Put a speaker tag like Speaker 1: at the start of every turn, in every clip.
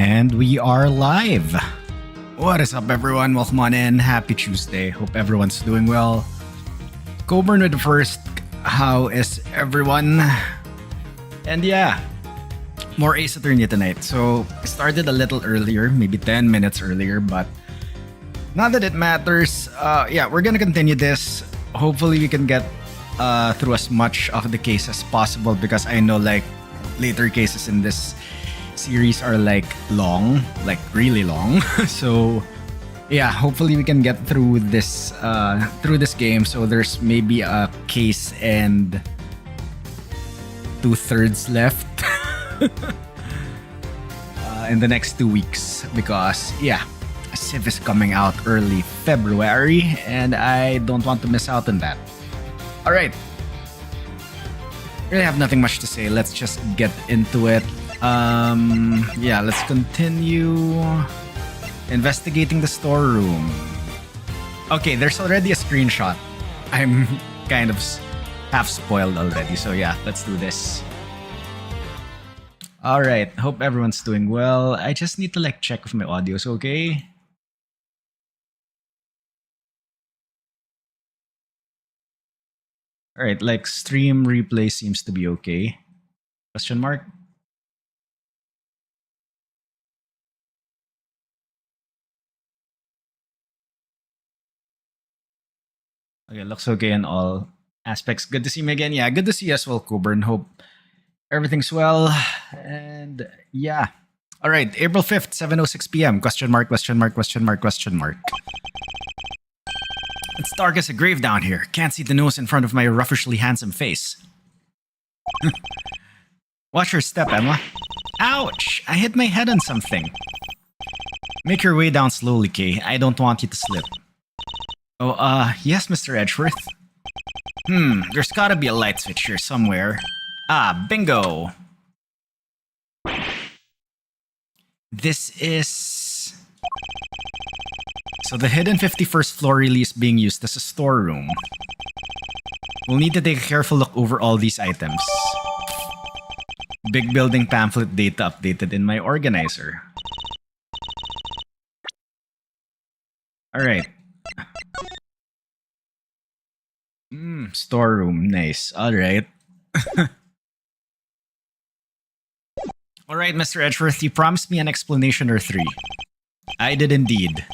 Speaker 1: And we are live. What is up, everyone? Welcome on in. Happy Tuesday. Hope everyone's doing well. Coburn with the first. How is everyone? And yeah, more Ace Attorney tonight. So I started a little earlier, maybe 10 minutes earlier, but not that it matters. Yeah, we're gonna continue this. Hopefully we can get through as much of the case as possible, because I know like later cases in this series are like long, like really long. So yeah, hopefully we can get through this game. So there's maybe a case and 2/3 left in the next 2 weeks, because yeah, Civ is coming out early February and I don't want to miss out on that. All right, really have nothing much to say. Let's just get into it. Yeah, let's continue investigating the storeroom. Okay, there's already a screenshot. I'm kind of half spoiled already, so yeah, let's do this. All right, hope everyone's doing well. I just need to like check if my audio's okay. All right, like stream replay seems to be okay. Question mark? Okay, looks okay in all aspects. Good to see me again. Yeah, good to see you as well, Coburn. Hope everything's well. And yeah. All right, April 5th, 7:06 p.m. Question mark, question mark, question mark, question mark. It's dark as a grave down here. Can't see the nose in front of my ruffishly handsome face. Watch your step, Emma. Ouch! I hit my head on something. Make your way down slowly, Kay. I don't want you to slip. Oh, yes, Mr. Edgeworth. There's gotta be a light switch here somewhere. Ah, bingo! This is... So the hidden 51st floor really is being used as a storeroom. We'll need to take a careful look over all these items. Big building pamphlet data updated in my organizer. Alright. Storeroom, nice. Alright. Alright, Mr. Edgeworth, you promised me an explanation or three. I did indeed.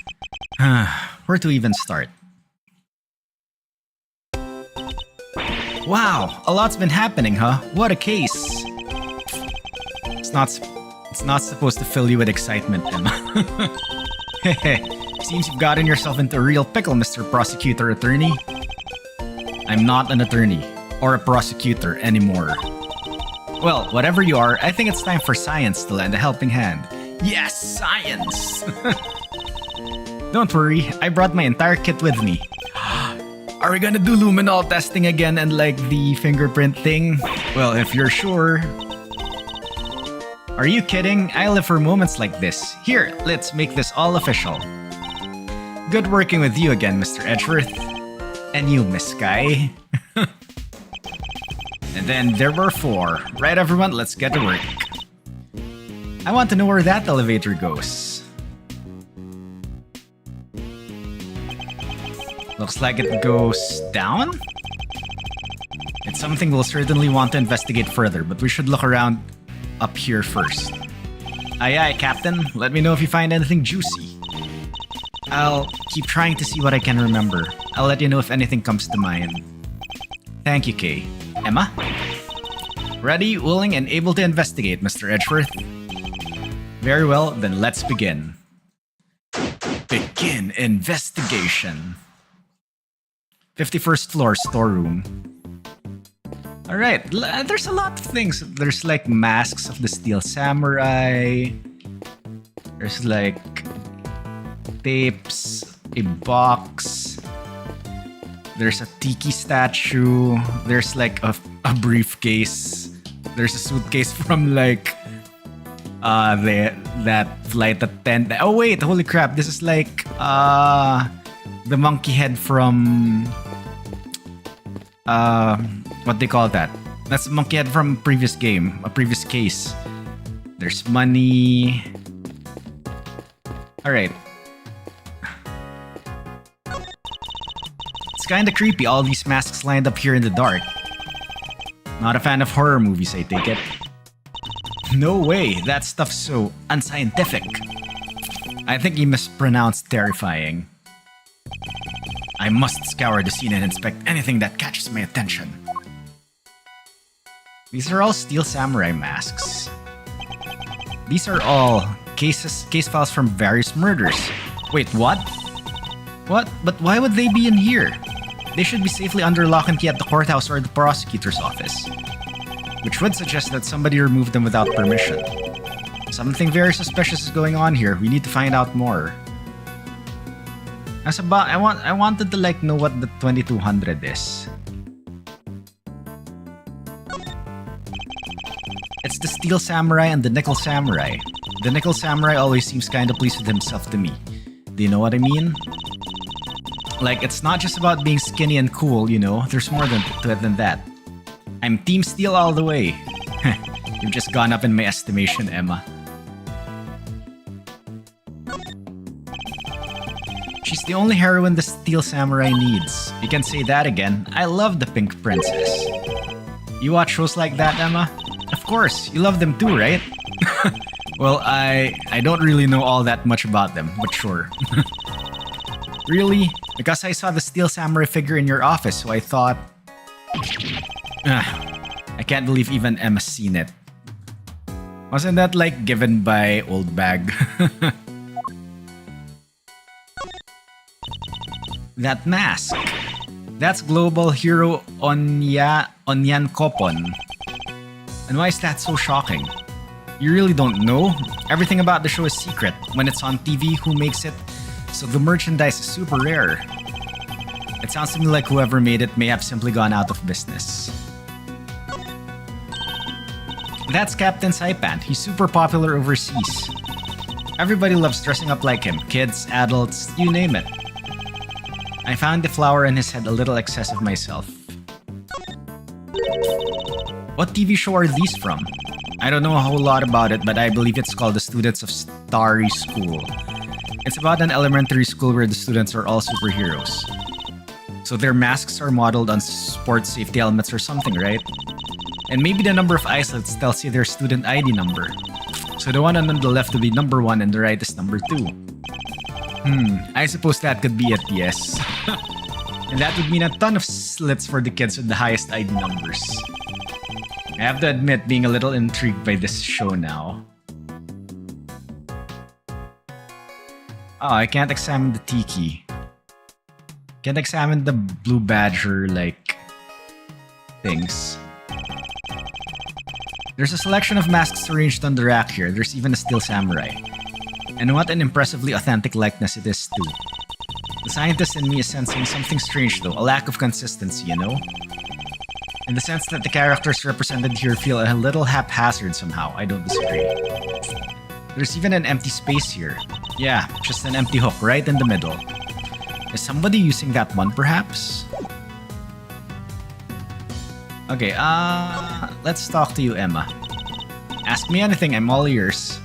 Speaker 1: Where to even start? Wow, a lot's been happening, huh? What a case. It's not supposed to fill you with excitement, Emma. Seems you've gotten yourself into a real pickle, Mr. Prosecutor Attorney. I'm not an attorney or a prosecutor anymore. Well, whatever you are, I think it's time for science to lend a helping hand. Yes, science! Don't worry, I brought my entire kit with me. Are we gonna do luminol testing again and like the fingerprint thing? Well, if you're sure. Are you kidding? I live for moments like this. Here, let's make this all official. Good working with you again, Mr. Edgeworth. And you, Miss Sky. And then there were 4. Right, everyone? Let's get to work. I want to know where that elevator goes. Looks like it goes down? It's something we'll certainly want to investigate further, but we should look around up here first. Aye aye, Captain. Let me know if you find anything juicy. I'll keep trying to see what I can remember. I'll let you know if anything comes to mind. Thank you, Kay. Emma? Ready, willing, and able to investigate, Mr. Edgeworth? Very well, then let's begin. Begin investigation. 51st floor storeroom. Alright, there's a lot of things. There's like masks of the Steel Samurai. There's like tapes, a box. There's a tiki statue. There's like a briefcase. There's a suitcase from like that flight attendant. Oh wait, holy crap! This is like the monkey head from what they call that? That's the monkey head from a previous game, a previous case. There's money. Alright. It's kinda creepy, all these masks lined up here in the dark. Not a fan of horror movies, I take it. No way, that stuff's so unscientific. I think he mispronounced terrifying. I must scour the scene and inspect anything that catches my attention. These are all Steel Samurai masks. These are all case files from various murders. Wait, what? What? But why would they be in here? They should be safely under lock and key at the courthouse or the prosecutor's office. Which would suggest that somebody removed them without permission. Something very suspicious is going on here. We need to find out more. I wanted to like know what the 2200 is. It's the Steel Samurai and the Nickel Samurai. The Nickel Samurai always seems kinda pleased with himself to me. Do you know what I mean? Like, it's not just about being skinny and cool, you know? There's more to it than that. I'm Team Steel all the way. You've just gone up in my estimation, Emma. She's the only heroine the Steel Samurai needs. You can say that again. I love the Pink Princess. You watch shows like that, Emma? Of course, you love them too, right? Well, I don't really know all that much about them, but sure. Really? Because I saw the Steel Samurai figure in your office, so I thought... I can't believe even Emma's seen it. Wasn't that like given by Old Bag? That mask. That's Global Hero Onyan Kopon. And why is that so shocking? You really don't know? Everything about the show is secret. When it's on TV, who makes it? So the merchandise is super rare. It sounds to me like whoever made it may have simply gone out of business. That's Captain Saipan. He's super popular overseas. Everybody loves dressing up like him. Kids, adults, you name it. I found the flower in his head a little excessive myself. What TV show are these from? I don't know a whole lot about it, but I believe it's called The Students of Starry School. It's about an elementary school where the students are all superheroes. So their masks are modeled on sports safety helmets or something, right? And maybe the number of islets tells you their student ID number. So the one on the left will be number 1 and the right is number 2. I suppose that could be it, yes. And that would mean a ton of slits for the kids with the highest ID numbers. I have to admit being a little intrigued by this show now. Oh, I can't examine the Tiki. Can't examine the Blue Badger, like, things. There's a selection of masks arranged on the rack here. There's even a Steel Samurai. And what an impressively authentic likeness it is too. The scientist in me is sensing something strange though, a lack of consistency, you know? In the sense that the characters represented here feel a little haphazard somehow, I don't disagree. There's even an empty space here. Yeah, just an empty hook right in the middle. Is somebody using that one perhaps? Okay, let's talk to you, Emma. Ask me anything, I'm all ears.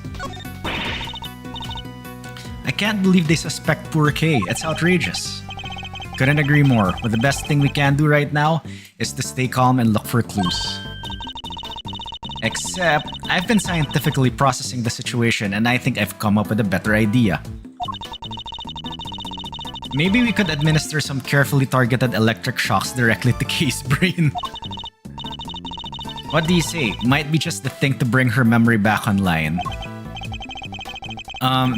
Speaker 1: I can't believe they suspect poor Kay. It's outrageous. Couldn't agree more. But the best thing we can do right now is to stay calm and look for clues. Except, I've been scientifically processing the situation and I think I've come up with a better idea. Maybe we could administer some carefully targeted electric shocks directly to Kay's brain. What do you say? Might be just the thing to bring her memory back online.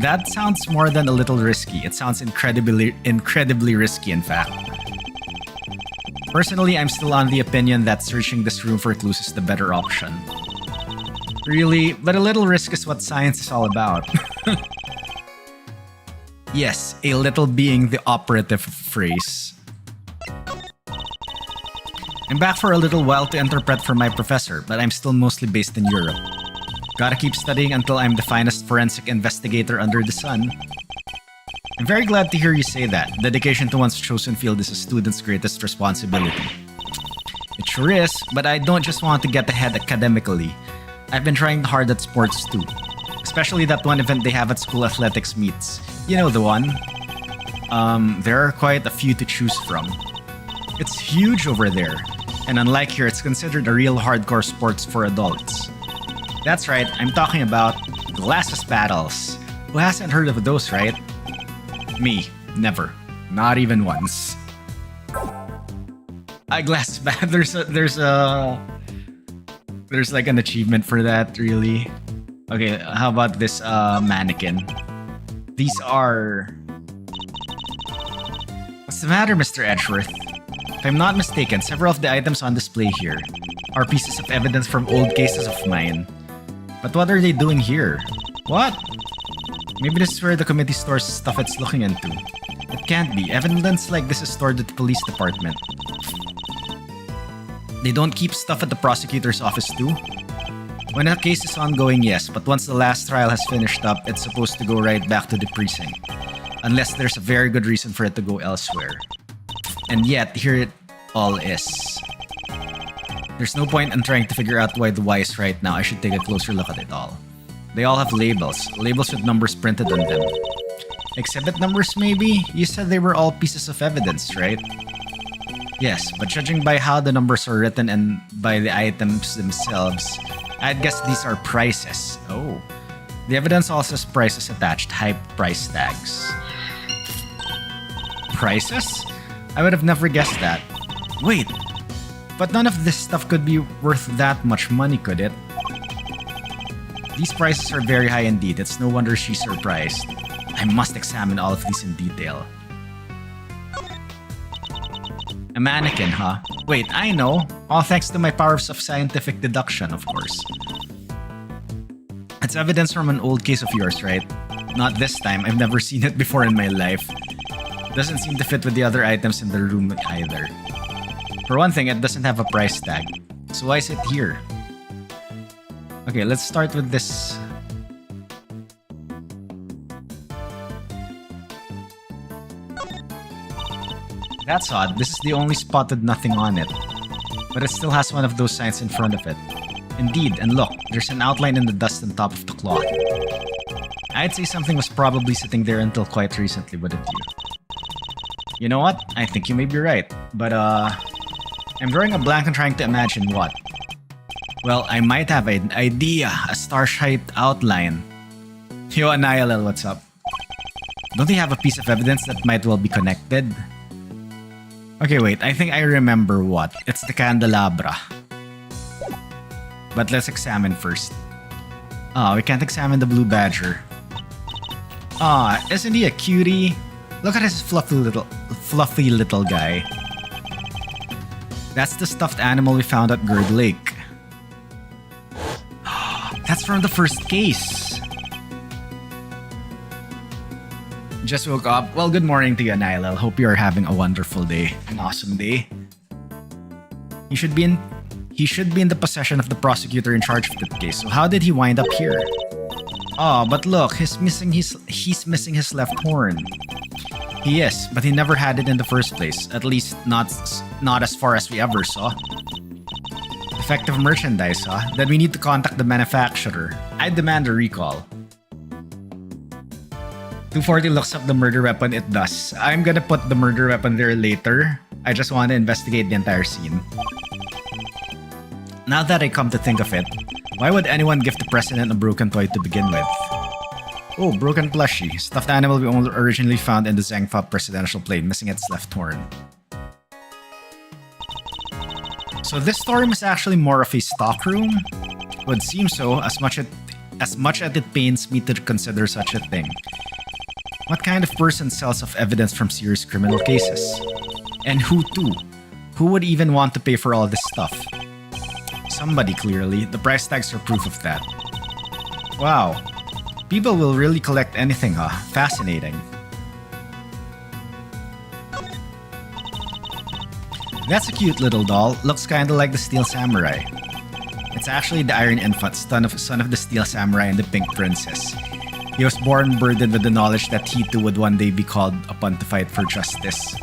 Speaker 1: That sounds more than a little risky. It sounds incredibly risky, in fact. Personally, I'm still on the opinion that searching this room for clues is the better option. Really, but a little risk is what science is all about. Yes, a little being the operative phrase. I'm back for a little while to interpret for my professor, but I'm still mostly based in Europe. Gotta keep studying until I'm the finest forensic investigator under the sun. I'm very glad to hear you say that. Dedication to one's chosen field is a student's greatest responsibility. It sure is, but I don't just want to get ahead academically. I've been trying hard at sports too. Especially that one event they have at school athletics meets. You know the one? There are quite a few to choose from. It's huge over there. And unlike here, it's considered a real hardcore sports for adults. That's right, I'm talking about Glasses Battles. Who hasn't heard of those, right? Me, never. Not even once. Glasses Battle. There's like an achievement for that, really. Okay, how about this mannequin? These are... What's the matter, Mr. Edgeworth? If I'm not mistaken, several of the items on display here are pieces of evidence from old cases of mine. But what are they doing here? What? Maybe this is where the committee stores stuff it's looking into. It can't be. Evidence like this is stored at the police department. They don't keep stuff at the prosecutor's office too? When a case is ongoing, yes, but once the last trial has finished up, it's supposed to go right back to the precinct. Unless there's a very good reason for it to go elsewhere. And yet, here it all is. There's no point in trying to figure out why the why is right now. I should take a closer look at it all. They all have labels. Labels with numbers printed on them. Exhibit numbers, maybe? You said they were all pieces of evidence, right? Yes, but judging by how the numbers are written and by the items themselves, I'd guess these are prices. Oh. The evidence also has prices attached, high price tags. Prices? I would have never guessed that. Wait, but none of this stuff could be worth that much money, could it? These prices are very high indeed. It's no wonder she's surprised. I must examine all of these in detail. A mannequin, huh? Wait, I know. All thanks to my powers of scientific deduction, of course. It's evidence from an old case of yours, right? Not this time. I've never seen it before in my life. Doesn't seem to fit with the other items in the room either. For one thing, it doesn't have a price tag. So why is it here? Okay, let's start with this. That's odd. This is the only spot with nothing on it. But it still has one of those signs in front of it. Indeed, and look, there's an outline in the dust on top of the cloth. I'd say something was probably sitting there until quite recently, wouldn't you? You know what? I think you may be right. But, I'm drawing a blank and trying to imagine what. Well, I might have an idea. A star-shaped outline. Yo, Annihilal, what's up? Don't they have a piece of evidence that might well be connected? Okay, wait. I think I remember what. It's the candelabra. But let's examine first. Oh, we can't examine the blue badger. Ah, isn't he a cutie? Look at his fluffy little guy. That's the stuffed animal we found at Gerd Lake. That's from the first case. Just woke up. Well, good morning to you, Nylel. Hope you are having a wonderful day. An awesome day. He should be in the possession of the prosecutor in charge of the case. So how did he wind up here? Oh, but look, he's missing his left horn. He is, but he never had it in the first place. At least not as far as we ever saw. Defective merchandise, huh? Then we need to contact the manufacturer. I demand a recall. 240 looks up the murder weapon. It does. I'm gonna put the murder weapon there later. I just want to investigate the entire scene. Now that I come to think of it, why would anyone give the president a broken toy to begin with? Oh, broken plushie. Stuffed animal we originally found in the Zangfa presidential plane, missing its left horn. So this storeroom is actually more of a stockroom? Would seem so, as much as it pains me to consider such a thing. What kind of person sells off evidence from serious criminal cases? And who too? Who would even want to pay for all this stuff? Somebody, clearly. The price tags are proof of that. Wow. People will really collect anything, huh? Fascinating. That's a cute little doll. Looks kinda like the Steel Samurai. It's actually the Iron Infant, son of the Steel Samurai and the Pink Princess. He was born burdened with the knowledge that he too would one day be called upon to fight for justice.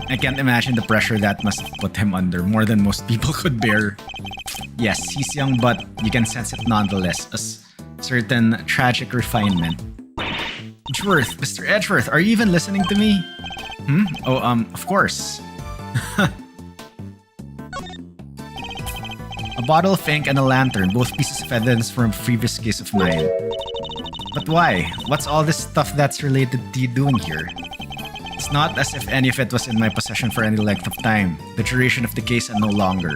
Speaker 1: I can't imagine the pressure that must have put him under, more than most people could bear. Yes, he's young, but you can sense it nonetheless. certain tragic refinement. Edgeworth, Mr. Edgeworth, are you even listening to me? Oh, of course. A bottle of ink and a lantern, both pieces of evidence from a previous case of mine. But why? What's all this stuff that's related to you doing here? It's not as if any of it was in my possession for any length of time, the duration of the case and no longer.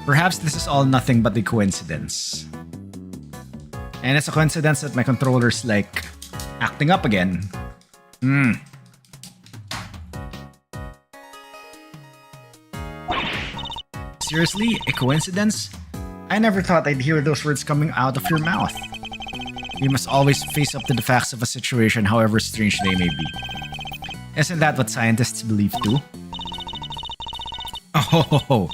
Speaker 1: Perhaps this is all nothing but a coincidence. And it's a coincidence that my controller's like acting up again. Seriously? A coincidence? I never thought I'd hear those words coming out of your mouth. We must always face up to the facts of a situation, however strange they may be. Isn't that what scientists believe too? Oh,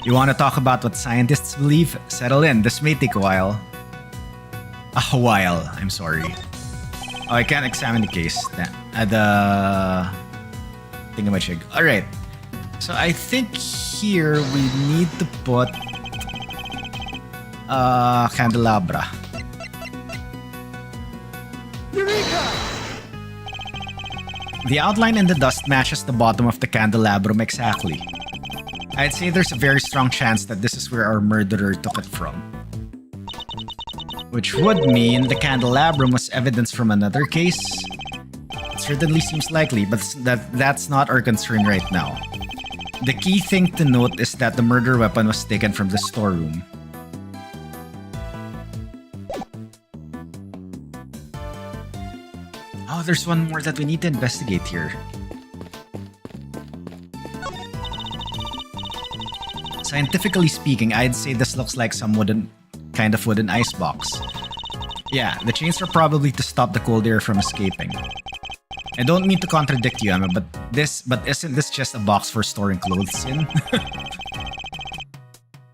Speaker 1: you want to talk about what scientists believe? Settle in, this may take a while. A while, I'm sorry. Oh, I can't examine the case. The thingamajig. Alright. So I think here we need to put candelabra. Eureka! The outline in the dust matches the bottom of the candelabrum exactly. I'd say there's a very strong chance that this is where our murderer took it from. Which would mean the candelabrum was evidence from another case. It certainly seems likely, but that's not our concern right now. The key thing to note is that the murder weapon was taken from the storeroom. Oh, there's one more that we need to investigate here. Scientifically speaking, I'd say this looks like some kind of wooden icebox. Yeah, the chains are probably to stop the cold air from escaping. I don't mean to contradict you, Emma, but isn't this just a box for storing clothes in?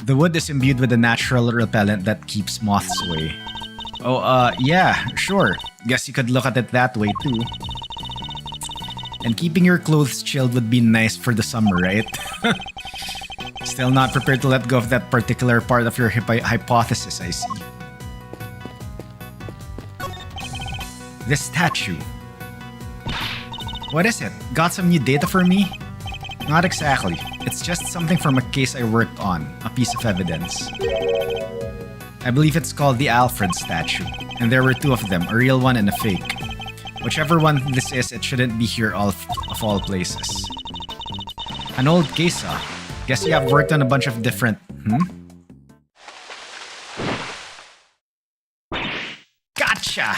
Speaker 1: The wood is imbued with a natural repellent that keeps moths away. Oh, yeah, sure. Guess you could look at it that way too. And keeping your clothes chilled would be nice for the summer, right? Still not prepared to let go of that particular part of your hypothesis, I see. This statue. What is it? Got some new data for me? Not exactly. It's just something from a case I worked on, a piece of evidence. I believe it's called the Alfred statue, and there were two of them, a real one and a fake. Whichever one this is, it shouldn't be here of all places. An old case, huh? Guess you have worked on a bunch of different... Gotcha!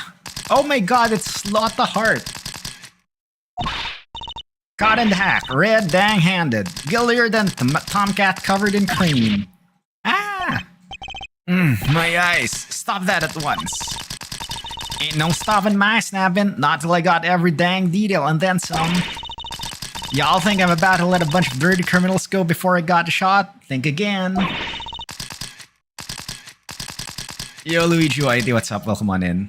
Speaker 1: Oh my god, it's Sloth the Heart! Caught in the hack, red dang-handed, gillier than tomcat covered in cream. Ah! My eyes. Stop that at once. Ain't no stopping my snapping, not till I got every dang detail and then some. Y'all think I'm about to let a bunch of dirty criminals go before I got shot? Think again. Yo, Luigi YT, what's up? Welcome on in.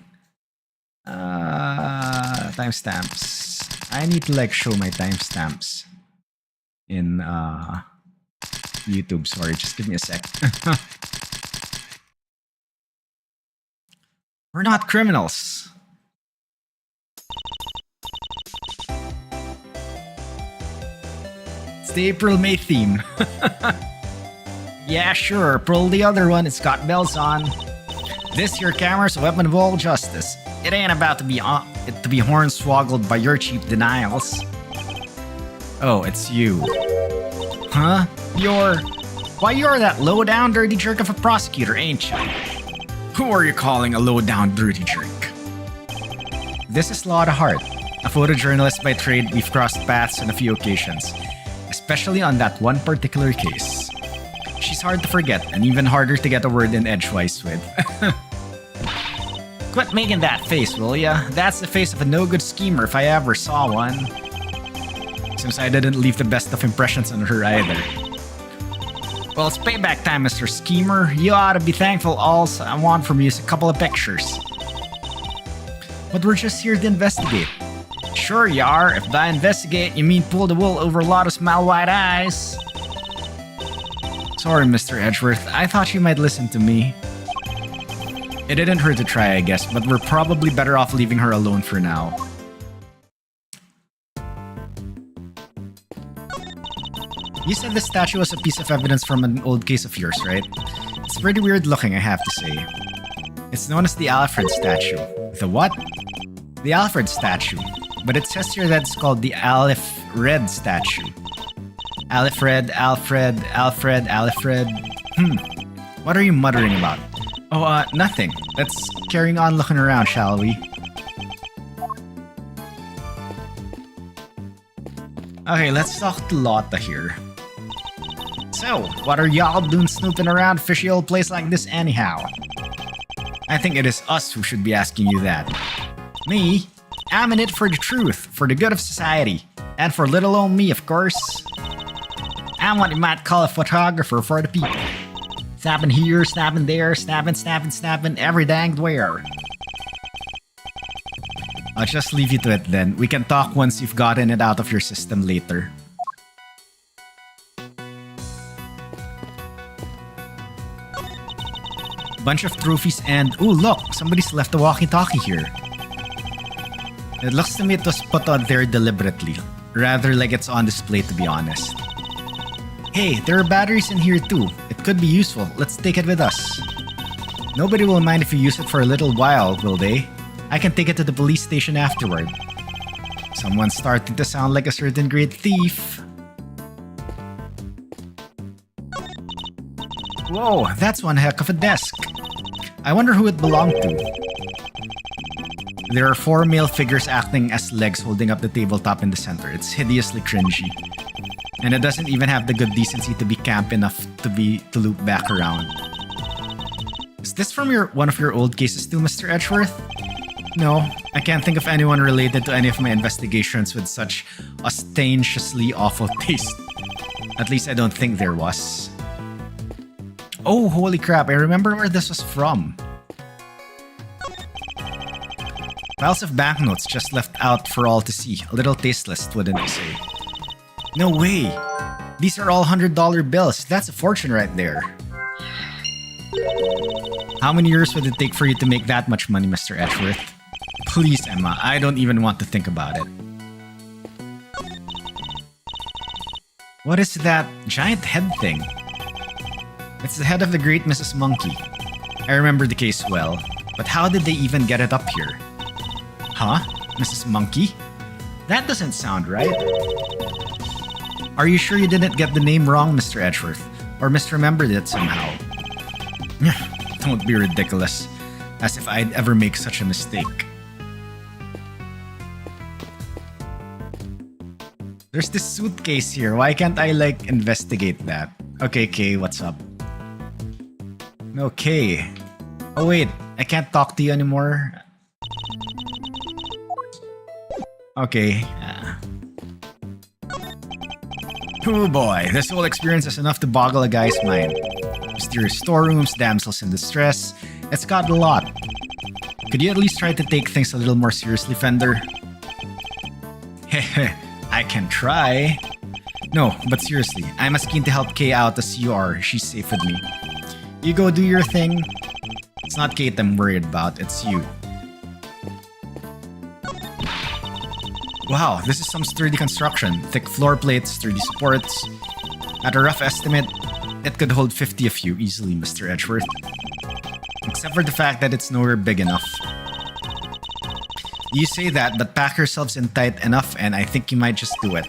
Speaker 1: Timestamps. I need to like show my timestamps in YouTube. Sorry, just give me a sec. We're not criminals. It's the April-May theme. Yeah, sure. Pull the other one. It's got bells on. This your camera's a weapon of all justice. It ain't about to be hornswoggled by your cheap denials. Oh, it's you. Huh? Why, you're that low-down dirty jerk of a prosecutor, ain't you? Who are you calling a low-down dirty jerk? This is Sloth the Heart. A photojournalist by trade, we've crossed paths on a few occasions. Especially on that one particular case. She's hard to forget, and even harder to get a word in edgewise with. Quit making that face, will ya? That's the face of a no-good schemer if I ever saw one. Seems I didn't leave the best of impressions on her either. Well, it's payback time, Mr. Schemer. You ought to be thankful all I want from you is a couple of pictures. But we're just here to investigate. Sure you are. If by investigate, you mean pull the wool over a lot of smile-wide eyes. Sorry, Mr. Edgeworth. I thought you might listen to me. It didn't hurt to try, I guess, but we're probably better off leaving her alone for now. You said the statue was a piece of evidence from an old case of yours, right? It's pretty weird looking, I have to say. It's known as the Alfred statue. The what? The Alfred statue. But it says here that it's called the Alfred statue. Alfred. What are you muttering about? Oh, nothing. Let's carry on looking around, shall we? Okay, let's talk to Lotta here. So, what are y'all doing snooping around a fishy old place like this anyhow? I think it is us who should be asking you that. Me? I'm in it for the truth, for the good of society, and for little old me, of course. I'm what you might call a photographer for the people. Snapping here, snapping there, snapping every danged where. I'll just leave you to it then. We can talk once you've gotten it out of your system later. Bunch of trophies and... Ooh, look! Somebody's left a walkie-talkie here. It looks to me it was put on there deliberately. Rather like it's on display, to be honest. Hey, there are batteries in here too. It could be useful. Let's take it with us. Nobody will mind if you use it for a little while, will they? I can take it to the police station afterward. Someone's starting to sound like a certain great thief. Whoa, that's one heck of a desk. I wonder who it belonged to. There are 4 male figures acting as legs holding up the tabletop in the center. It's hideously cringy. And it doesn't even have the good decency to be camp enough to loop back around. Is this from one of your old cases too, Mr. Edgeworth? No, I can't think of anyone related to any of my investigations with such ostentatiously awful taste. At least I don't think there was. Oh, holy crap, I remember where this was from. Piles of banknotes just left out for all to see. A little tasteless, wouldn't you say? No way! These are all $100 bills. That's a fortune right there. How many years would it take for you to make that much money, Mr. Edgeworth? Please, Emma, I don't even want to think about it. What is that giant head thing? It's the head of the great Mrs. Monkey. I remember the case well, but how did they even get it up here? Huh? Mrs. Monkey? That doesn't sound right. Are you sure you didn't get the name wrong, Mr. Edgeworth? Or misremembered it somehow? Don't be ridiculous. As if I'd ever make such a mistake. There's this suitcase here. Why can't I, investigate that? Okay, Kay, what's up? Okay. Oh, wait. I can't talk to you anymore. Okay. Oh boy, this whole experience is enough to boggle a guy's mind. Mysterious storerooms, damsels in distress. It's got a lot. Could you at least try to take things a little more seriously, Fender? Heh, I can try. No, but seriously, I'm as keen to help Kay out as you are. She's safe with me. You go do your thing. It's not Kate I'm worried about, it's you. Wow, this is some sturdy construction. Thick floor plates, sturdy supports. At a rough estimate, it could hold 50 of you easily, Mr. Edgeworth. Except for the fact that it's nowhere big enough. You say that, but pack yourselves in tight enough and I think you might just do it.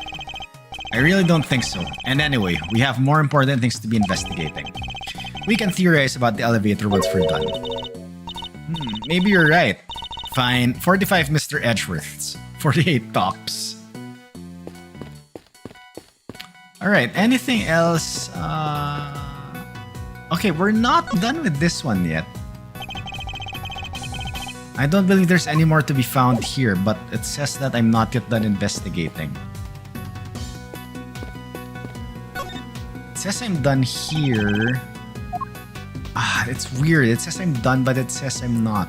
Speaker 1: I really don't think so. And anyway, we have more important things to be investigating. We can theorize about the elevator once we're done. Maybe you're right. Fine, 45 Mr. Edgeworths. 48 tops. Alright, anything else? Okay, we're not done with this one yet. I don't believe there's any more to be found here, but it says that I'm not yet done investigating. It says I'm done here. It's weird. It says I'm done, but it says I'm not.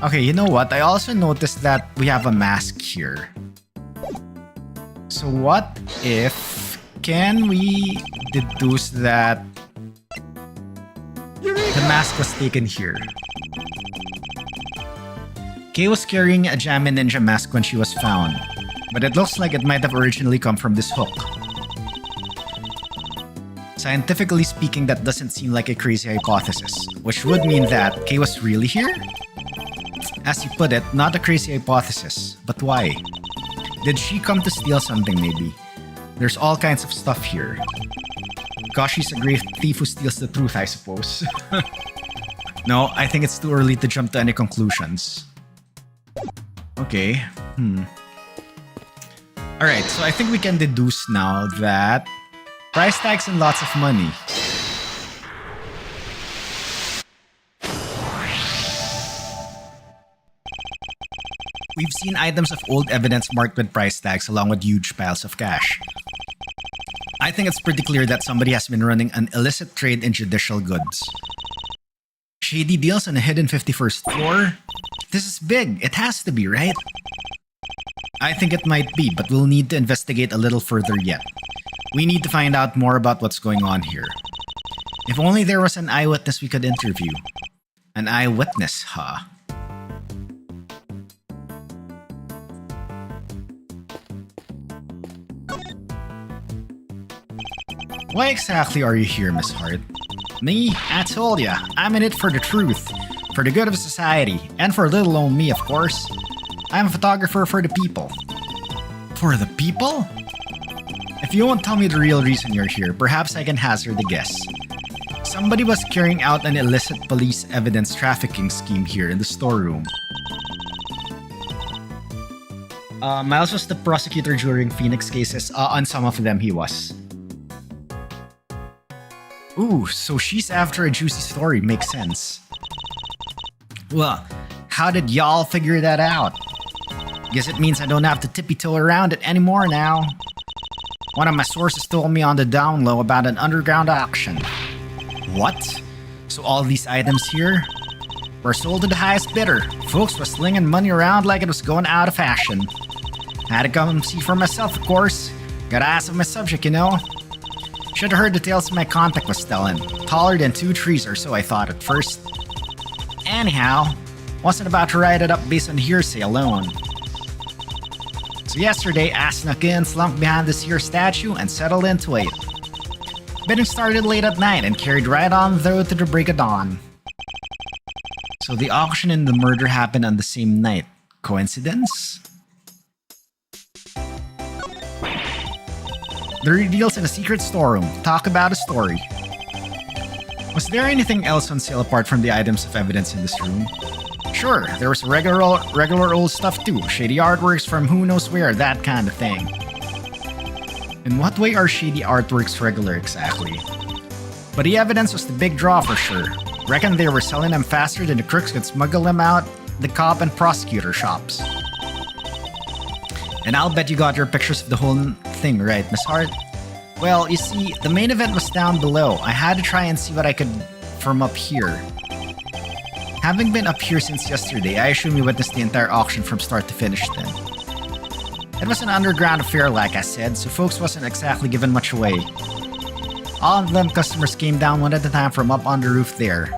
Speaker 1: Okay, you know what? I also noticed that we have a mask here. So what if... Can we deduce that the mask was taken here. Kay was carrying a Jammin Ninja mask when she was found, but it looks like it might have originally come from this hook. Scientifically speaking, that doesn't seem like a crazy hypothesis, which would mean that Kay was really here? As you put it, not a crazy hypothesis, but why? Did she come to steal something maybe? There's all kinds of stuff here. Gosh, she's a great thief who steals the truth, I suppose. No, I think it's too early to jump to any conclusions. Okay, Alright, so I think we can deduce now that price tags and lots of money. We've seen items of old evidence marked with price tags along with huge piles of cash. I think it's pretty clear that somebody has been running an illicit trade in judicial goods. Shady deals on a hidden 51st floor? This is big. It has to be, right? I think it might be, but we'll need to investigate a little further yet. We need to find out more about what's going on here. If only there was an eyewitness we could interview. An eyewitness, huh? Why exactly are you here, Miss Hart? Me? I told ya, I'm in it for the truth, for the good of society, and for little old me, of course. I'm a photographer for the people. For the people? If you won't tell me the real reason you're here, perhaps I can hazard a guess. Somebody was carrying out an illicit police evidence trafficking scheme here in the storeroom. Miles was the prosecutor during Phoenix cases. On some of them he was. Ooh, so she's after a juicy story, makes sense. Well, how did y'all figure that out? Guess it means I don't have to tippy-toe around it anymore now. One of my sources told me on the down low about an underground auction. What? So all these items here were sold to the highest bidder. Folks were slinging money around like it was going out of fashion. Had to come see for myself, of course. Gotta ask of my subject, you know. Should have heard the tales my contact was telling. Taller than 2 trees or so, I thought at first. Anyhow, wasn't about to write it up based on hearsay alone. So yesterday, I snuck in, slunk behind this here statue, and settled into it. Bidding started late at night and carried right on through to the break of dawn. So the auction and the murder happened on the same night. Coincidence? The reveals in a secret storeroom. Talk about a story. Was there anything else on sale apart from the items of evidence in this room? Sure, there was regular old stuff too. Shady artworks from who knows where, that kind of thing. In what way are shady artworks regular exactly? But the evidence was the big draw for sure. Reckon they were selling them faster than the crooks could smuggle them out the cop and prosecutor shops. And I'll bet you got your pictures of the whole thing right, Miss Hart? Well, you see, the main event was down below. I had to try and see what I could from up here. Having been up here since yesterday, I assume you witnessed the entire auction from start to finish then. It was an underground affair, like I said, so folks wasn't exactly giving much away. All of them customers came down one at a time from up on the roof there.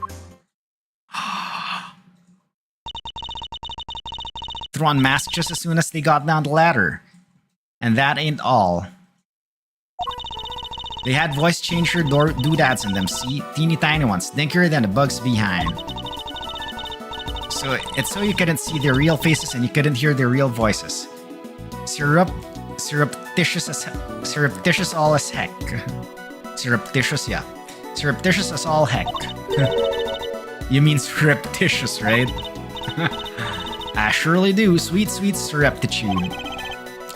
Speaker 1: Threw on masks just as soon as they got down the ladder. And that ain't all. They had voice changer doodads in them, see? Teeny tiny ones, dinkier than the bugs behind. So it's so you couldn't see their real faces and you couldn't hear their real voices. Surreptitious all as heck. Surreptitious, yeah. Surreptitious as all heck. You mean surreptitious, right? I surely do. Sweet, sweet surreptitude.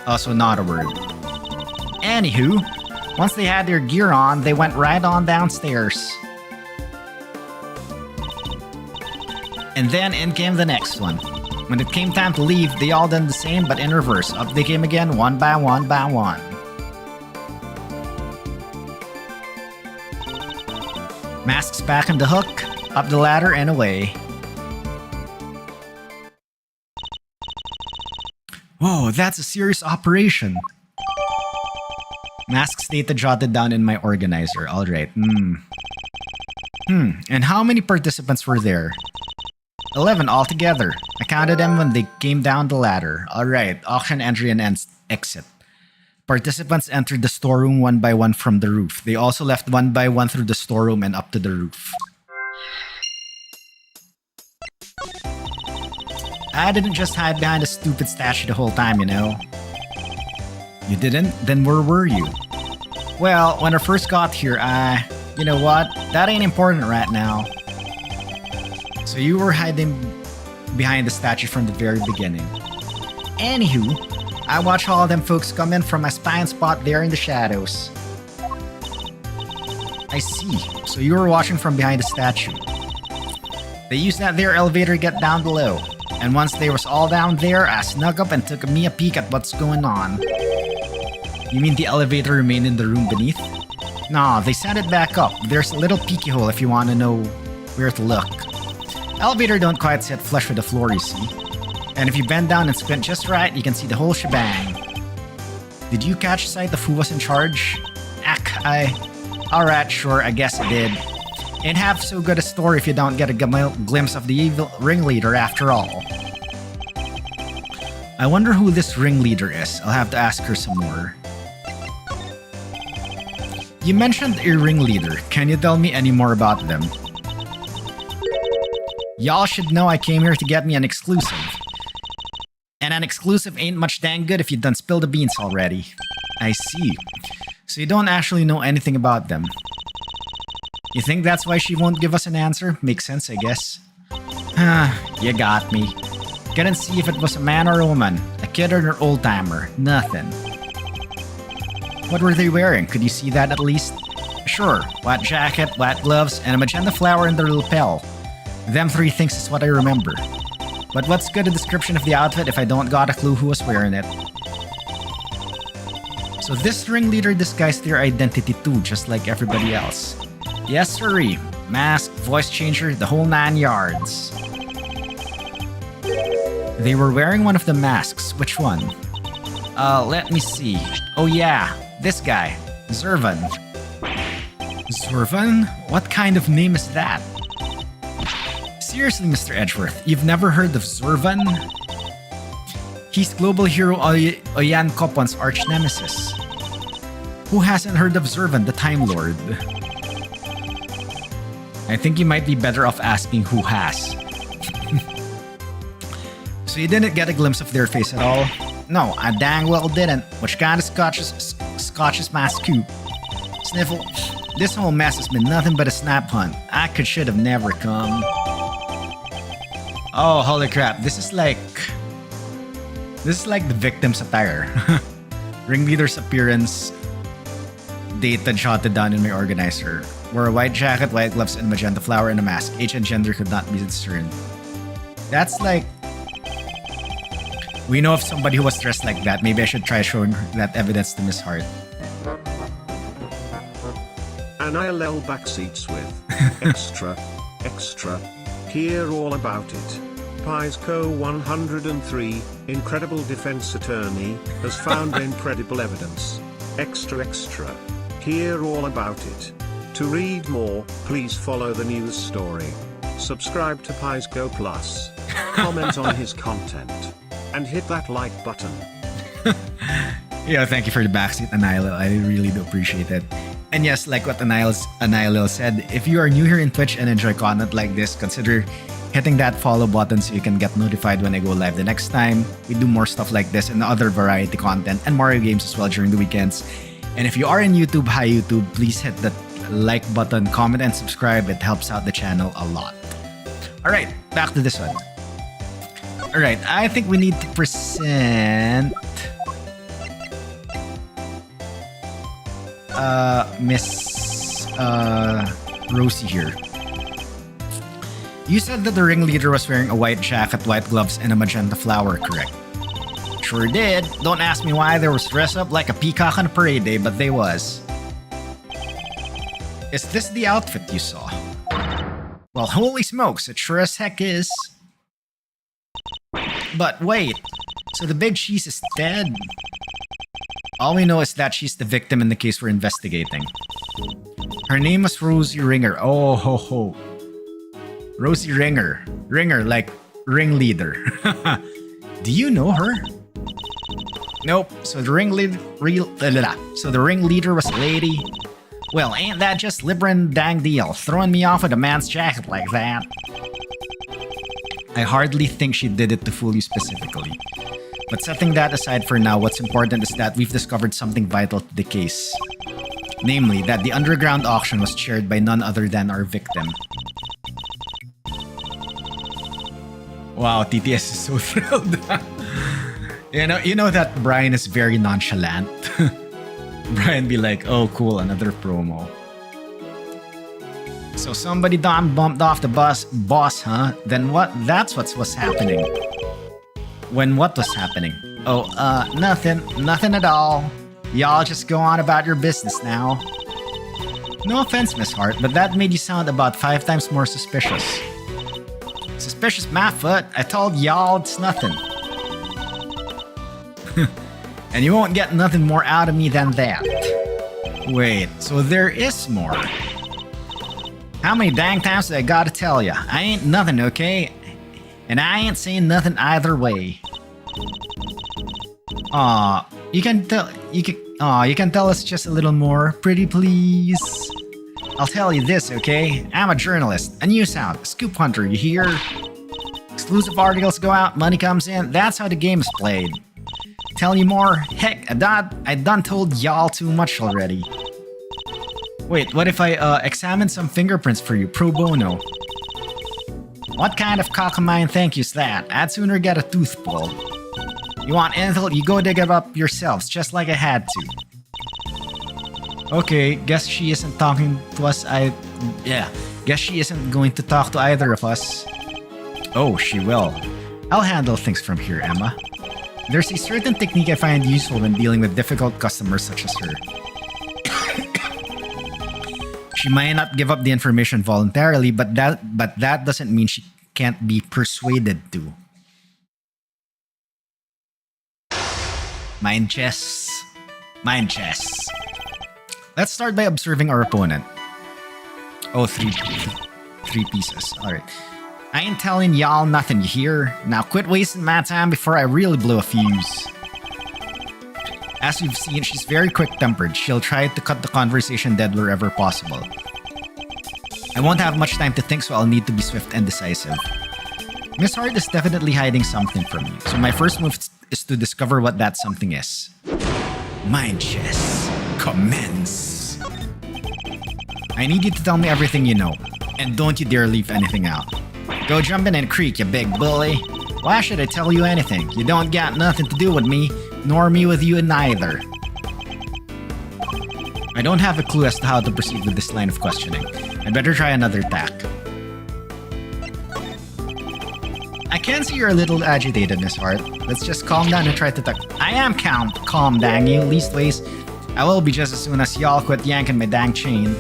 Speaker 1: Also not a word. Anywho, once they had their gear on, they went right on downstairs. And then in came the next one. When it came time to leave, they all done the same but in reverse. Up they came again, one by one by one. Masks back on the hook, up the ladder and away. Whoa, that's a serious operation. Masks data jotted down in my organizer. Alright, And how many participants were there? 11 altogether. I counted them when they came down the ladder. Alright, auction entry and exit. Participants entered the storeroom one by one from the roof. They also left one by one through the storeroom and up to the roof. I didn't just hide behind a stupid statue the whole time, you know. You didn't? Then where were you? Well, when I first got here, you know what? That ain't important right now. So you were hiding behind the statue from the very beginning. Anywho, I watched all of them folks come in from my spine spot there in the shadows. I see. So you were watching from behind the statue. They used that there elevator to get down below. And once they was all down there, I snuck up and took me a peek at what's going on. You mean the elevator remained in the room beneath? Nah, they sent it back up. There's a little peeky hole if you want to know where to look. Elevator don't quite sit flush with the floor, you see. And if you bend down and squint just right, you can see the whole shebang. Did you catch sight of who was in charge? Alright, sure, I guess I did. Ain't half so good a story if you don't get a glimpse of the evil ringleader after all. I wonder who this ringleader is. I'll have to ask her some more. You mentioned a ringleader. Can you tell me any more about them? Y'all should know I came here to get me an exclusive. And an exclusive ain't much dang good if you done spilled the beans already. I see. So you don't actually know anything about them. You think that's why she won't give us an answer? Makes sense, I guess. You got me. Couldn't see if it was a man or a woman, a kid or an old-timer. Nothing. What were they wearing? Could you see that at least? Sure. White jacket, white gloves, and a magenta flower in their lapel. Them three things is what I remember. But what's good a description of the outfit if I don't got a clue who was wearing it? So this ringleader disguised their identity too, just like everybody else. Yes, sirree. Mask, voice changer, the whole 9 yards. They were wearing one of the masks. Which one? Let me see. Oh yeah, this guy. Zurvan. Zurvan? What kind of name is that? Seriously, Mr. Edgeworth, you've never heard of Zurvan? He's global hero Oyan Kopon's arch nemesis. Who hasn't heard of Zurvan, the Time Lord? I think you might be better off asking who has. So you didn't get a glimpse of their face at all? No, I dang well didn't. Which kind of scotches my scoop? Sniffle. This whole mess has been nothing but a snap hunt. I should have never come. Oh, holy crap. This is like the victim's attire. Ringleader's appearance dated jotted down in my organizer. Wore a white jacket, white gloves, and magenta flower and a mask. Age and gender could not be discerned. That's like... We know of somebody who was dressed like that. Maybe I should try showing that evidence to Miss Hart.
Speaker 2: An ILL backseats with extra. Hear all about it. Piesco 103, incredible defense attorney, has found incredible evidence. Extra. Hear all about it. To read more, please follow the news story. Subscribe to Piesco Plus. Comment on his content. And hit that like button.
Speaker 1: Yeah, thank you for the backseat, Anilo. I really do appreciate it. And yes, like what Anilo said, if you are new here in Twitch and enjoy content like this, consider hitting that follow button so you can get notified when I go live the next time. We do more stuff like this and other variety content and Mario games as well during the weekends. And if you are in YouTube, hi YouTube, please hit the like button, comment, and subscribe. It helps out the channel a lot. Alright, back to this one. Alright, I think we need to present Miss Rosie here. You said that the ringleader was wearing a white jacket, white gloves, and a magenta flower, correct? Sure did. Don't ask me why they was dressed up like a peacock on a parade day, but they was. Is this the outfit you saw? Well, holy smokes, it sure as heck is. But wait, so the big cheese is dead? All we know is that she's the victim in the case we're investigating. Her name was Rosie Ringer. Oh ho ho. Rosie Ringer. Ringer like ringleader. Do you know her? Nope. So the ringleader was a lady. Well, ain't that just liberating dang deal, throwing me off with a man's jacket like that? I hardly think she did it to fool you specifically. But setting that aside for now, what's important is that we've discovered something vital to the case. Namely, that the underground auction was chaired by none other than our victim. Wow, TTS is so thrilled. You know that Brian is very nonchalant. Brian be like, oh cool, another promo. So somebody done bumped off the boss, huh? Then what? That's what was happening. When what was happening? Oh, nothing at all. Y'all just go on about your business now. No offense, Miss Hart, but that made you sound about 5 times more suspicious. Suspicious my foot. I told y'all it's nothing. And you won't get nothing more out of me than that. Wait, so there is more. How many dang times did I gotta tell ya? I ain't nothing, okay? And I ain't saying nothing either way. Aw, you can tell us just a little more, pretty please. I'll tell you this, okay? I'm a journalist, a news hound, a scoop hunter, you hear? Exclusive articles go out, money comes in, that's how the game is played. Tell you more? Heck, I done told y'all too much already. Wait, what if I examine some fingerprints for you, pro bono? What kind of cockamine thank you's that? I'd sooner get a tooth pulled. You want intel, you go dig it up yourselves, just like I had to. Okay, guess she isn't talking to us. Guess she isn't going to talk to either of us. Oh, she will. I'll handle things from here, Emma. There's a certain technique I find useful when dealing with difficult customers such as her. She might not give up the information voluntarily, but that doesn't mean she can't be persuaded to. Mind chess. Mind chess. Let's start by observing our opponent. Oh, three pieces. Alright. I ain't telling y'all nothing, you hear? Now quit wasting my time before I really blow a fuse. As you've seen, she's very quick-tempered. She'll try to cut the conversation dead wherever possible. I won't have much time to think, so I'll need to be swift and decisive. Miss Hart is definitely hiding something from you, so my first move is to discover what that something is. Mind chess. Commence. I need you to tell me everything you know, and don't you dare leave anything out. Go jump in and creak, you big bully. Why should I tell you anything? You don't got nothing to do with me, nor me with you neither. I don't have a clue as to how to proceed with this line of questioning. I'd better try another tack. I can see you're a little agitated, Miss Hart. Let's just calm down and try to talk. I am calm, dang you. Leastways, I will be just as soon as y'all quit yanking my dang chain.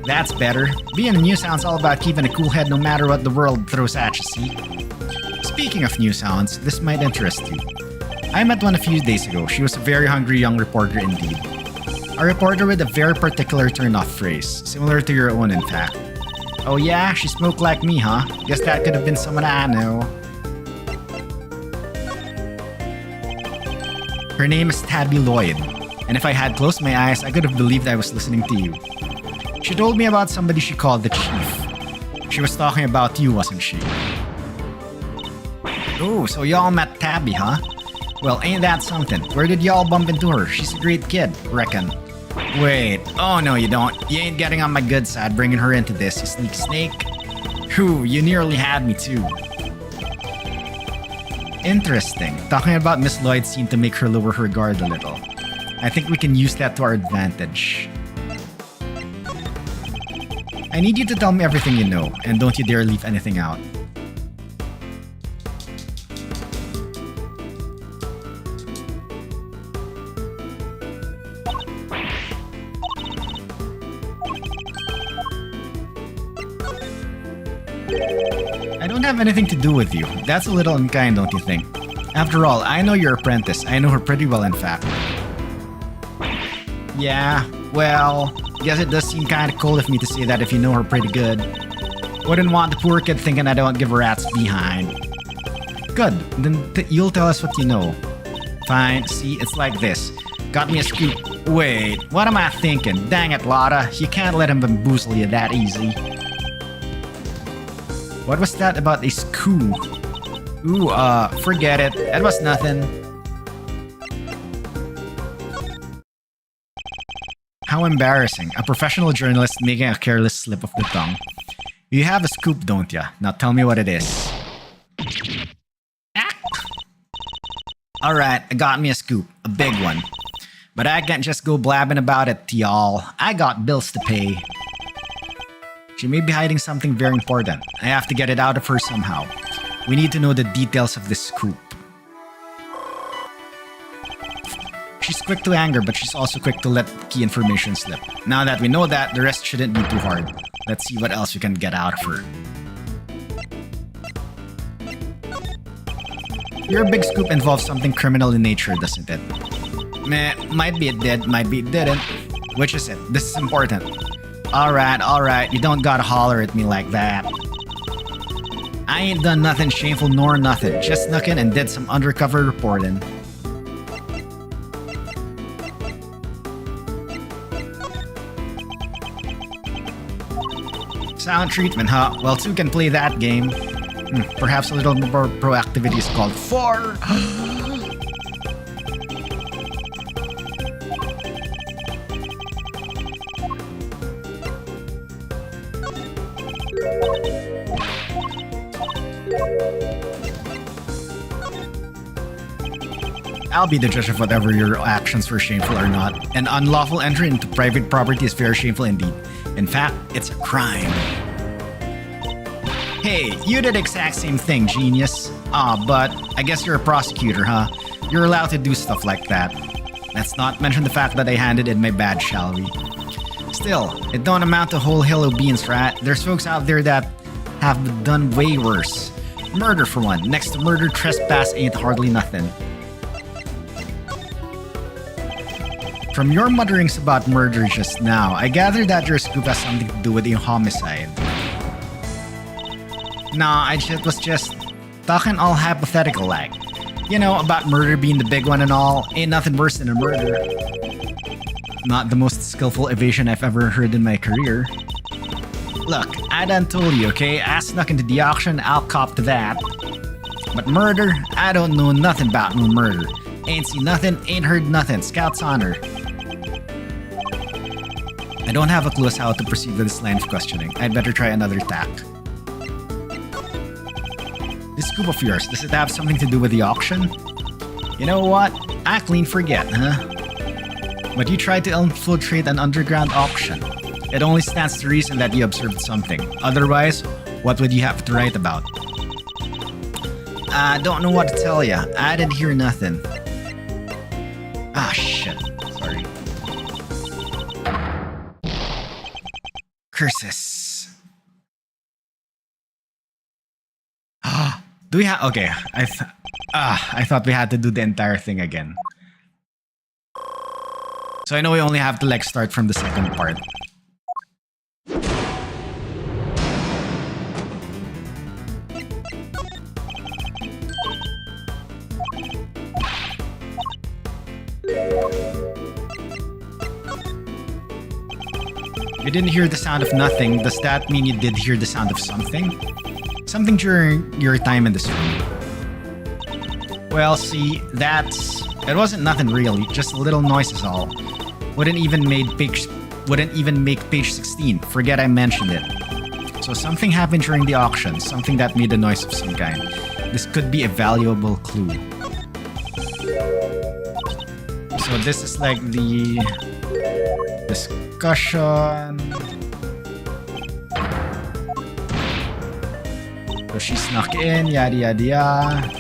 Speaker 1: That's better. Being a news hound's all about keeping a cool head no matter what the world throws at you, see? Speaking of news hounds, this might interest you. I met one a few days ago. She was a very hungry young reporter indeed. A reporter with a very particular turn-off phrase, similar to your own in fact. Oh yeah? She smoked like me, huh? Guess that could have been someone I know. Her name is Tabby Lloyd, and if I had closed my eyes, I could have believed I was listening to you. She told me about somebody she called the Chief. She was talking about you, wasn't she? Oh, so y'all met Tabby, huh? Well, ain't that something? Where did y'all bump into her? She's a great kid, reckon. Wait, oh no you don't. You ain't getting on my good side bringing her into this, you sneak snake. Whew, you nearly had me too. Interesting. Talking about Miss Lloyd seemed to make her lower her guard a little. I think we can use that to our advantage. I need you to tell me everything you know, and don't you dare leave anything out. I don't have anything to do with you. That's a little unkind, don't you think? After all, I know your apprentice. I know her pretty well, in fact. Yeah, well, guess it does seem kinda cold of me to say that if you know her pretty good. Wouldn't want the poor kid thinking I don't give a rat's behind. Good, then you'll tell us what you know. Fine, see, it's like this. Got me a scoop. Wait, what am I thinking? Dang it, Lotta, you can't let him bamboozle you that easy. What was that about a scoop? Ooh, forget it. That was nothing. How embarrassing. A professional journalist making a careless slip of the tongue. You have a scoop, don't ya? Now tell me what it is. Alright, I got me a scoop. A big one. But I can't just go blabbing about it to y'all. I got bills to pay. She may be hiding something very important. I have to get it out of her somehow. We need to know the details of this scoop. She's quick to anger, but she's also quick to let key information slip. Now that we know that, the rest shouldn't be too hard. Let's see what else we can get out of her. Your big scoop involves something criminal in nature, doesn't it? Meh, might be it did, might be it didn't. Which is it? This is important. Alright, you don't gotta holler at me like that. I ain't done nothing shameful nor nothing, just snuck in and did some undercover reporting. Sound treatment, huh? Well, two can play that game. Perhaps a little more proactivity is called for. I'll be the judge of whatever your actions were shameful or not. An unlawful entry into private property is very shameful indeed. In fact, it's a crime. Hey, you did the exact same thing, genius. But I guess you're a prosecutor, huh? You're allowed to do stuff like that. Let's not mention the fact that I handed in my badge, shall we? Still, it don't amount to a whole hill of beans, right? There's folks out there that have done way worse. Murder for one. Next to murder, trespass ain't hardly nothing. From your mutterings about murder just now, I gather that your scoop has something to do with a homicide. Nah, I was just talking all hypothetical like. You know, about murder being the big one and all, ain't nothing worse than a murder. Not the most skillful evasion I've ever heard in my career. Look, I done told you, okay? I snuck into the auction, I'll cop to that. But murder? I don't know nothing about no murder. Ain't seen nothing, ain't heard nothing. Scout's honor. I don't have a clue as how to proceed with this line of questioning. I'd better try another tack. This scoop of yours, does it have something to do with the auction? You know what? I clean forget, huh? But you tried to infiltrate an underground auction. It only stands to reason that you observed something. Otherwise, what would you have to write about? I don't know what to tell ya. I didn't hear nothing. Ah, shit. Sorry. Curses. Do we have... Okay. I thought we had to do the entire thing again. So I know we only have to like start from the second part. You didn't hear the sound of nothing. Does that mean you did hear the sound of something? Something during your time in this room. Well, see, it wasn't nothing really, just a little noise is all. Wouldn't even make page 16. Forget I mentioned it. So something happened during the auction, something that made a noise of some kind. This could be a valuable clue. So this is like the discussion. So she snuck in, yada yada yada.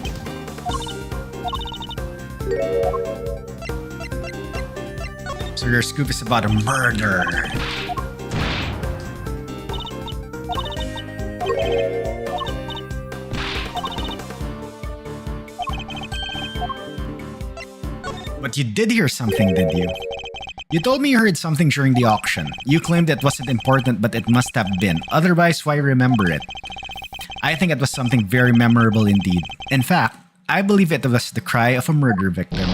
Speaker 1: So your scoop is about a murder. But you did hear something, did you? You told me you heard something during the auction. You claimed it wasn't important, but it must have been. Otherwise, why remember it? I think it was something very memorable indeed. In fact, I believe it was the cry of a murder victim.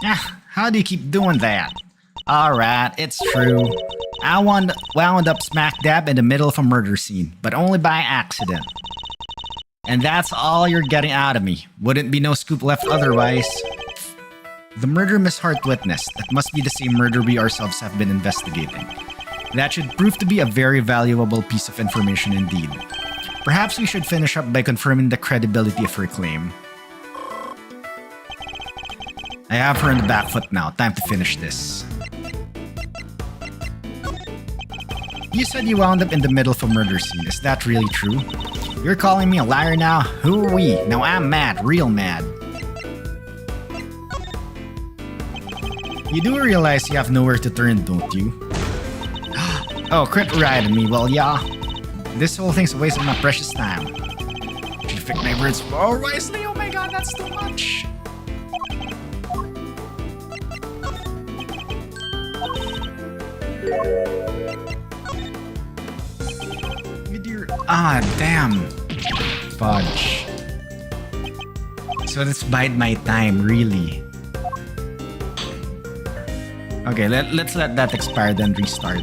Speaker 1: Ah, how do you keep doing that? Alright, it's true. I wound up smack dab in the middle of a murder scene, but only by accident. And that's all you're getting out of me. Wouldn't be no scoop left otherwise. The murder Miss Hart witnessed, that must be the same murder we ourselves have been investigating. That should prove to be a very valuable piece of information indeed. Perhaps we should finish up by confirming the credibility of her claim. I have her on the back foot now. Time to finish this. You said you wound up in the middle of a murder scene. Is that really true? You're calling me a liar now? Who are we? Now I'm mad, real mad. You do realize you have nowhere to turn, don't you? Oh, quit riding me, well yeah. This whole thing's a waste of my precious time. Should pick my words more wisely? Oh my god, that's too much. Ah, damn. Fudge. So let's bide my time, really. Okay, let's let that expire, then restart.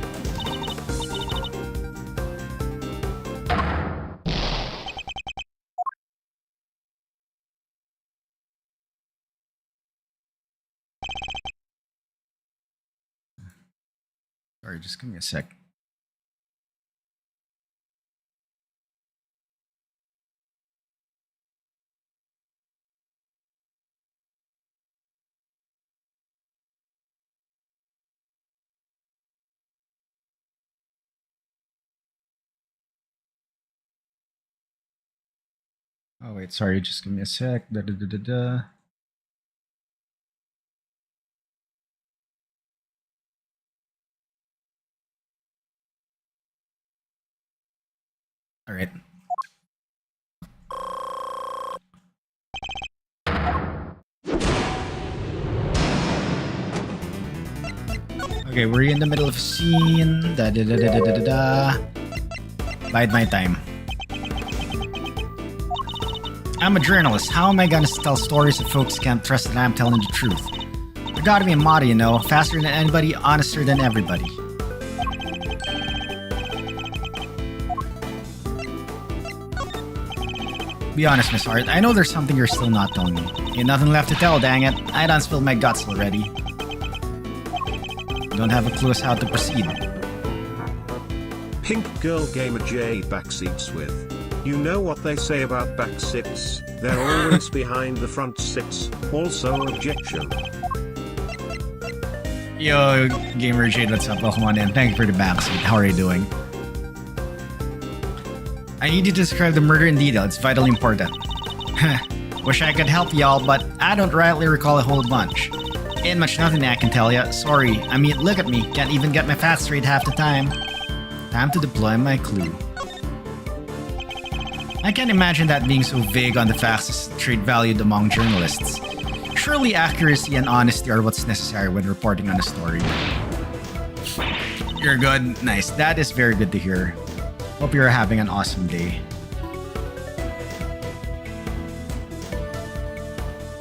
Speaker 1: Sorry, just give me a sec. Oh wait, sorry, just give me a sec. Da, da, da, da, da. All right. Okay, we're in the middle of a scene. Da da da da da da da da. Bide my time. I'm a journalist. How am I gonna tell stories if folks can't trust that I'm telling the truth? There gotta be a motto, you know. Faster than anybody, honester than everybody. Be honest, Miss Hart. I know there's something you're still not telling me. Ain't nothing left to tell, dang it. I done spilled my guts already. Don't have a clue as how to proceed.
Speaker 2: Pink Girl Gamer J backseats with. You know what they say about backsits? They're always behind the front sits. Also objection.
Speaker 1: Yo, Gamer Jade, what's up? Welcome on in. Thank you for the backseat. How are you doing? I need you to describe the murder in detail. It's vitally important. Wish I could help y'all, but I don't rightly recall a whole bunch. Ain't much nothing I can tell ya. Sorry. I mean, look at me. Can't even get my facts straight half the time. Time to deploy my clue. I can't imagine that being so vague on the facts is trait valued among journalists. Surely accuracy and honesty are what's necessary when reporting on a story. You're good. Nice. That is very good to hear. Hope you're having an awesome day.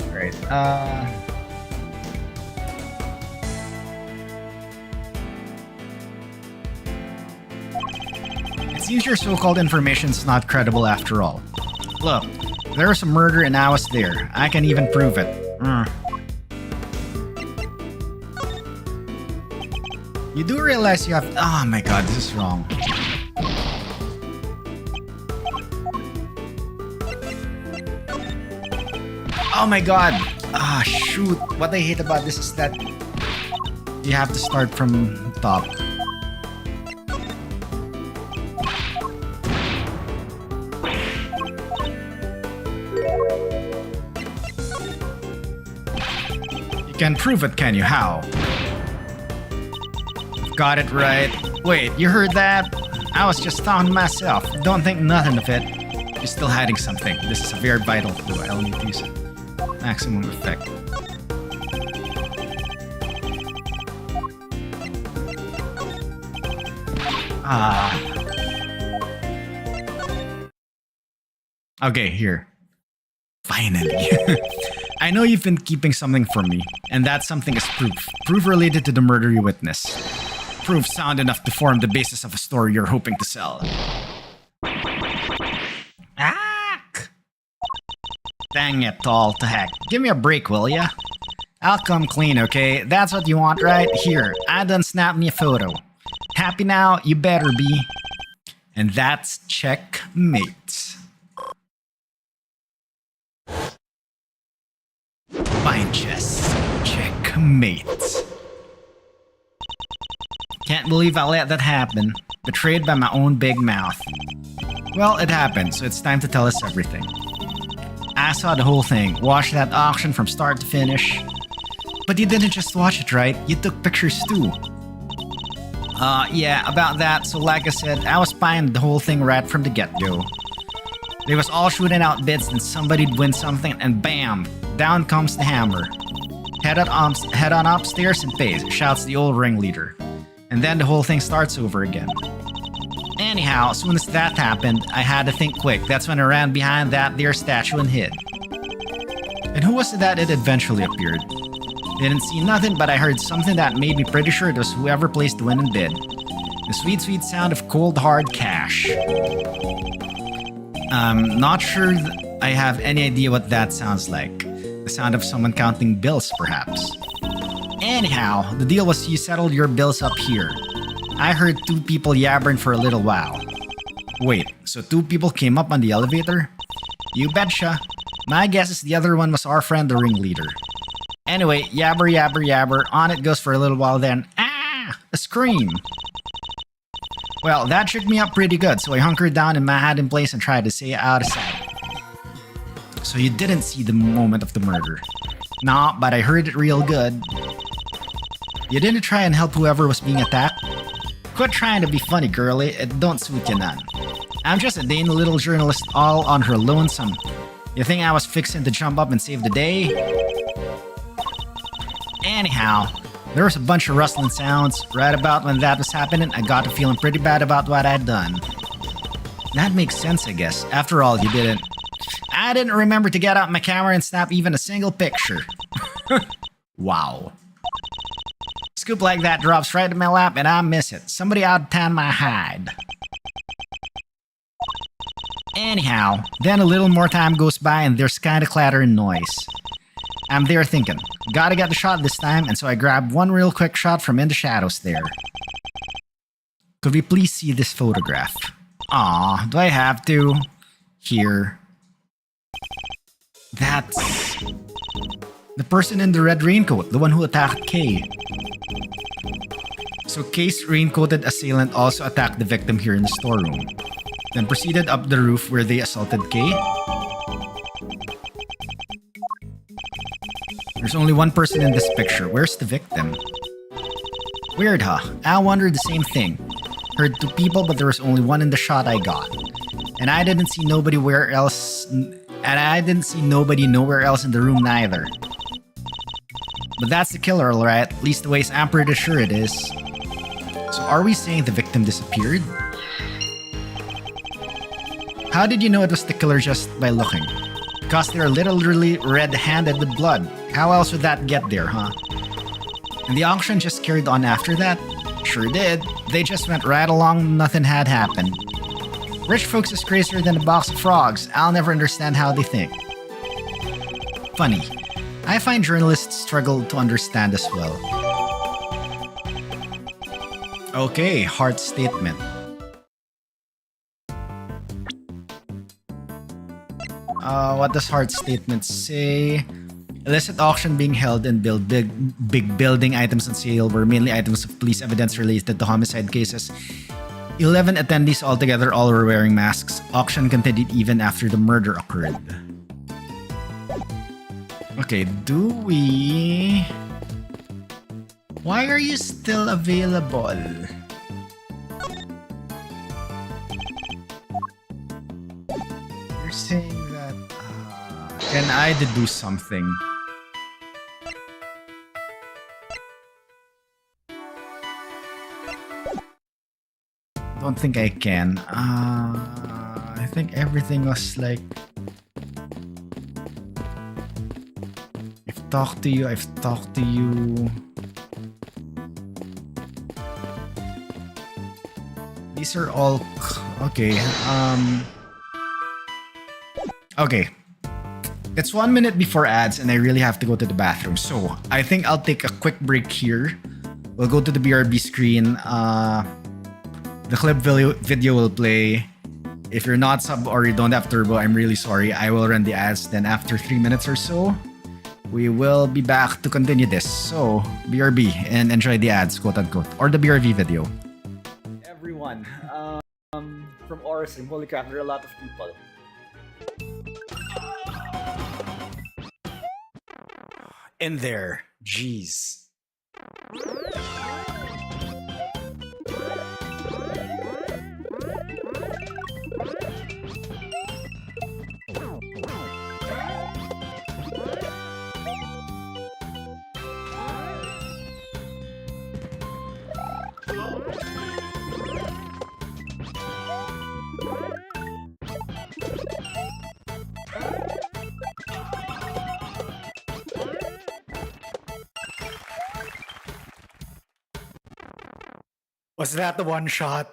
Speaker 1: Alright, it seems your so-called information's not credible after all. Look, there was a murder and I was there. I can even prove it. You do realize you have... Oh my god, this is wrong. Oh my god! Ah, shoot. What I hate about this is that you have to start from top. You can prove it, can you? How? Got it right. Wait, you heard that? I was just talking to myself. Don't think nothing of it. You're still hiding something. This is a very vital clue. I'll need to use it. Maximum effect. Ah. Okay, here. Finally. I know you've been keeping something from me, and that something is proof. Proof related to the murder you witnessed. Proof sound enough to form the basis of a story you're hoping to sell. Ah! Dang it, all to heck. Give me a break, will ya? I'll come clean, okay? That's what you want, right? Here, I done snapped me a photo. Happy now? You better be. And that's checkmate. Fine chess. Checkmate. Can't believe I let that happen. Betrayed by my own big mouth. Well, it happened, so it's time to tell us everything. I saw the whole thing, watched that auction from start to finish. But you didn't just watch it, right? You took pictures too. Yeah, about that. So like I said, I was spying the whole thing right from the get-go. They was all shooting out bids and somebody'd win something and bam! Down comes the hammer. Head on upstairs and pays, shouts the old ringleader. And then the whole thing starts over again. Anyhow, as soon as that happened, I had to think quick. That's when I ran behind that there statue and hid. And who was it that it eventually appeared? Didn't see nothing, but I heard something that made me pretty sure it was whoever placed the winning bid. The sweet, sweet sound of cold, hard cash. Not sure I have any idea what that sounds like. The sound of someone counting bills, perhaps. Anyhow, the deal was you settled your bills up here. I heard two people yabbering for a little while. Wait, so two people came up on the elevator? You betcha. My guess is the other one was our friend the ringleader. Anyway, yabber, yabber, yabber, on it goes for a little while then, a scream. Well, that shook me up pretty good, so I hunkered down in my hiding place and tried to stay out of sight. So you didn't see the moment of the murder. Nah, but I heard it real good. You didn't try and help whoever was being attacked? Quit trying to be funny, girlie, it don't suit you none. I'm just a Dane little journalist all on her lonesome. You think I was fixing to jump up and save the day? Anyhow, there was a bunch of rustling sounds. Right about when that was happening, I got to feeling pretty bad about what I'd done. That makes sense, I guess. After all, you didn't. I didn't remember to get out my camera and snap even a single picture. Wow. Scoop like that drops right in my lap and I miss it. Somebody ought to tan my hide. Anyhow, then a little more time goes by and there's kinda clatter and noise. I'm there thinking, gotta get the shot this time, and so I grab one real quick shot from in the shadows there. Could we please see this photograph? Aw, do I have to? Here. That's... the person in the red raincoat, the one who attacked Kay. So Kay's raincoated assailant also attacked the victim here in the storeroom, then proceeded up the roof where they assaulted Kay. There's only one person in this picture. Where's the victim? Weird, huh? I wondered the same thing. Heard two people, but there was only one in the shot I got. And I didn't see nobody where else... and I didn't see nobody nowhere else in the room neither. But that's the killer, alright. At least the ways I'm pretty sure it is. So are we saying the victim disappeared? How did you know it was the killer just by looking? Because they're literally red-handed with blood. How else would that get there, huh? And the auction just carried on after that? Sure did. They just went right along, nothing had happened. Rich folks is crazier than a box of frogs. I'll never understand how they think. Funny. I find journalists struggle to understand as well. Okay, hard statement. What does hard statement say? Illicit auction being held and big building items on sale were mainly items of police evidence related to homicide cases. 11 attendees altogether, all were wearing masks. Auction continued even after the murder occurred. Okay, do we... Why are you still available? You're saying that... can I do something? don't think I can. I think everything was like... I've talked to you. These are all... Okay. Okay. It's 1 minute before ads and I really have to go to the bathroom. So I think I'll take a quick break here. We'll go to the BRB screen. The clip video will play. If you're not sub or you don't have turbo, I'm really sorry. I will run the ads. Then after 3 minutes or so, we will be back to continue this. So BRB and enjoy the ads, quote unquote, or the BRB video. Everyone, from Orison, holy crap, there are a lot of people. In there, jeez. Was that the one shot?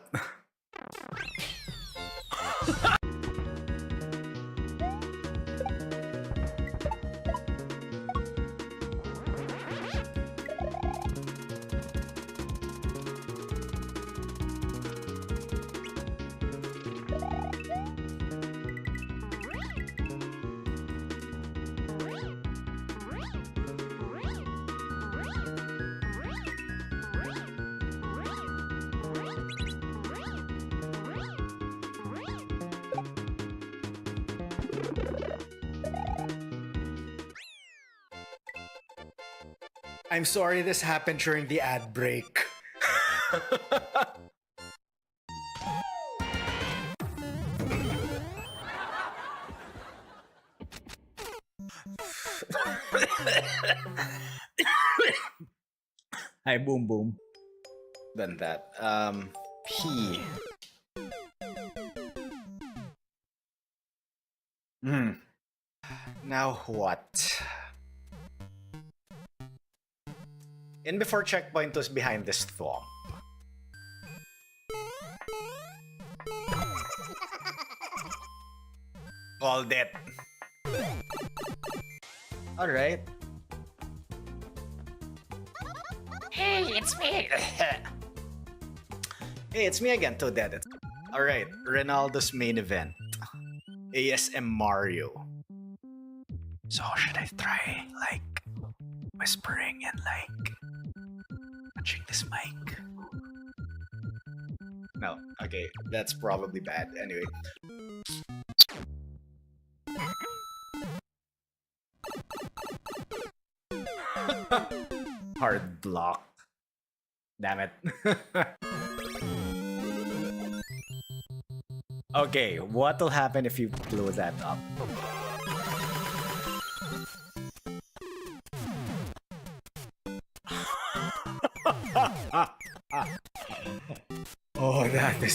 Speaker 1: I'm sorry this happened during the ad break. Hi, boom boom. Done that. P. Now what? In before checkpoint was behind this thwomp. Called it. Alright. Hey, it's me. Hey, it's me again, Toadette. Alright, Ronaldo's main event. ASM Mario. So should I try, like, whispering and, like, touching this mic? No, okay, that's probably bad. Anyway. Hard block. Damn it. Okay, what will happen if you blow that up? Oh, that is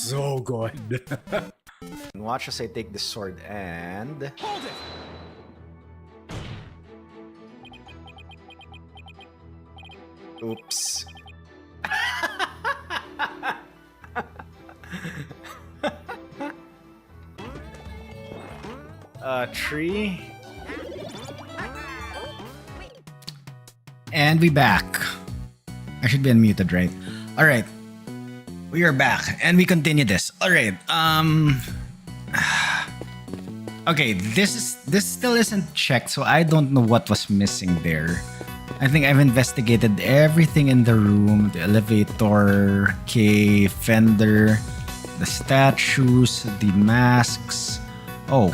Speaker 1: so good. Watch as I take this sword and... Hold it! Oops. Tree. And we back. I should be unmuted, right? Alright. We are back and we continue this. Alright, okay, this still isn't checked, so I don't know what was missing there. I think I've investigated everything in the room. The elevator, cave, fender, the statues, the masks. Oh,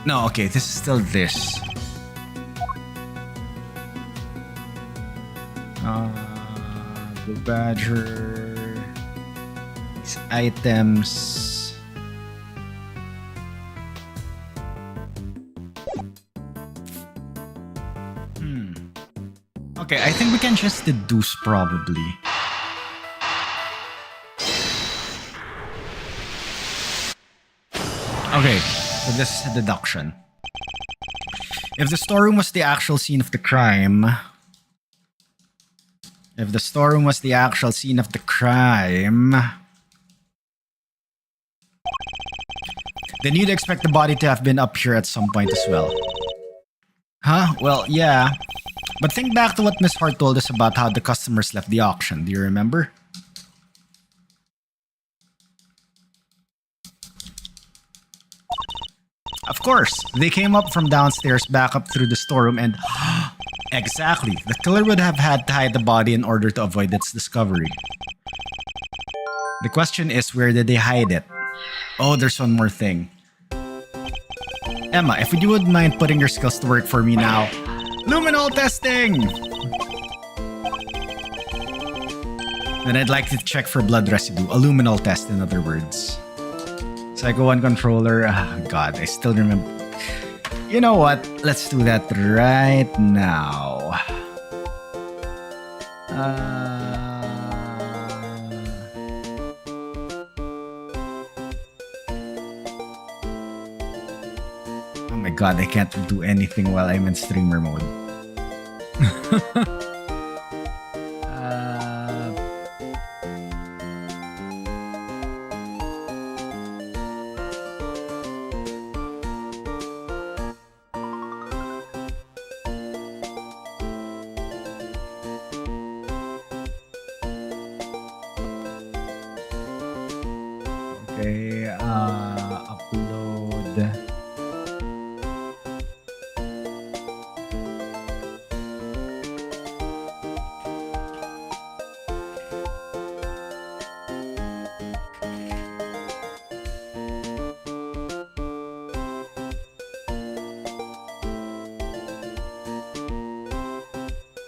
Speaker 1: no, okay, this is still this. The badger. These items. Okay, I think we can just deduce probably. Okay, so this is a deduction. If the storeroom was the actual scene of the crime... If the storeroom was the actual scene of the crime... Then you'd expect the body to have been up here at some point as well. Huh? Well, yeah. But think back to what Miss Hart told us about how the customers left the auction. Do you remember? Of course, they came up from downstairs back up through the storeroom and... Exactly. The killer would have had to hide the body in order to avoid its discovery. The question is, where did they hide it? Oh, there's one more thing. Emma, if you wouldn't mind putting your skills to work for me now. Luminol testing! Then I'd like to check for blood residue. A luminol test, in other words. Psycho 1 controller. Oh, God, I still remember. You know what? Let's do that right now. Oh my God, I can't do anything while I'm in streamer mode. Okay, upload.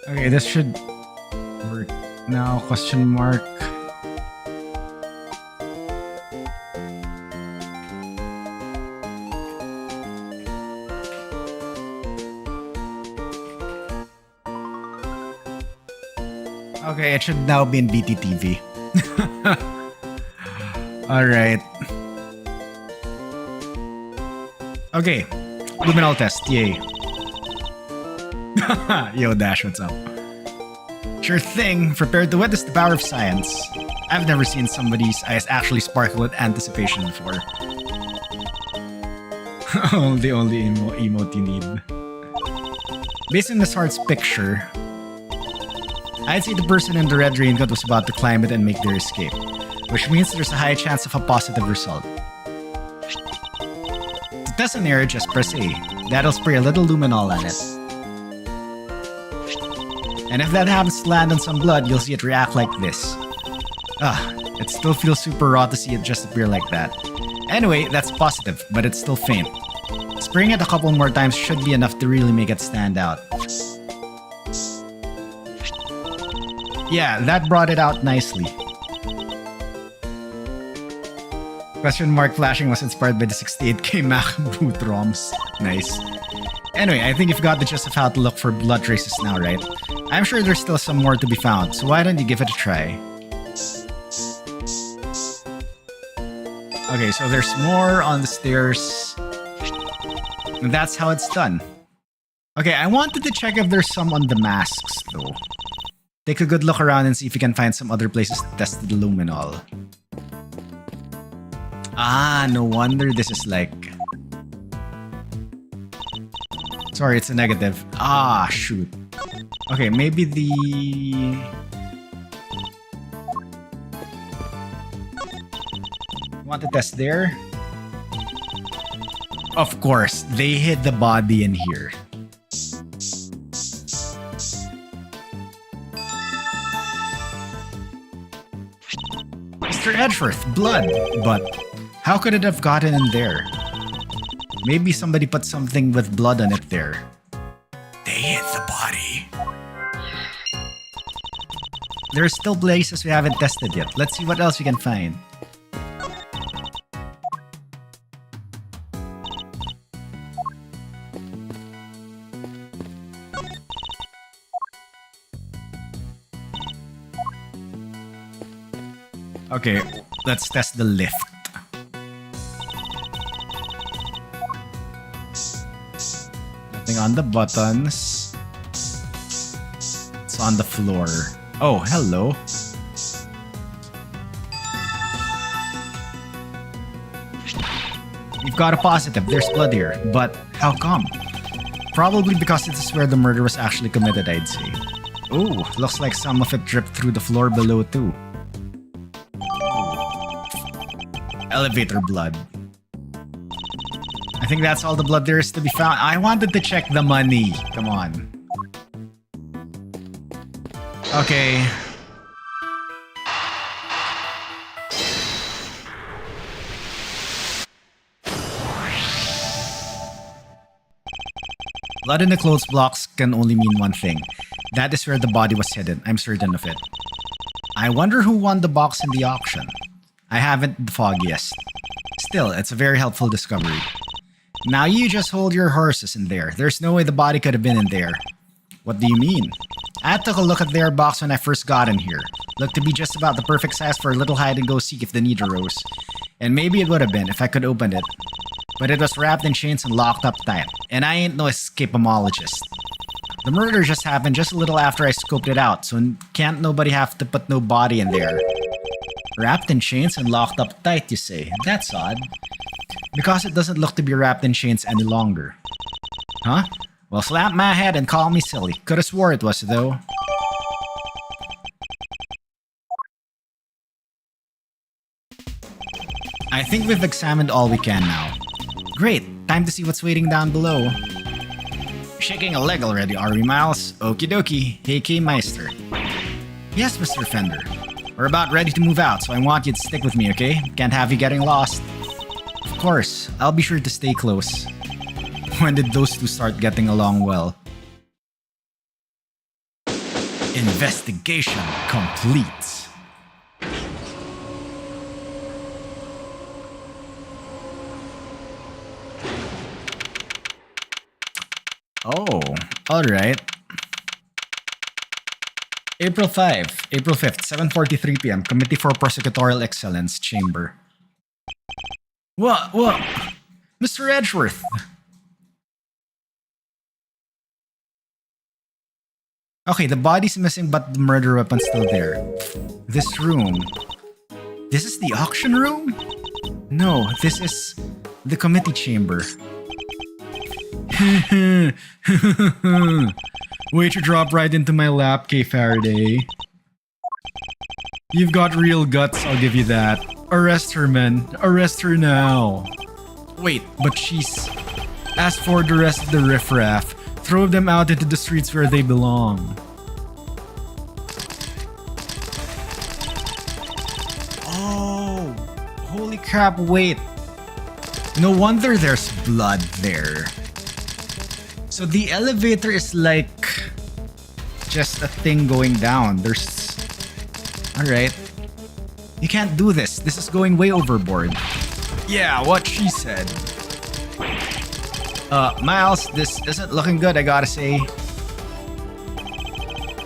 Speaker 1: Okay, this should work now. Question mark. Okay, it should now be in BTTV. Alright. Okay. Luminol test, yay. Yo, Dash, what's up? Sure thing, prepared to witness the power of science. I've never seen somebody's eyes actually sparkle with anticipation before. The only emote you need. Based on Miss Hart's picture, I'd say the person in the red raincoat was about to climb it and make their escape, which means there's a high chance of a positive result. To test an error, just press A. That'll spray a little luminol at it. And if that happens to land on some blood, you'll see it react like this. It still feels super raw to see it just appear like that. Anyway, that's positive, but it's still faint. Spraying it a couple more times should be enough to really make it stand out. Yeah, that brought it out nicely. Question mark flashing was inspired by the 68k MacBoot ROMs. Nice. Anyway, I think you've got the gist of how to look for blood traces now, right? I'm sure there's still some more to be found, so why don't you give it a try? Okay, so there's more on the stairs. And that's how it's done. Okay, I wanted to check if there's some on the masks, though. Take a good look around and see if you can find some other places to test the luminol. Ah, no wonder this is like... Sorry, it's a negative. Ah, shoot. Okay, maybe the... Want to test there? Of course, they hid the body in here. Mr. Edgeworth, blood. But how could it have gotten in there? Maybe somebody put something with blood on it there. They hid the body. There are still places we haven't tested yet. Let's see what else we can find. Okay, let's test the lift. Nothing on the buttons. It's on the floor. Oh, hello. You've got a positive. There's blood here. But how come? Probably because this is where the murder was actually committed, I'd say. Ooh, looks like some of it dripped through the floor below too. Elevator blood. I think that's all the blood there is to be found. I wanted to check the money. Come on. Okay. Blood in the clothes blocks can only mean one thing. That is where the body was hidden. I'm certain of it. I wonder who won the box in the auction. I haven't the foggiest. Still, it's a very helpful discovery. Now you just hold your horses in there. There's no way the body could have been in there. What do you mean? I took a look at their box when I first got in here. Looked to be just about the perfect size for a little hide-and-go-seek if the need arose. And maybe it would have been if I could open it. But it was wrapped in chains and locked up tight. And I ain't no escapologist. The murder just happened just a little after I scoped it out, so can't nobody have to put no body in there. Wrapped in chains and locked up tight, you say? That's odd. Because it doesn't look to be wrapped in chains any longer. Huh? Well, slap my head and call me silly. Coulda swore it was, though. I think we've examined all we can now. Great, time to see what's waiting down below. Shaking a leg already, are we, Miles? Okie dokie. Hey, K-Meister. Yes, Mr. Fender. We're about ready to move out, so I want you to stick with me, okay? Can't have you getting lost. Of course, I'll be sure to stay close. When did those two start getting along well? Investigation complete. Oh, alright. April 5th, 7:43 p.m. Committee for Prosecutorial Excellence Chamber. What? Mr. Edgeworth! Okay, the body's missing but the murder weapon's still there. This room. This is the auction room? No, this is the committee chamber. Way to drop right into my lap, K. Faraday. You've got real guts, I'll give you that. Arrest her, men. Arrest her now. Wait, but she's... As for the rest of the riffraff, throw them out into the streets where they belong. Oh! Holy crap, wait. No wonder there's blood there. So the elevator is like just a thing going down. There's... Alright. You can't do this. This is going way overboard. Yeah, what she said. Miles, this isn't looking good, I gotta say.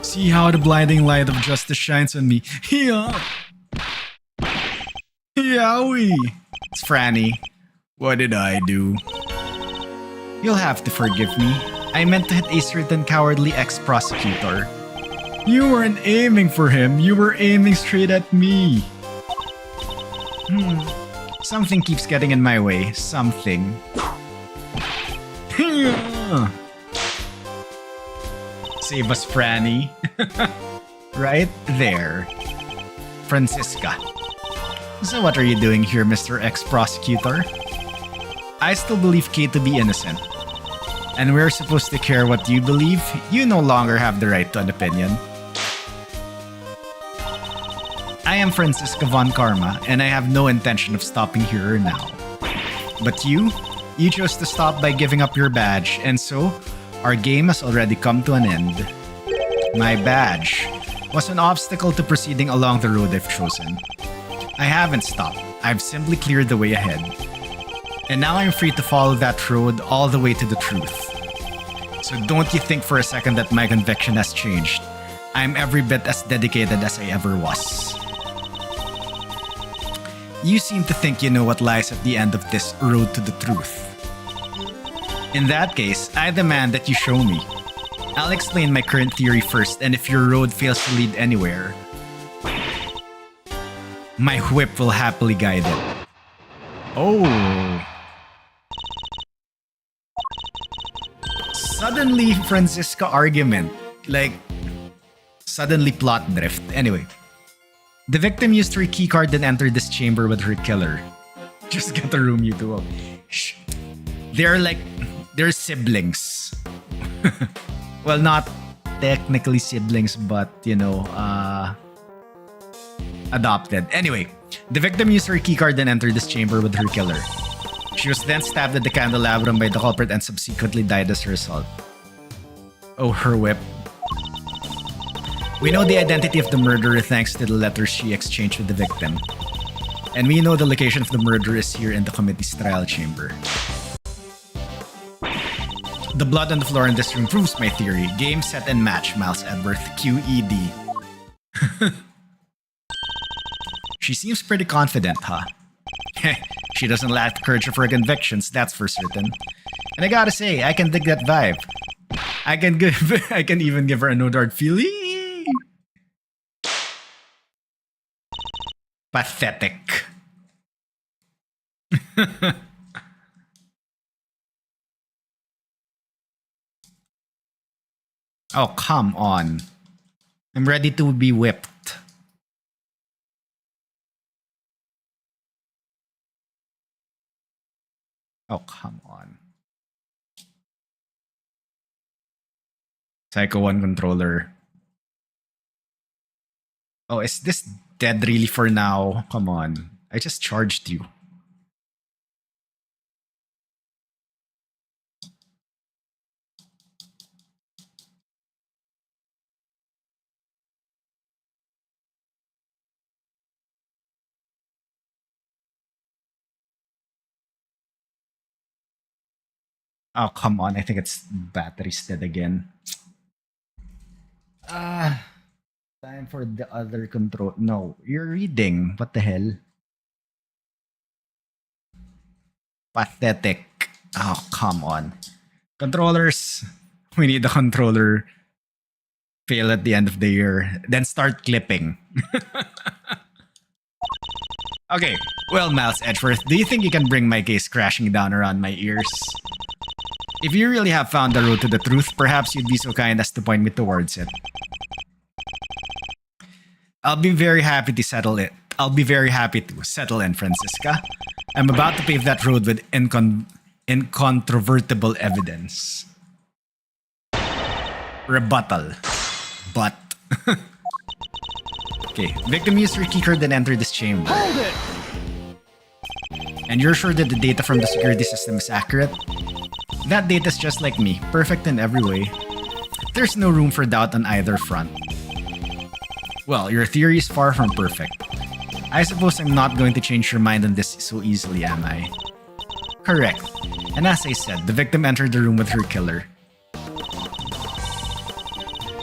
Speaker 1: See how the blinding light of justice shines on me. Yeah. Yowie. It's Franny. What did I do? You'll have to forgive me. I meant to hit a certain cowardly ex-prosecutor. You weren't aiming for him. You were aiming straight at me. Something keeps getting in my way. Something. Save us, Franny. Right there. Francisca. So what are you doing here, Mr. Ex-Prosecutor? I still believe Kate to be innocent. And we're supposed to care what you believe. You no longer have the right to an opinion. I am Francisca Von Karma, and I have no intention of stopping here or now. But you chose to stop by giving up your badge, and so, our game has already come to an end. My badge was an obstacle to proceeding along the road I've chosen. I haven't stopped, I've simply cleared the way ahead. And now I'm free to follow that road all the way to the truth. So don't you think for a second that my conviction has changed. I'm every bit as dedicated as I ever was. You seem to think you know what lies at the end of this road to the truth. In that case, I demand that you show me. I'll explain my current theory first, and if your road fails to lead anywhere, my whip will happily guide it. Oh. Suddenly, Francisca argument. Like, suddenly plot drift. Anyway. The victim used her keycard and entered this chamber with her killer. Just get a room, you two. Shh. They're siblings. Well, not technically siblings, but, adopted. Anyway, the victim used her keycard and entered this chamber with her killer. She was then stabbed at the candelabrum by the culprit and subsequently died as a result. Oh, her whip. We know the identity of the murderer thanks to the letters she exchanged with the victim. And we know the location of the murderer is here in the committee's trial chamber. The blood on the floor in this room proves my theory. Game, set, and match, Miles Edworth, QED. She seems pretty confident, huh? She doesn't lack the courage of her convictions, that's for certain. And I gotta say, I can dig that vibe. I can even give her a no dart feeling. Pathetic. Oh, come on. I'm ready to be whipped. Oh, come on. Psycho 1 controller. Oh, is this dead really for now? Come on. I just charged you. Oh, come on. I think it's battery's dead again. Time for the other control. No, you're reading. What the hell? Pathetic. Oh, come on. Controllers. We need a controller fail at the end of the year. Then start clipping. Okay. Well, Miles Edgeworth, do you think you can bring my case crashing down around my ears? If you really have found the road to the truth, perhaps you'd be so kind as to point me towards it. I'll be very happy to settle in, Francisca. I'm about to pave that road with incontrovertible evidence. Rebuttal. But. Okay, victim used her keycard and entered this chamber.
Speaker 3: Hold it!
Speaker 1: And you're sure that the data from the security system is accurate? That data's just like me, perfect in every way. There's no room for doubt on either front. Well, your theory is far from perfect. I suppose I'm not going to change your mind on this so easily, am I? Correct. And as I said, the victim entered the room with her killer.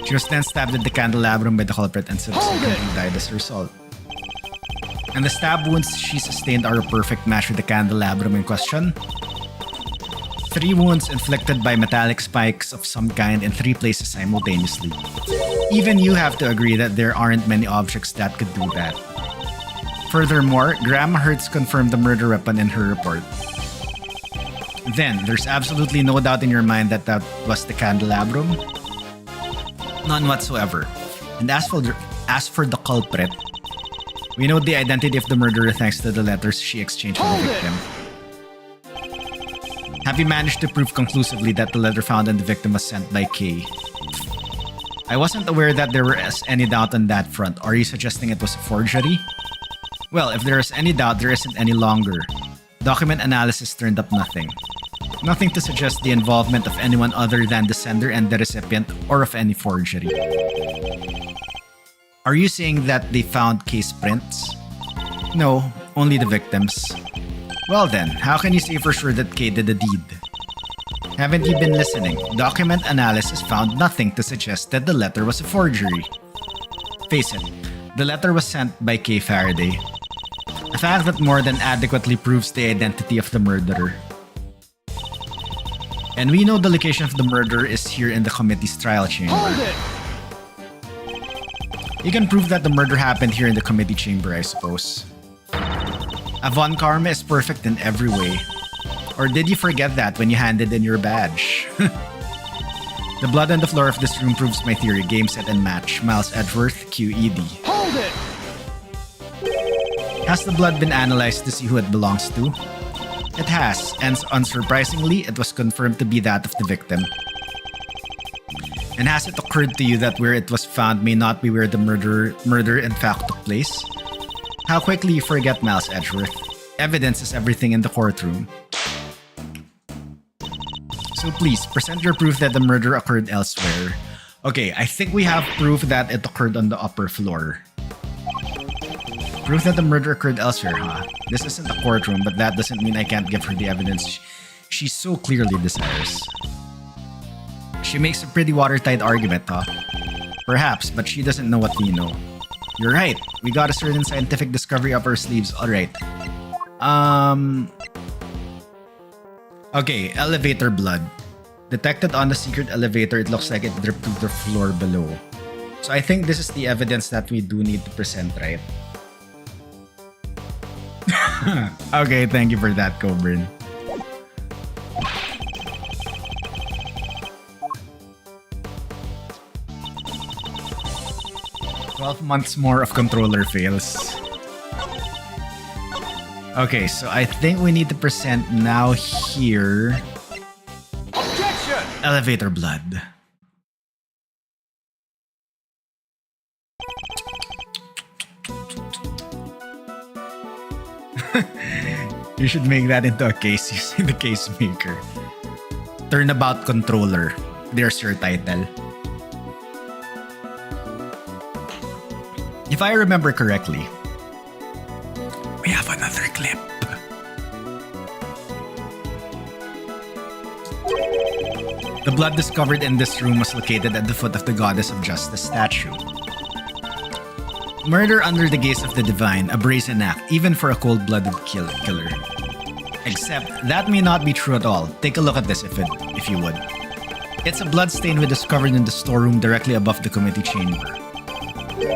Speaker 1: She was then stabbed at the candelabrum by the culprit and subsequently died as a result. And the stab wounds she sustained are a perfect match with the candelabrum in question. 3 wounds inflicted by metallic spikes of some kind in 3 places simultaneously. Even you have to agree that there aren't many objects that could do that. Furthermore, Grandma Hertz confirmed the murder weapon in her report. Then, there's absolutely no doubt in your mind that that was the candelabrum? None whatsoever. And as for the culprit, we know the identity of the murderer thanks to the letters she exchanged with the victim. Have you managed to prove conclusively that the letter found on the victim was sent by Kay? I wasn't aware that there was any doubt on that front. Are you suggesting it was a forgery? Well, if there is any doubt, there isn't any longer. Document analysis turned up nothing. Nothing to suggest the involvement of anyone other than the sender and the recipient or of any forgery. Are you saying that they found case prints? No, only the victims. Well then, how can you say for sure that Kay did the deed? Haven't you been listening? Document analysis found nothing to suggest that the letter was a forgery. Face it, the letter was sent by Kay Faraday. A fact that more than adequately proves the identity of the murderer. And we know the location of the murder is here in the committee's trial chamber.
Speaker 3: Hold it!
Speaker 1: You can prove that the murder happened here in the committee chamber, I suppose. Avon Karma is perfect in every way. Or did you forget that when you handed in your badge? The blood on the floor of this room proves my theory. Game, set, and match. Miles Edgeworth, QED.
Speaker 3: Hold it!
Speaker 1: Has the blood been analyzed to see who it belongs to? It has, and unsurprisingly, it was confirmed to be that of the victim. And has it occurred to you that where it was found may not be where the murder in fact took place? How quickly you forget, Miles Edgeworth. Evidence is everything in the courtroom. So please, present your proof that the murder occurred elsewhere. Okay, I think we have proof that it occurred on the upper floor. Proof that the murder occurred elsewhere, huh? This isn't a courtroom, but that doesn't mean I can't give her the evidence she so clearly desires. She makes a pretty watertight argument, huh? Perhaps, but she doesn't know what we know. You're right. We got a certain scientific discovery up our sleeves. Alright. Okay, elevator blood. Detected on the secret elevator, it looks like it dripped to the floor below. So I think this is the evidence that we do need to present, right? Okay, thank you for that, Coburn. "12 months more of controller fails." Okay, so I think we need to present now here.
Speaker 3: Objection!
Speaker 1: Elevator blood. You should make that into a case using the case maker. Turnabout controller. There's your title. If I remember correctly, we have another clip. The blood discovered in this room was located at the foot of the Goddess of Justice statue. Murder under the gaze of the divine, a brazen act, even for a cold-blooded killer. Except, that may not be true at all. Take a look at this if you would. It's a blood stain we discovered in the storeroom directly above the committee chamber.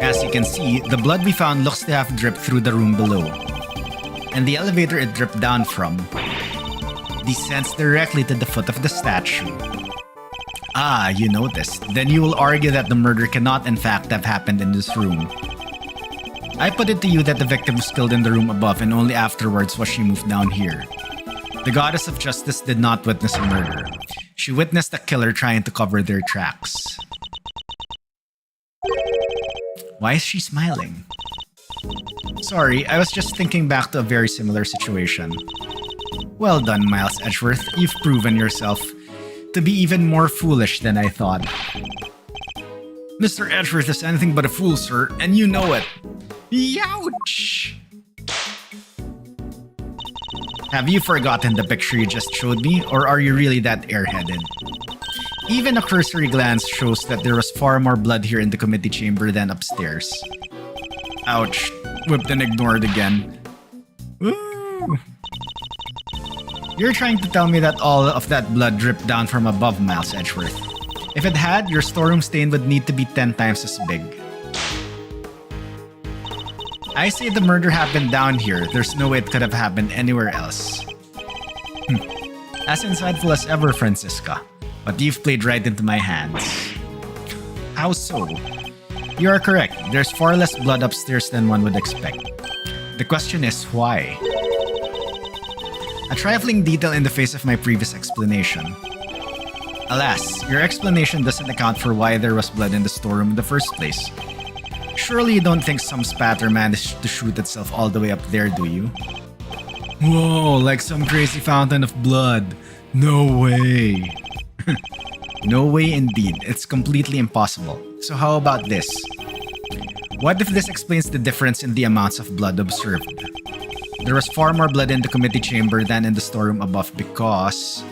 Speaker 1: As you can see, the blood we found looks to have dripped through the room below. And the elevator it dripped down from descends directly to the foot of the statue. Ah, you noticed. Then you will argue that the murder cannot in fact have happened in this room. I put it to you that the victim was killed in the room above and only afterwards was she moved down here. The Goddess of Justice did not witness a murder. She witnessed a killer trying to cover their tracks. Why is she smiling? Sorry, I was just thinking back to a very similar situation. Well done, Miles Edgeworth. You've proven yourself to be even more foolish than I thought. Mr. Edgeworth is anything but a fool, sir, and you know it. Youch! Have you forgotten the picture you just showed me, or are you really that airheaded? Even a cursory glance shows that there was far more blood here in the committee chamber than upstairs. Ouch. Whipped and ignored again. Woo! You're trying to tell me that all of that blood dripped down from above, Miles Edgeworth. If it had, your storeroom stain would need to be 10 times as big. I say the murder happened down here. There's no way it could have happened anywhere else. As insightful as ever, Francisca. But you've played right into my hands. How so? You are correct. There's far less blood upstairs than one would expect. The question is, why? A trifling detail in the face of my previous explanation. Alas, your explanation doesn't account for why there was blood in the storeroom in the first place. Surely you don't think some spatter managed to shoot itself all the way up there, do you? Whoa, like some crazy fountain of blood. No way. No way indeed. It's completely impossible. So how about this? What if this explains the difference in the amounts of blood observed? There was far more blood in the committee chamber than in the storeroom above because...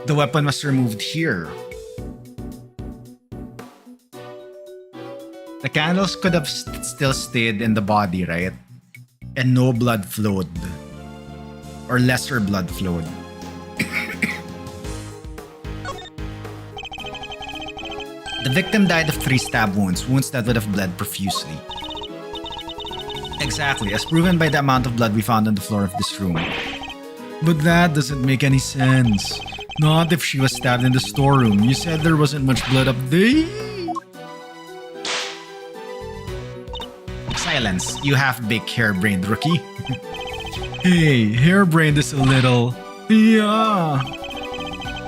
Speaker 1: the weapon was removed here. The candles could have still stayed in the body, right? And no blood flowed. Or lesser blood flowed. The victim died of 3 stab wounds, wounds that would have bled profusely. Exactly, as proven by the amount of blood we found on the floor of this room. But that doesn't make any sense. Not if she was stabbed in the storeroom. You said there wasn't much blood up there. Silence, you half-baked harebrained rookie. Hey, harebrained is a little... Yeah.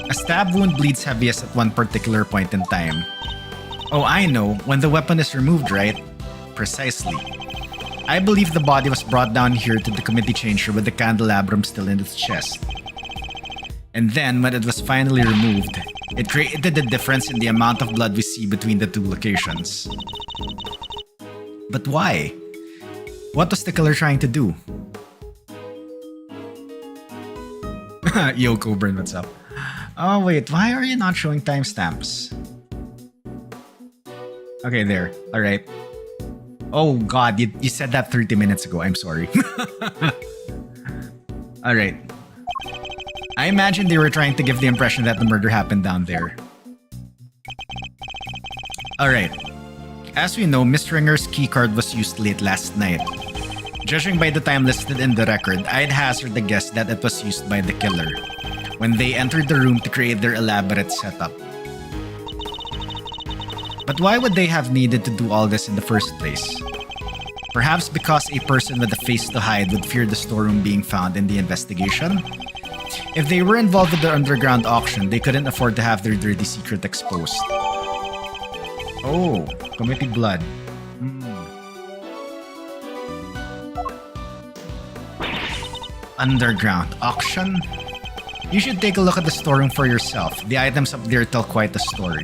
Speaker 1: A stab wound bleeds heaviest at one particular point in time. Oh, I know, when the weapon is removed, right? Precisely. I believe the body was brought down here to the committee chamber with the candelabrum still in its chest. And then, when it was finally removed, it created the difference in the amount of blood we see between the 2 locations. But why? What was the killer trying to do? Yo, Coburn, what's up? Oh wait, why are you not showing timestamps? Okay, there. Alright. Oh god, you said that 30 minutes ago. I'm sorry. Alright. I imagine they were trying to give the impression that the murder happened down there. Alright. As we know, Miss Ringer's keycard was used late last night. Judging by the time listed in the record, I'd hazard the guess that it was used by the killer when they entered the room to create their elaborate setup. But why would they have needed to do all this in the first place? Perhaps because a person with a face to hide would fear the storeroom being found in the investigation? If they were involved with the underground auction, they couldn't afford to have their dirty secret exposed. Oh, committee blood. Underground auction? You should take a look at the storeroom for yourself. The items up there tell quite a story.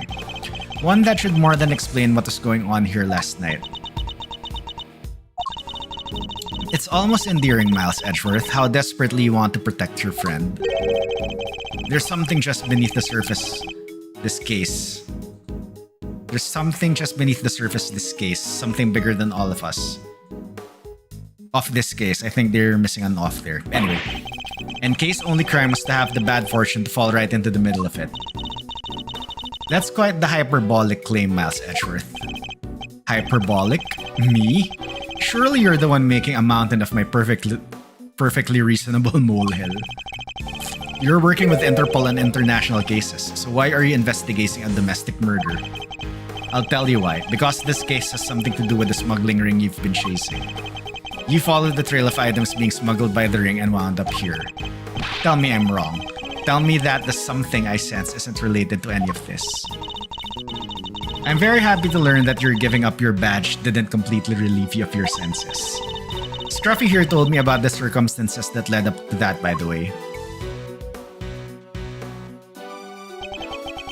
Speaker 1: One that should more than explain what was going on here last night. It's almost endearing, Miles Edgeworth, how desperately you want to protect your friend. There's something just beneath the surface this case. There's something just beneath the surface this case, something bigger than all of us. Off this case, I think they're missing an off there. Anyway, and case only crime was to have the bad fortune to fall right into the middle of it. That's quite the hyperbolic claim, Miles Edgeworth. Hyperbolic? Me? Surely you're the one making a mountain of my perfectly reasonable molehill. You're working with Interpol and international cases, so why are you investigating a domestic murder? I'll tell you why. Because this case has something to do with the smuggling ring you've been chasing. You followed the trail of items being smuggled by the ring and wound up here. Tell me I'm wrong. Tell me that the something I sense isn't related to any of this. I'm very happy to learn that your giving up your badge didn't completely relieve you of your senses. Scruffy here told me about the circumstances that led up to that, by the way.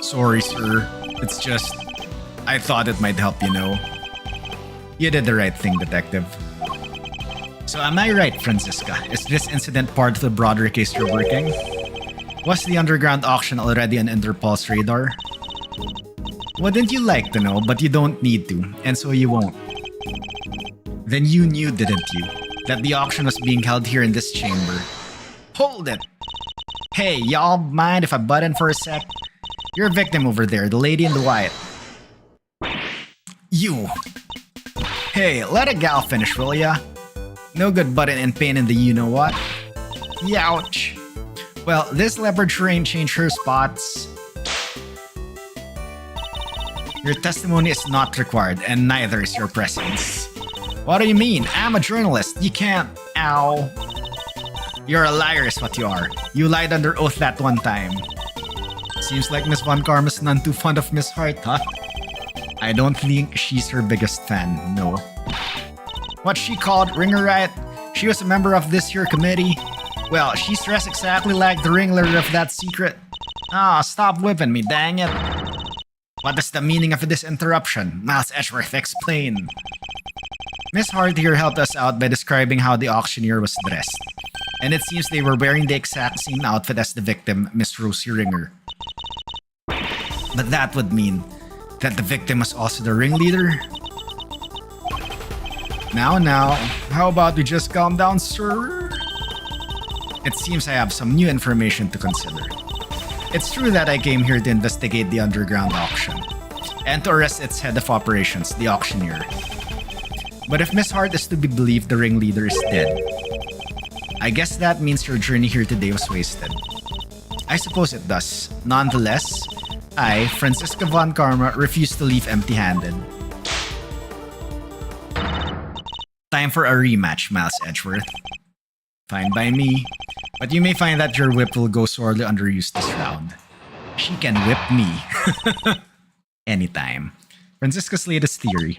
Speaker 1: Sorry, sir. It's just... I thought it might help, you know. You did the right thing, detective. So am I right, Francisca? Is this incident part of the broader case you're working? Was the underground auction already on Interpol's radar? Wouldn't you like to know, but you don't need to, and so you won't. Then you knew, didn't you, that the auction was being held here in this chamber? Hold it! Hey, y'all mind if I butt in for a sec? Your victim over there, the lady in the white. You! Hey, let a gal finish, will ya? No good butting in pain in the you-know-what. Youch! Well, this leopard sure ain't changed her spots. Your testimony is not required, and neither is your presence. What do you mean? I'm a journalist. You can't... Ow. You're a liar is what you are. You lied under oath that one time. Seems like Miss Von Karma's none too fond of Miss Hart, huh? I don't think she's her biggest fan, no. What she called Ringer Riot? She was a member of this here committee. Well, she's dressed exactly like the ringleader of that secret. Ah, stop whipping me, dang it. What is the meaning of this interruption? Miles Edgeworth, explain. Miss Hart here helped us out by describing how the auctioneer was dressed. And it seems they were wearing the exact same outfit as the victim, Miss Rosie Ringer. But that would mean that the victim was also the ringleader? Now, how about we just calm down, sir? It seems I have some new information to consider. It's true that I came here to investigate the underground auction and to arrest its head of operations, the auctioneer. But if Miss Hart is to be believed, the ringleader is dead. I guess that means your journey here today was wasted. I suppose it does. Nonetheless, I, Franziska von Karma, refuse to leave empty-handed. Time for a rematch, Miles Edgeworth. Fine by me, but you may find that your whip will go sorely underused this round. She can whip me. Anytime. Franziska's latest theory.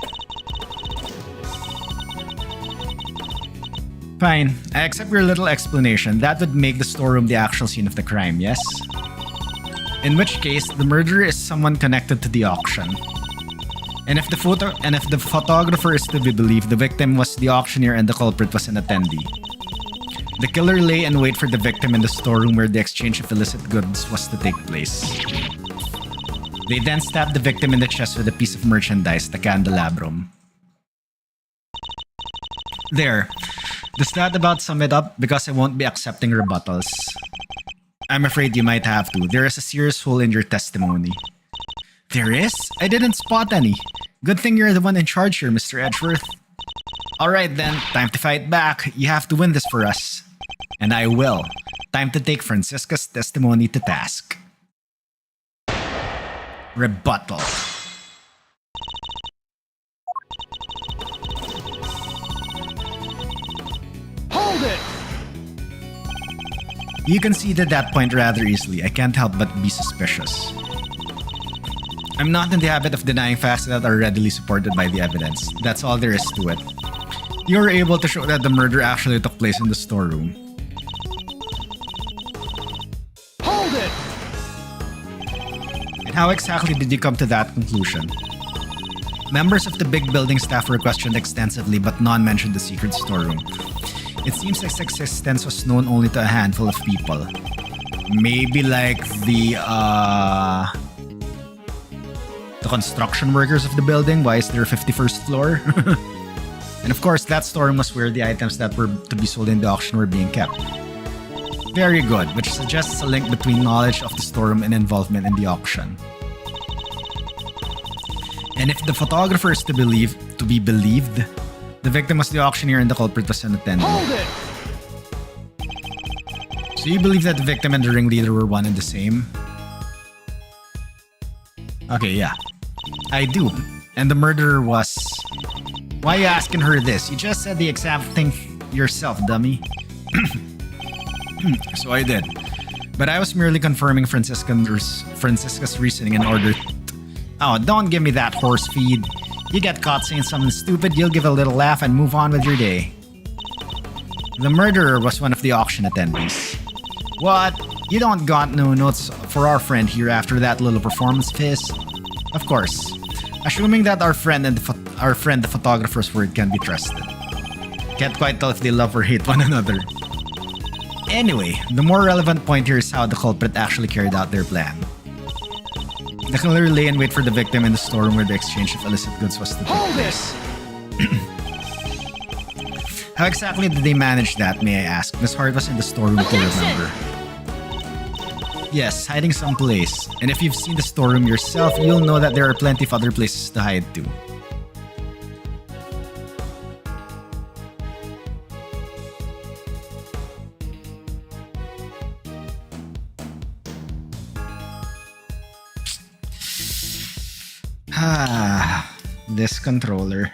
Speaker 1: Fine, I accept your little explanation. That would make the storeroom the actual scene of the crime, yes? In which case, the murderer is someone connected to the auction. And if the photographer is to be believed, the victim was the auctioneer and the culprit was an attendee. The killer lay in wait for the victim in the storeroom where the exchange of illicit goods was to take place. They then stabbed the victim in the chest with a piece of merchandise, the candelabrum. There. Does that about sum it up? Because I won't be accepting rebuttals. I'm afraid you might have to. There is a serious hole in your testimony. There is? I didn't spot any. Good thing you're the one in charge here, Mr. Edgeworth. Alright then, time to fight back. You have to win this for us. And I will. Time to take Franziska's testimony to task. Rebuttal.
Speaker 3: Hold it!
Speaker 1: You conceded that point rather easily. I can't help but be suspicious. I'm not in the habit of denying facts that are readily supported by the evidence. That's all there is to it. You were able to show that the murder actually took place in the storeroom.
Speaker 3: Hold it!
Speaker 1: And how exactly did you come to that conclusion? Members of the big building staff were questioned extensively, but none mentioned the secret storeroom. It seems its existence was known only to a handful of people. Maybe like the construction workers of the building. Why is there a 51st floor? And of course, that storeroom was where the items that were to be sold in the auction were being kept. Very good, which suggests a link between knowledge of the storeroom and involvement in the auction. And if the photographer is to be believed, the victim was the auctioneer and the culprit was an attendant.
Speaker 3: Hold it!
Speaker 1: So you believe that the victim and the ringleader were one and the same? Okay, yeah. I do. And the murderer was... Why are you asking her this? You just said the exact thing yourself, dummy. So I did. But I was merely confirming Franziska's reasoning in order... Oh, don't give me that horse feed. You get caught saying something stupid, you'll give a little laugh and move on with your day. The murderer was one of the auction attendees. What? You don't got no notes for our friend here after that little performance of his? Of course. Assuming that our friend the photographer's word can be trusted. Can't quite tell if they love or hate one another. Anyway, the more relevant point here is how the culprit actually carried out their plan. The killer lay in wait for the victim in the storeroom where the exchange of illicit goods was to take place. How exactly did they manage that, may I ask? Miss Hart was in the storeroom to remember. Yes, hiding someplace. And if you've seen the storeroom yourself, you'll know that there are plenty of other places to hide too. Ah, this controller.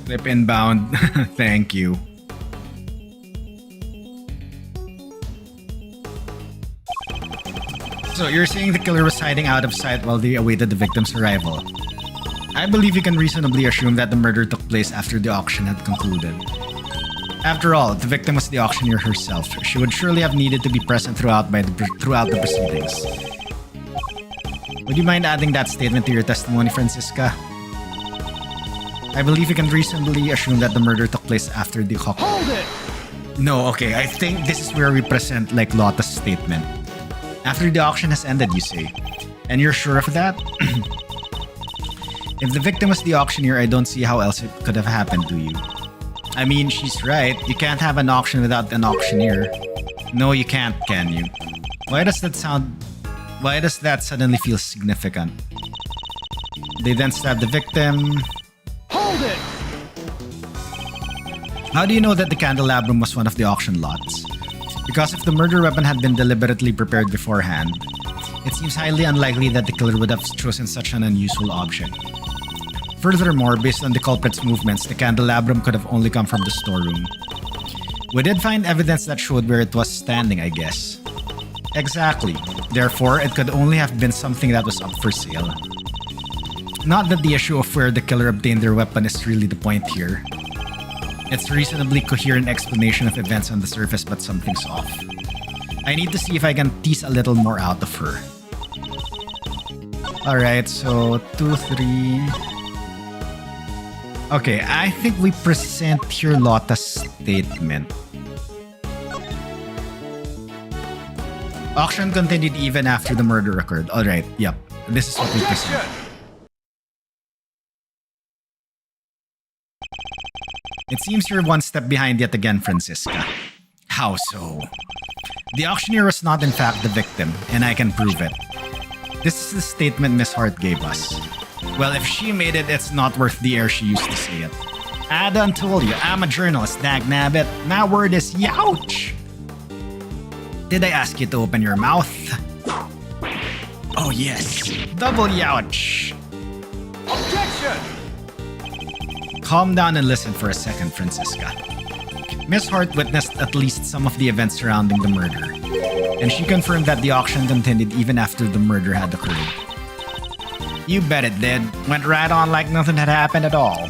Speaker 1: Clip inbound. Thank you. So you're saying the killer was hiding out of sight while they awaited the victim's arrival. I believe you can reasonably assume that the murder took place after the auction had concluded. After all, the victim was the auctioneer herself. She would surely have needed to be present throughout the proceedings. Would you mind adding that statement to your testimony, Franziska? I believe we can reasonably assume that the murder took place after the
Speaker 3: Hold it!
Speaker 1: No, okay, I think this is where we present like Lotta's statement. After the auction has ended, you say. And you're sure of that? If the victim was the auctioneer, I don't see how else it could have happened to you. I mean, she's right. You can't have an auction without an auctioneer. No, you can't, can you? Why does that suddenly feel significant? They then stab the victim.
Speaker 3: Hold it!
Speaker 1: How do you know that the candelabrum was one of the auction lots? Because if the murder weapon had been deliberately prepared beforehand, it seems highly unlikely that the killer would have chosen such an unusual object. Furthermore, based on the culprit's movements, the candelabrum could have only come from the storeroom. We did find evidence that showed where it was standing, I guess. Exactly. Therefore, it could only have been something that was up for sale. Not that the issue of where the killer obtained their weapon is really the point here. It's a reasonably coherent explanation of events on the surface, but something's off. I need to see if I can tease a little more out of her. Alright, so 2, 3... Okay, I think we present here Lotta's statement. Auction continued even after the murder occurred. Alright, yep. This is what we present. It seems you're one step behind yet again, Francisca. How so? The auctioneer was not in fact the victim, and I can prove it. This is the statement Miss Hart gave us. Well, if she made it, it's not worth the air she used to say it. I done told you, I'm a journalist, dagnabbit. My word is youch! Did I ask you to open your mouth? Oh yes, double youch!
Speaker 3: Objection!
Speaker 1: Calm down and listen for a second, Francisca. Miss Hart witnessed at least some of the events surrounding the murder, and she confirmed that the auction continued even after the murder had occurred. You bet it did. Went right on like nothing had happened at all.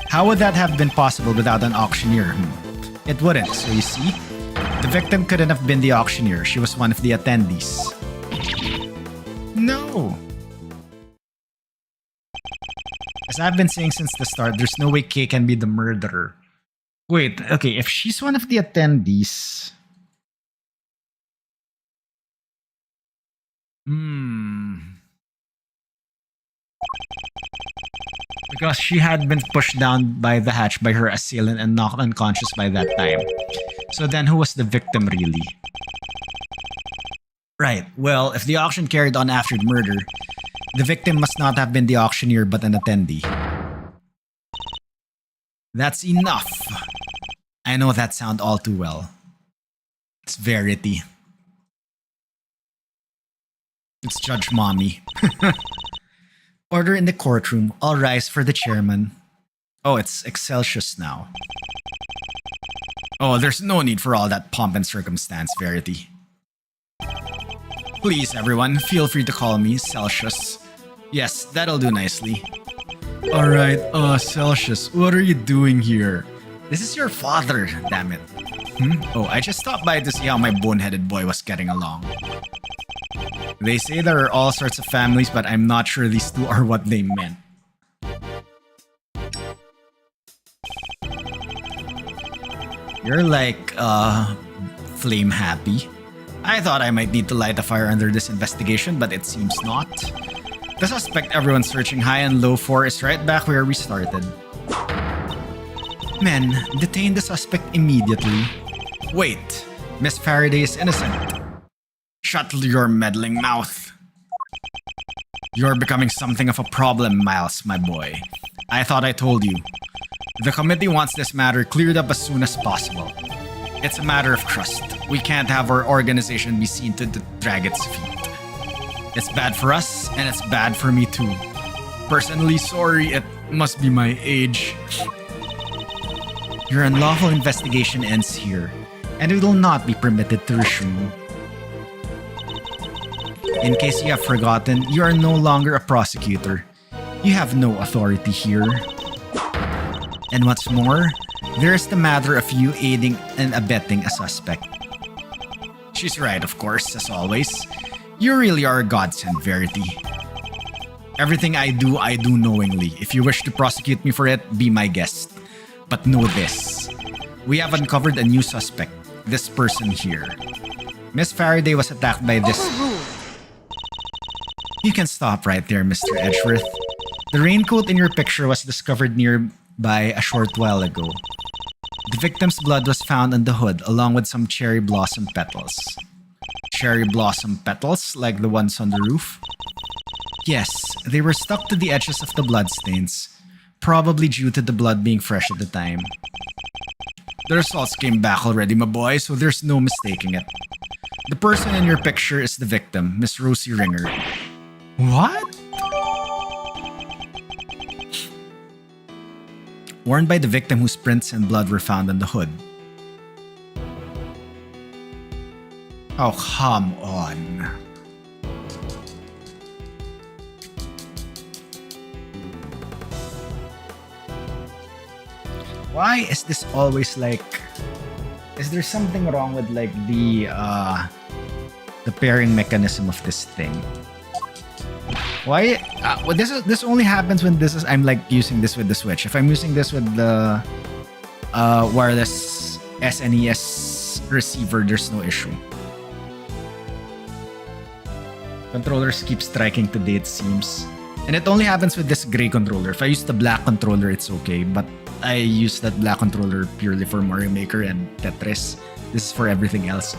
Speaker 1: How would that have been possible without an auctioneer? It wouldn't, so you see? The victim couldn't have been the auctioneer. She was one of the attendees. No! As I've been saying since the start, there's no way Kay can be the murderer. Wait, okay, if she's one of the attendees... Because she had been pushed down by the hatch by her assailant and knocked unconscious by that time. So then who was the victim really? Right, well, if the auction carried on after the murder, the victim must not have been the auctioneer but an attendee. That's enough. I know that sound all too well. It's Verity. It's Judge Mommy. Order in the courtroom. All rise for the chairman. Oh, it's Excelsius now. Oh, there's no need for all that pomp and circumstance, Verity. Please, everyone, feel free to call me Celsius. Yes, that'll do nicely. Alright, Celsius, what are you doing here? This is your father, damn it. Oh, I just stopped by to see how my boneheaded boy was getting along. They say there are all sorts of families, but I'm not sure these two are what they meant. You're like, flame happy. I thought I might need to light a fire under this investigation, but it seems not. The suspect everyone's searching high and low for is right back where we started. Men, detain the suspect immediately. Wait, Miss Faraday is innocent. Shut your meddling mouth. You're becoming something of a problem, Miles, my boy. I thought I told you. The committee wants this matter cleared up as soon as possible. It's a matter of trust. We can't have our organization be seen to drag its feet. It's bad for us, and it's bad for me too. Personally, sorry, it must be my age. Your unlawful investigation ends here, and it will not be permitted to resume. In case you have forgotten, you are no longer a prosecutor. You have no authority here. And what's more, there's the matter of you aiding and abetting a suspect. She's right, of course, as always. You really are a godsend, Verity. Everything I do knowingly. If you wish to prosecute me for it, be my guest. But know this. We have uncovered a new suspect. This person here. Miss Faraday was attacked by this... You can stop right there, Mr. Edgeworth. The raincoat in your picture was discovered nearby a short while ago. The victim's blood was found on the hood along with some cherry blossom petals. Cherry blossom petals, like the ones on the roof? Yes, they were stuck to the edges of the bloodstains, probably due to the blood being fresh at the time. The results came back already, my boy, so there's no mistaking it. The person in your picture is the victim, Miss Rosie Ringer. What? Worn by the victim whose prints and blood were found on the hood. Oh, come on. Why is this always like... Is there something wrong with like the pairing mechanism of this thing? Why? Well, this only happens when I'm like using this with the Switch. If I'm using this with the wireless SNES receiver, there's no issue. Controllers keep striking today, it seems. And it only happens with this gray controller. If I use the black controller, it's okay. But I use that black controller purely for Mario Maker and Tetris. This is for everything else.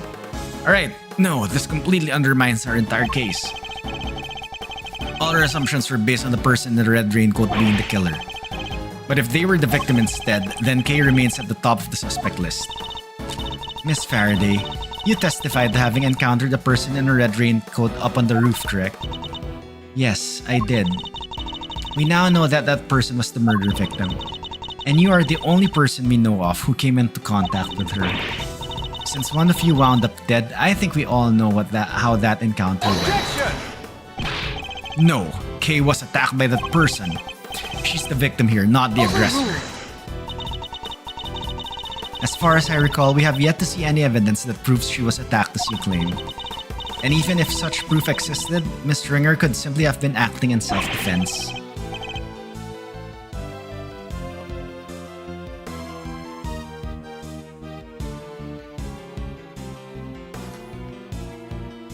Speaker 1: Alright, no, this completely undermines our entire case. All our assumptions were based on the person in the red raincoat being the killer. But if they were the victim instead, then Kay remains at the top of the suspect list. Miss Faraday, you testified to having encountered a person in a red raincoat up on the roof, correct? Yes, I did. We now know that that person was the murder victim. And you are the only person we know of who came into contact with her. Since one of you wound up dead, I think we all know how that encounter went.
Speaker 3: Objection!
Speaker 1: No, Kay was attacked by that person. She's the victim here, not the aggressor. As far as I recall, we have yet to see any evidence that proves she was attacked as you claim. And even if such proof existed, Miss Ringer could simply have been acting in self-defense.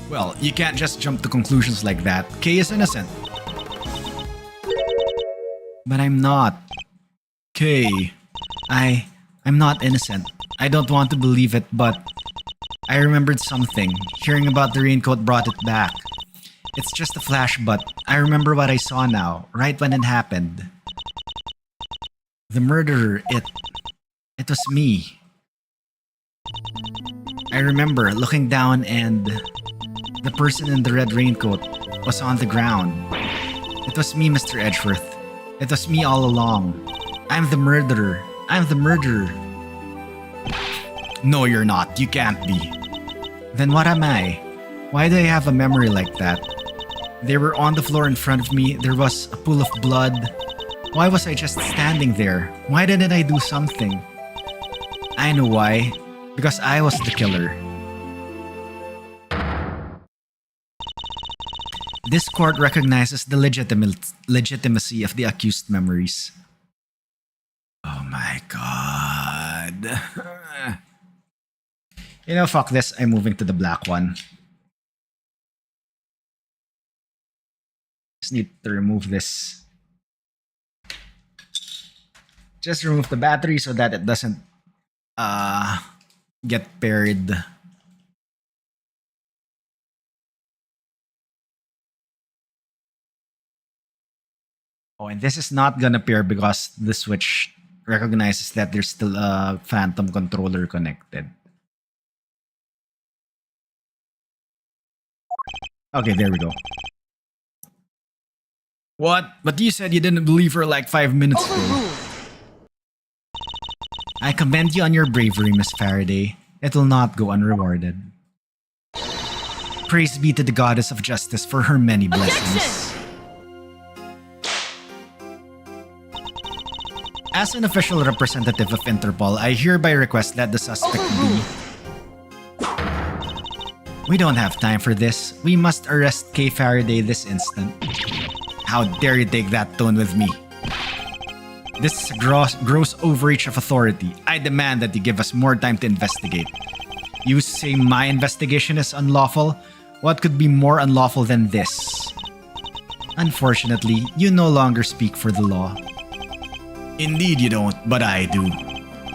Speaker 1: Well, you can't just jump to conclusions like that. Kay is innocent. But I'm not. Kay, I'm not innocent. I don't want to believe it, but I remembered something. Hearing about the raincoat brought it back. It's just a flash, but I remember what I saw now, right when it happened. The murderer, it was me. I remember looking down and the person in the red raincoat was on the ground. It was me, Mr. Edgeworth. It was me all along. I'm the murderer. I'm the murderer. No, you're not. You can't be. Then what am I? Why do I have a memory like that? They were on the floor in front of me. There was a pool of blood. Why was I just standing there? Why didn't I do something? I know why. Because I was the killer. This court recognizes the legitimacy of the accused memories. Oh my god. You know, fuck this. I'm moving to the black one. Just need to remove this. Just remove the battery so that it doesn't get paired. Oh, and this is not gonna pair because the Switch recognizes that there's still a Phantom controller connected. Okay, there we go. What? But you said you didn't believe her like 5 minutes ago. I commend you on your bravery, Miss Faraday. It will not go unrewarded. Praise be to the goddess of justice for her many blessings. As an official representative of Interpol, I hereby request that the suspect be... We don't have time for this. We must arrest Kay Faraday this instant. How dare you take that tone with me? This is a gross overreach of authority. I demand that you give us more time to investigate. You say my investigation is unlawful? What could be more unlawful than this? Unfortunately, you no longer speak for the law. Indeed you don't, but I do.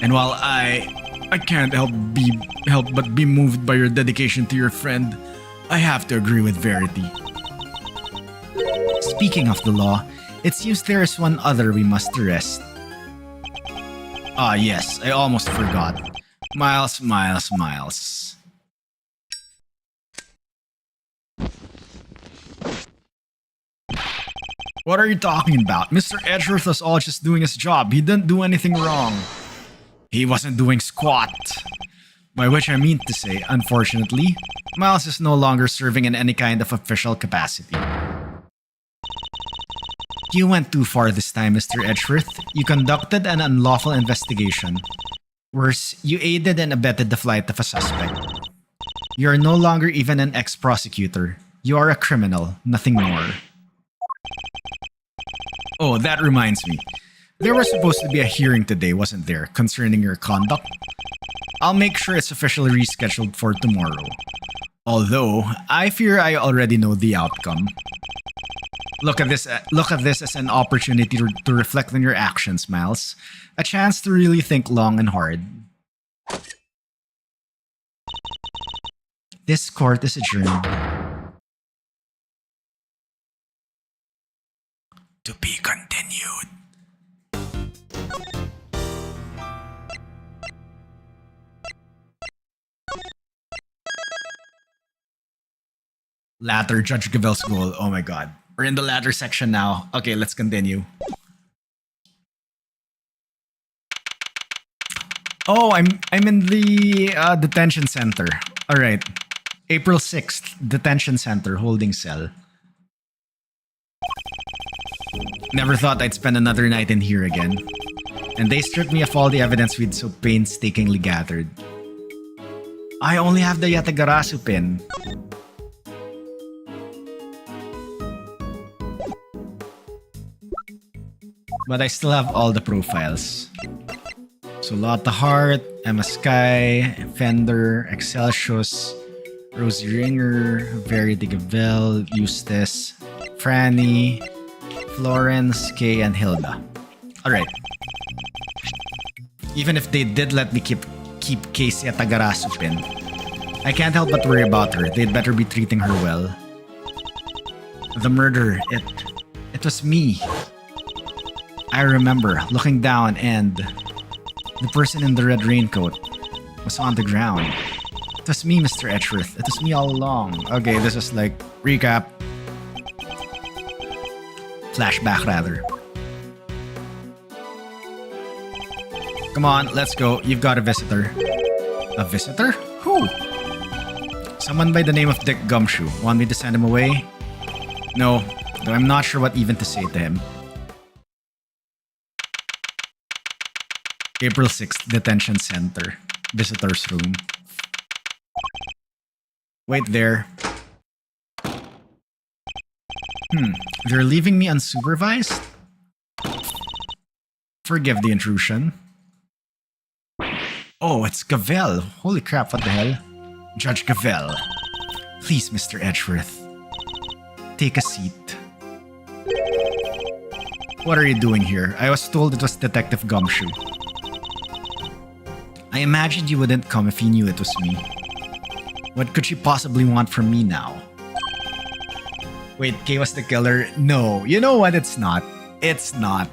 Speaker 1: And while I can't help but be moved by your dedication to your friend, I have to agree with Verity. Speaking of the law, it seems there is one other we must arrest. Ah yes, I almost forgot. Miles. What are you talking about? Mr. Edgeworth was all just doing his job. He didn't do anything wrong. He wasn't doing squat. By which I mean to say, unfortunately, Miles is no longer serving in any kind of official capacity. You went too far this time, Mr. Edgeworth. You conducted an unlawful investigation. Worse, you aided and abetted the flight of a suspect. You are no longer even an ex-prosecutor. You are a criminal, nothing more. Oh, that reminds me. There was supposed to be a hearing today, wasn't there, concerning your conduct? I'll make sure it's officially rescheduled for tomorrow. Although, I fear I already know the outcome. Look at this as an opportunity to reflect on your actions, Miles. A chance to really think long and hard. This court is adjourned. To be continued. Latter, Judge Gavel's goal. Oh my god. We're in the latter section now. Okay, let's continue. Oh, I'm in the detention center. All right. April 6th, detention center, holding cell. Never thought I'd spend another night in here again. And they stripped me of all the evidence we'd so painstakingly gathered. I only have the Yatagarasu pin. But I still have all the profiles. So Lotta Hart, Emma Sky, Fender, Excelsius, Rosie Ringer, Verity Gavel, Eustace, Franny, Florence, Kay, and Hilda. Alright. Even if they did let me keep Casey Yatagarasu pin, I can't help but worry about her. They'd better be treating her well. The murder, it was me. I remember looking down and the person in the red raincoat was on the ground. It was me, Mr. Edgeworth. It was me all along. Okay, this is like recap. Flashback, rather. Come on, let's go. You've got a visitor. A visitor? Who? Someone by the name of Dick Gumshoe. Want me to send him away? No, though I'm not sure what even to say to him. April 6th, detention center. Visitor's room. Wait there. They're leaving me unsupervised? Forgive the intrusion. Oh, it's Gavel. Holy crap, what the hell? Judge Gavel. Please, Mr. Edgeworth. Take a seat. What are you doing here? I was told it was Detective Gumshoe. I imagined you wouldn't come if you knew it was me. What could she possibly want from me now? Wait, Kay was the killer? No, you know what? It's not. It's not.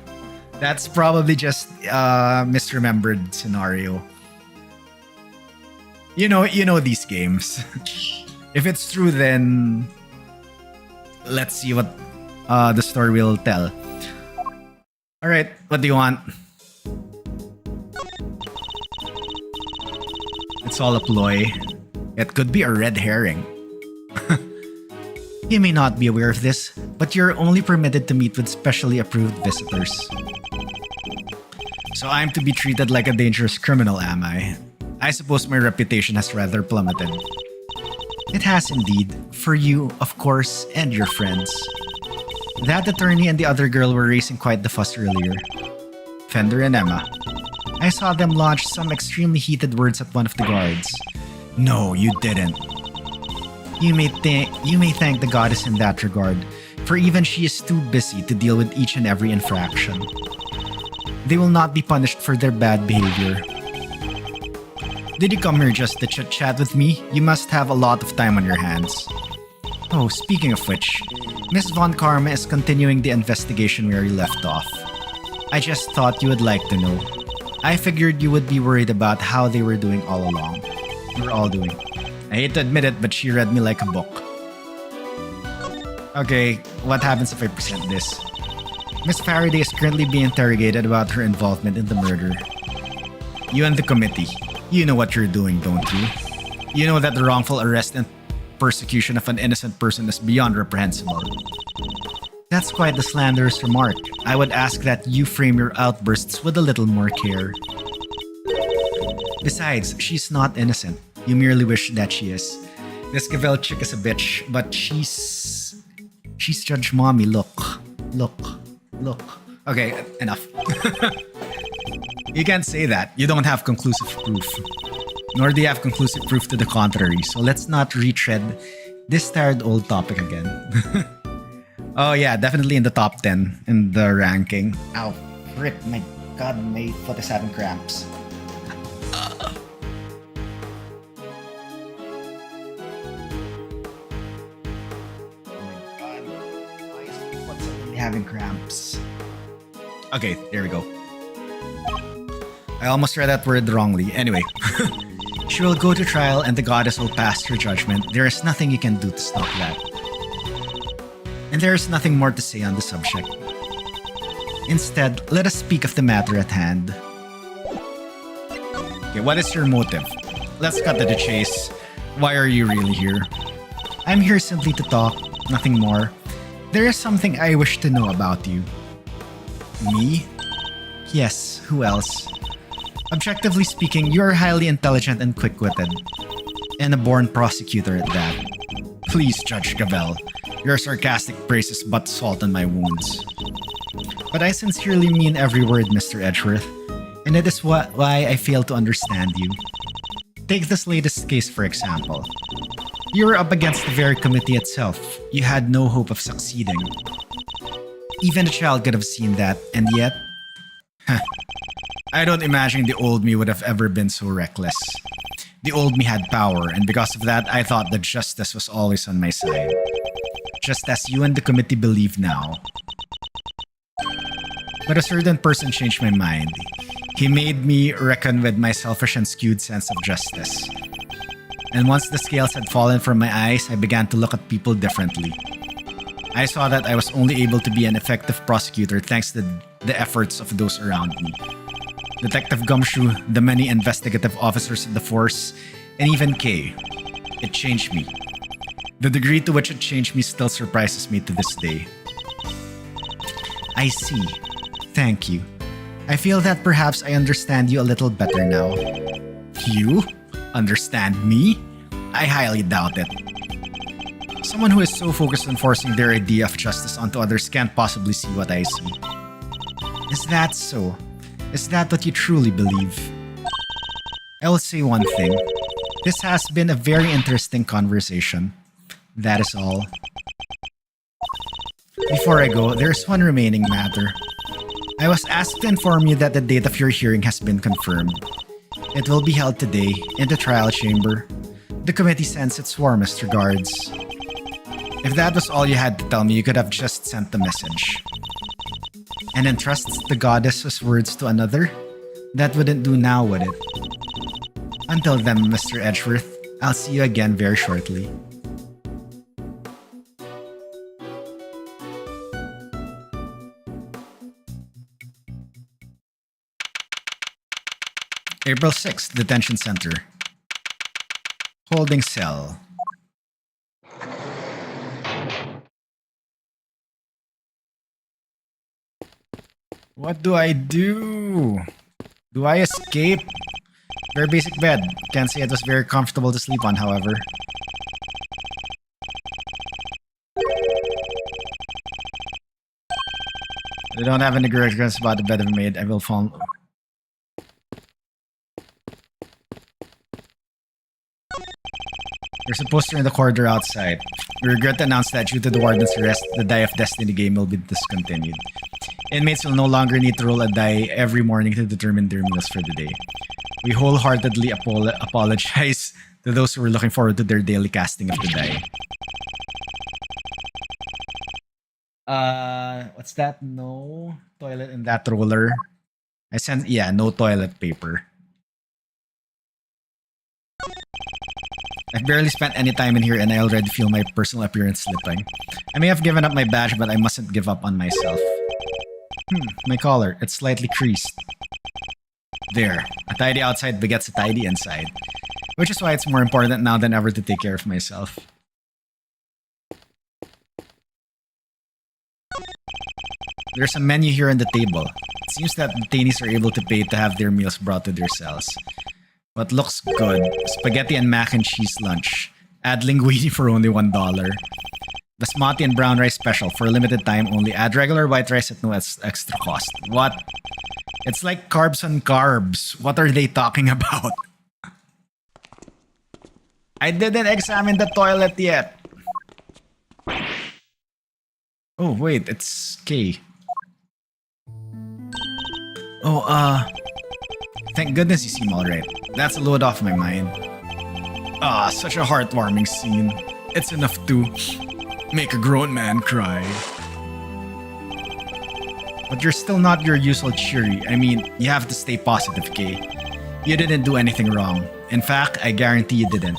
Speaker 1: That's probably just a misremembered scenario. You know these games. If it's true, then let's see what the story will tell. Alright, what do you want? It's all a ploy. It could be a red herring. You may not be aware of this, but you're only permitted to meet with specially approved visitors. So I'm to be treated like a dangerous criminal, am I? I suppose my reputation has rather plummeted. It has indeed. For you, of course, and your friends. That attorney and the other girl were raising quite the fuss earlier. Fender and Emma. I saw them launch some extremely heated words at one of the guards. No, you didn't. You may thank the goddess in that regard, for even she is too busy to deal with each and every infraction. They will not be punished for their bad behavior. Did you come here just to chit-chat with me? You must have a lot of time on your hands. Oh, speaking of which, Miss Von Karma is continuing the investigation where you left off. I just thought you would like to know. I figured you would be worried about how they were doing all along. We're all doing. I hate to admit it, but she read me like a book. Okay, what happens if I present this? Miss Faraday is currently being interrogated about her involvement in the murder. You and the committee, you know what you're doing, don't you? You know that the wrongful arrest and persecution of an innocent person is beyond reprehensible. That's quite the slanderous remark. I would ask that you frame your outbursts with a little more care. Besides, she's not innocent. You merely wish that she is. This Gavel chick is a bitch, but she's Judge Mommy. Look. Okay, enough. You can't say that. You don't have conclusive proof. Nor do you have conclusive proof to the contrary, so let's not retread this tired old topic again. Oh yeah, definitely in the top 10 in the ranking. Ow, frick, my god, my foot is having cramps. Oh my god, why is my foot suddenly having cramps? Okay, there we go. I almost read that word wrongly. Anyway. She will go to trial and the goddess will pass her judgment. There is nothing you can do to stop that. And there is nothing more to say on the subject. Instead, let us speak of the matter at hand. Okay, what is your motive? Let's cut to the chase. Why are you really here? I'm here simply to talk, nothing more. There is something I wish to know about you. Me? Yes, who else? Objectively speaking, you are highly intelligent and quick-witted. And a born prosecutor at that. Please, Judge Gavel. Your sarcastic praise is but salt on my wounds. But I sincerely mean every word, Mr. Edgeworth. And it is why I fail to understand you. Take this latest case for example. You were up against the very committee itself. You had no hope of succeeding. Even a child could have seen that, and yet... I don't imagine the old me would have ever been so reckless. The old me had power, and because of that, I thought that justice was always on my side. Just as you and the committee believe now. But a certain person changed my mind. He made me reckon with my selfish and skewed sense of justice. And once the scales had fallen from my eyes, I began to look at people differently. I saw that I was only able to be an effective prosecutor thanks to the efforts of those around me. Detective Gumshoe, the many investigative officers in the force, and even Kay. It changed me. The degree to which it changed me still surprises me to this day. I see. Thank you. I feel that perhaps I understand you a little better now. You? Understand me? I highly doubt it. Someone who is so focused on forcing their idea of justice onto others can't possibly see what I see. Is that so? Is that what you truly believe? I will say one thing. This has been a very interesting conversation. That is all. Before I go, there's one remaining matter. I was asked to inform you that the date of your hearing has been confirmed. It will be held today in the trial chamber. The committee sends its warmest regards. If that was all you had to tell me, you could have just sent the message. And entrusts the goddess's words to another? That wouldn't do now, would it? Until then, Mr. Edgeworth, I'll see you again very shortly. April 6th, Detention Center. Holding cell. What do I do? Do I escape? Very basic bed. Can't say it was very comfortable to sleep on, however. I don't have any regrets about the bed I've made. I will fall. There's a poster in the corridor outside. We regret to announce that due to the warden's arrest, the Die of Destiny game will be discontinued. Inmates will no longer need to roll a die every morning to determine their meals for the day. We wholeheartedly apologize to those who were looking forward to their daily casting of the die. What's that? No toilet in that roller. No toilet paper. I've barely spent any time in here and I already feel my personal appearance slipping. I may have given up my badge, but I mustn't give up on myself. My collar. It's slightly creased. There. A tidy outside begets a tidy inside. Which is why it's more important now than ever to take care of myself. There's a menu here on the table. It seems that detainees are able to pay to have their meals brought to their cells. What looks good? Spaghetti and mac and cheese lunch. Add linguine for only $1. Basmati and brown rice special for a limited time only. Add regular white rice at no extra cost. What? It's like carbs on carbs. What are they talking about? I didn't examine the toilet yet. Oh, wait, it's K. Oh, thank goodness you seem alright. That's a load off my mind. Such a heartwarming scene. It's enough to make a grown man cry. But you're still not your usual cheery. I mean, you have to stay positive, Kay. You didn't do anything wrong. In fact, I guarantee you didn't.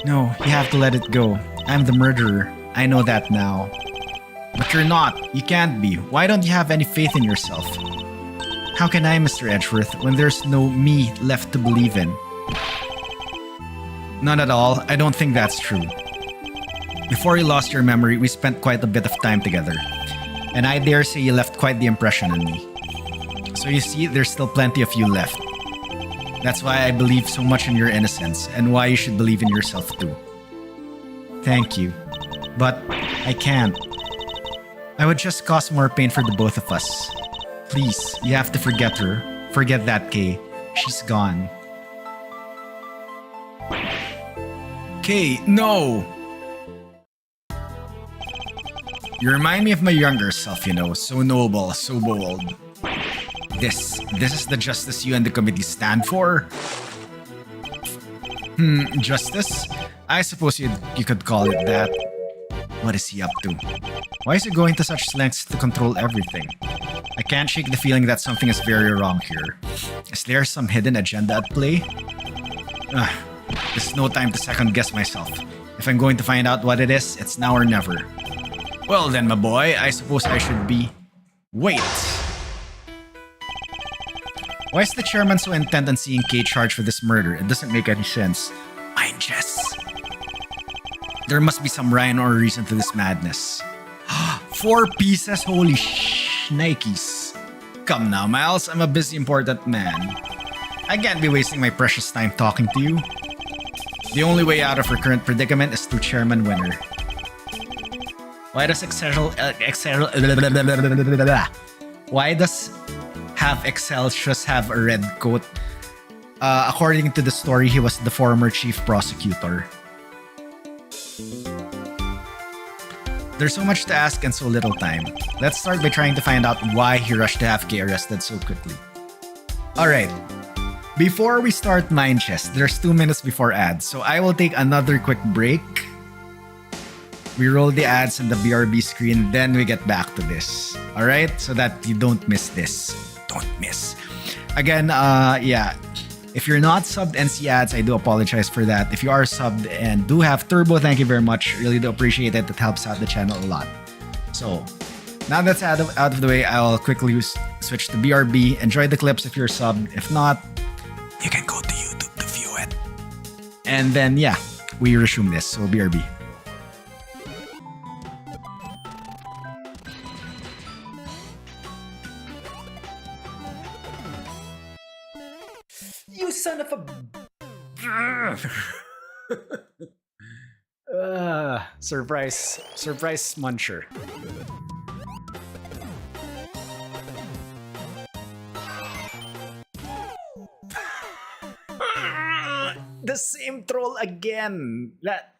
Speaker 1: No, you have to let it go. I'm the murderer. I know that now. But you're not. You can't be. Why don't you have any faith in yourself? How can I, Mr. Edgeworth, when there's no me left to believe in? Not at all. I don't think that's true. Before you lost your memory, we spent quite a bit of time together. And I dare say you left quite the impression on me. So you see, there's still plenty of you left. That's why I believe so much in your innocence, and why you should believe in yourself too. Thank you. But I can't. I would just cause more pain for the both of us. Please, you have to forget her. Forget that, Kay. She's gone. Kay, no! You remind me of my younger self, you know. So noble, so bold. This is the justice you and the committee stand for? Justice? I suppose you could call it that. What is he up to? Why is he going to such lengths to control everything? I can't shake the feeling that something is very wrong here. Is there some hidden agenda at play? This is no time to second guess myself. If I'm going to find out what it is, it's now or never. Well then, my boy, I suppose I should be... Wait! Why is the chairman so intent on seeing Kay charged for this murder? It doesn't make any sense. Mind chess. There must be some rhyme or reason to this madness. 4 pieces? Holy shnikes. Come now, Miles. I'm a busy, important man. I can't be wasting my precious time talking to you. The only way out of her current predicament is through Chairman Winner. Why does Why does have Excelsius have a red coat? According to the story, he was the former chief prosecutor. There's so much to ask and so little time. Let's start by trying to find out why he rushed to have Kay arrested so quickly. Alright, before we start Mind Chess, there's 2 minutes before ads, so I will take another quick break. We roll the ads on the BRB screen, then we get back to this. Alright, so that you don't miss this. Don't miss. Again, if you're not subbed NC ads, I do apologize for that. If you are subbed and do have Turbo, thank you very much. Really do appreciate it. It helps out the channel a lot. So, now that's out of the way, I'll quickly switch to BRB. Enjoy the clips if you're subbed. If not, you can go to YouTube to view it. And then, we resume this. So, BRB. You son of a... surprise muncher. the same troll again. That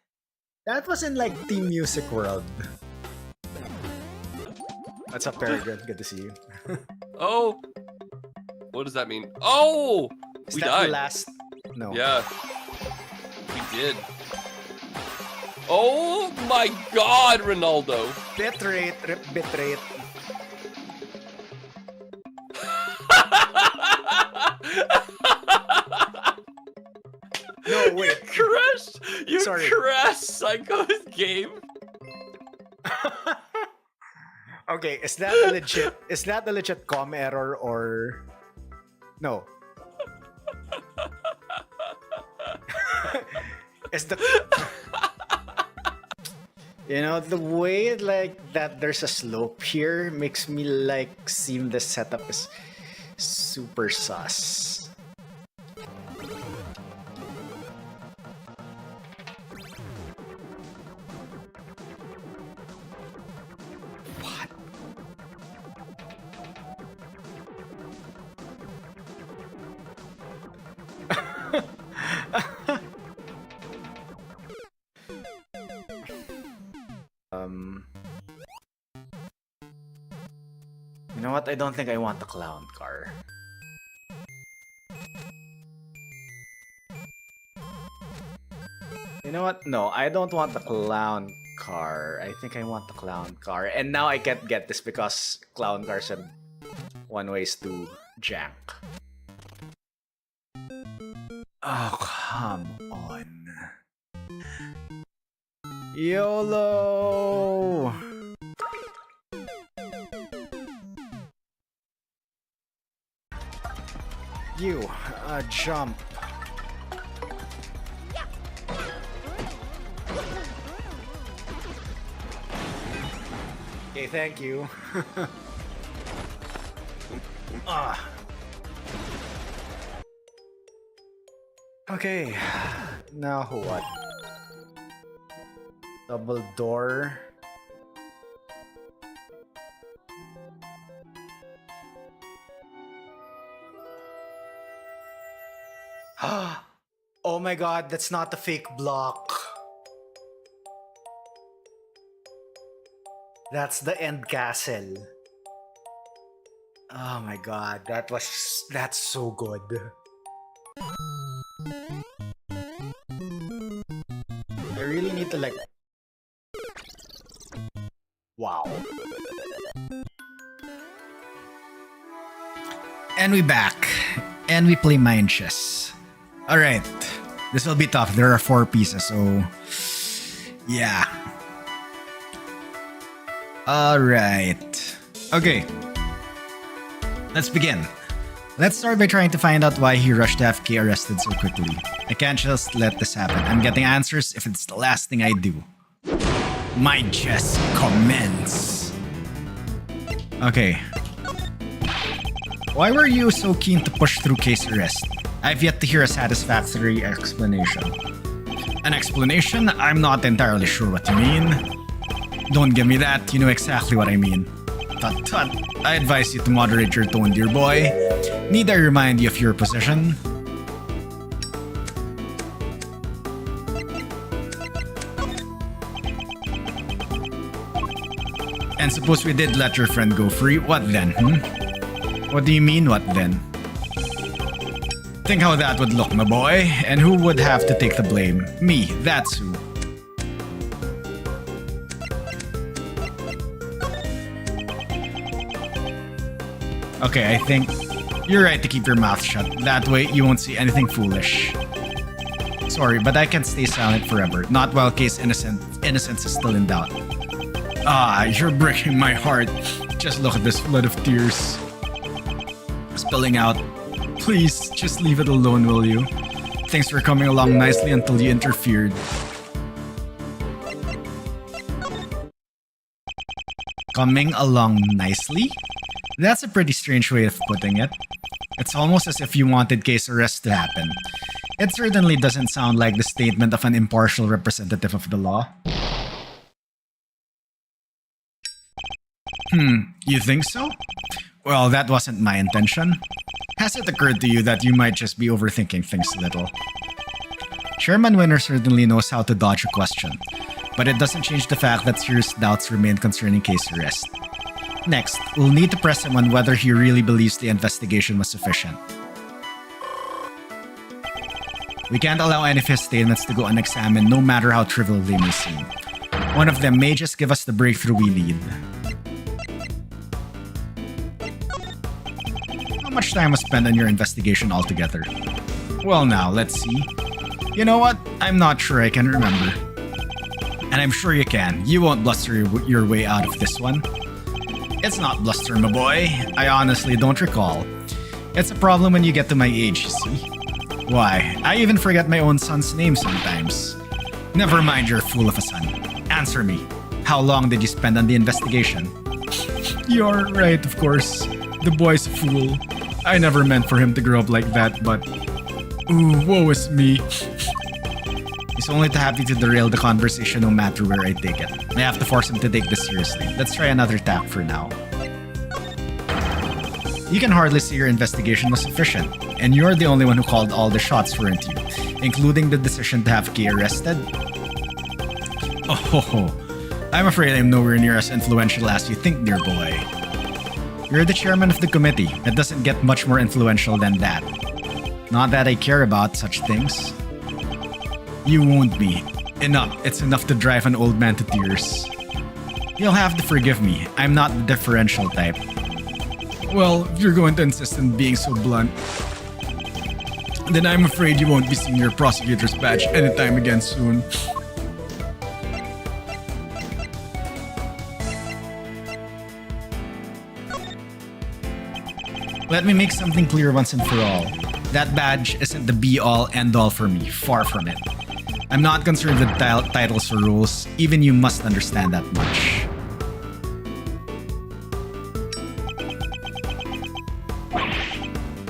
Speaker 1: was in like Team Music World. What's up, Peregrine? Good to see you.
Speaker 4: Oh, what does that mean? Oh,
Speaker 1: Is
Speaker 4: we
Speaker 1: that
Speaker 4: died.
Speaker 1: the last? No.
Speaker 4: Yeah, we did. Oh my God, Ronaldo!
Speaker 1: Bitrate, rip bitrate. No, wait.
Speaker 4: You
Speaker 1: Sorry.
Speaker 4: crashed Psycho's game.
Speaker 1: Okay, is that a legit? Is that a legit com error or no? Is the you know the way like that? There's a slope here makes me like seem the setup is super sus. What? You know what? I don't think I want the clown car. You know what? No, I don't want the clown car. I think I want the clown car. And now I can't get this because clown cars have one ways to jank. Oh, come on. YOLO! You, jump. Okay, thank you. Ah. Okay, now what? Double door. Oh my god, that's not the fake block. That's the end castle. Oh my god, that's so good. I really need to like... Wow. And we back. And we play Mind Chess. Alright. This will be tough. There are 4 pieces, so... Yeah. Alright. Okay. Let's begin. Let's start by trying to find out why he rushed FK arrested so quickly. I can't just let this happen. I'm getting answers if it's the last thing I do. Mind Chess commence. Okay. Why were you so keen to push through case arrest? I've yet to hear a satisfactory explanation. An explanation? I'm not entirely sure what you mean. Don't give me that, you know exactly what I mean. Tut tut. I advise you to moderate your tone, dear boy. Need I remind you of your position? And suppose we did let your friend go free, what then, What do you mean, what then? Think how that would look, my boy. And who would have to take the blame? Me, that's who. Okay, I think you're right to keep your mouth shut. That way, you won't see anything foolish. Sorry, but I can't stay silent forever. Not while case innocence is still in doubt. Ah, you're breaking my heart. Just look at this flood of tears spilling out. Please, just leave it alone, will you? Things were coming along nicely until you interfered. Coming along nicely? That's a pretty strange way of putting it. It's almost as if you wanted case arrest to happen. It certainly doesn't sound like the statement of an impartial representative of the law. You think so? Well, that wasn't my intention. Has it occurred to you that you might just be overthinking things a little? Chairman Winner certainly knows how to dodge a question, but it doesn't change the fact that serious doubts remain concerning case arrest. Next, we'll need to press him on whether he really believes the investigation was sufficient. We can't allow any of his statements to go unexamined, no matter how trivial they may seem. One of them may just give us the breakthrough we need. How much time was spent on your investigation altogether? Well now, let's see. You know what? I'm not sure I can remember. And I'm sure you can. You won't bluster your way out of this one. It's not bluster, my boy. I honestly don't recall. It's a problem when you get to my age, you see. Why, I even forget my own son's name sometimes. Never mind your fool of a son. Answer me. How long did you spend on the investigation? You're right, of course. The boy's a fool. I never meant for him to grow up like that, but... Ooh, woe is me. He's only too happy to derail the conversation no matter where I take it. I have to force him to take this seriously. Let's try another tack for now. You can hardly say your investigation was sufficient, and you're the only one who called all the shots, weren't you? Including the decision to have Kay arrested? Oh, I'm afraid I'm nowhere near as influential as you think, dear boy. You're the chairman of the committee. It doesn't get much more influential than that. Not that I care about such things. You won't be. Enough. It's enough to drive an old man to tears. You'll have to forgive me. I'm not the differential type. Well, if you're going to insist on being so blunt, then I'm afraid you won't be seeing your prosecutor's badge anytime again soon. Let me make something clear once and for all. That badge isn't the be-all, end-all for me. Far from it. I'm not concerned with titles or rules. Even you must understand that much.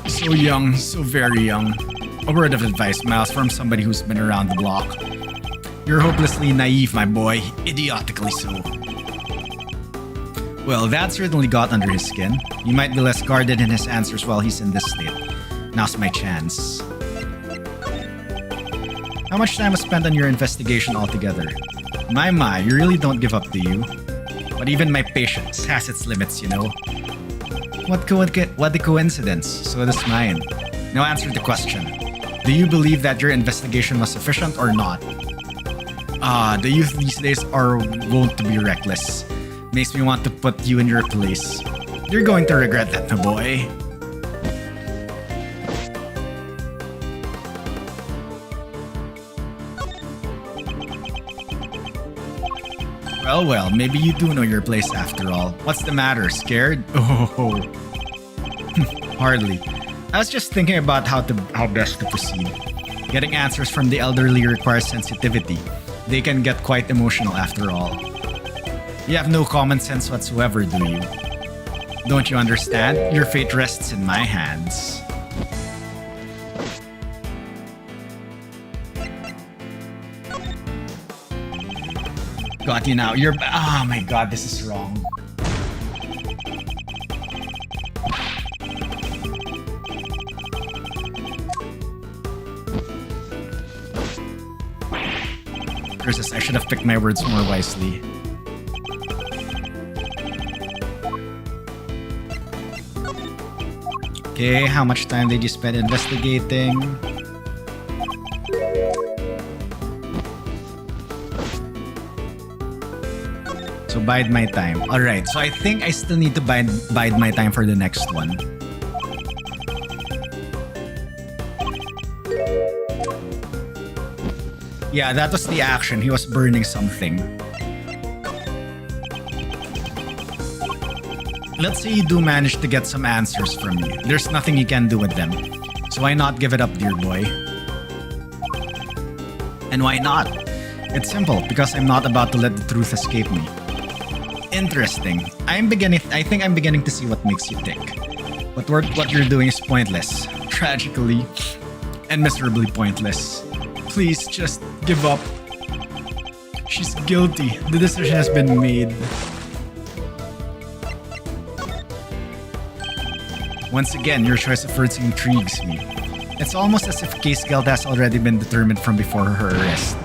Speaker 1: So young, so very young. A word of advice, Miles, from somebody who's been around the block. You're hopelessly naive, my boy. Idiotically so. Well, that certainly got under his skin. He might be less guarded in his answers while he's in this state. Now's my chance. How much time was spent on your investigation altogether? My, you really don't give up, do you? But even my patience has its limits, you know? What the coincidence? So does mine. Now answer the question. Do you believe that your investigation was sufficient or not? The youth these days are wont to be reckless. Makes me want to put you in your place. You're going to regret that, my boy. Well, maybe you do know your place after all. What's the matter, scared? Oh, hardly. I was just thinking about how best to proceed. Getting answers from the elderly requires sensitivity. They can get quite emotional after all. You have no common sense whatsoever, do you? Don't you understand? Your fate rests in my hands. Got you now. Oh my god, this is wrong. Versus, I should have picked my words more wisely. Okay, how much time did you spend investigating? So bide my time. Alright, so I think I still need to bide my time for the next one. Yeah, that was the action. He was burning something. Let's say you do manage to get some answers from me. There's nothing you can do with them. So why not give it up, dear boy? And why not? It's simple, because I'm not about to let the truth escape me. Interesting. I think I'm beginning to see what makes you tick. But what you're doing is pointless. Tragically and miserably pointless. Please just give up. She's guilty. The decision has been made. Once again, your choice of words intrigues me. It's almost as if case guilt has already been determined from before her arrest.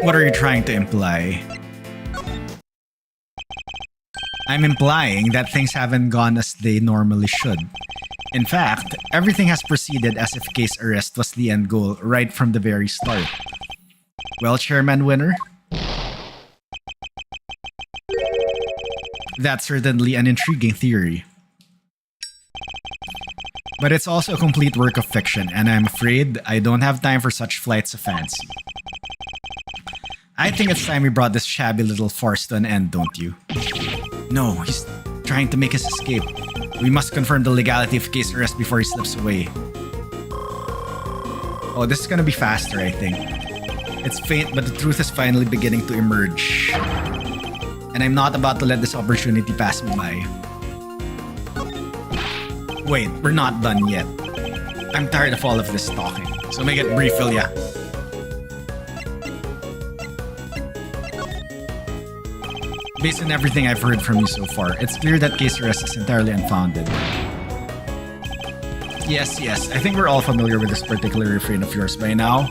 Speaker 1: What are you trying to imply? I'm implying that things haven't gone as they normally should. In fact, everything has proceeded as if case arrest was the end goal right from the very start. Well, Chairman Winner, that's certainly an intriguing theory. But it's also a complete work of fiction, and I'm afraid I don't have time for such flights of fancy. I think it's time we brought this shabby little farce to an end, don't you? No, he's trying to make us escape. We must confirm the legality of case arrest before he slips away. Oh, this is gonna be faster, I think. It's faint, but the truth is finally beginning to emerge. And I'm not about to let this opportunity pass me by. Wait, we're not done yet. I'm tired of all of this talking, so make it brief, will ya? Based on everything I've heard from you so far, it's clear that case arrest is entirely unfounded. Yes, I think we're all familiar with this particular refrain of yours by now.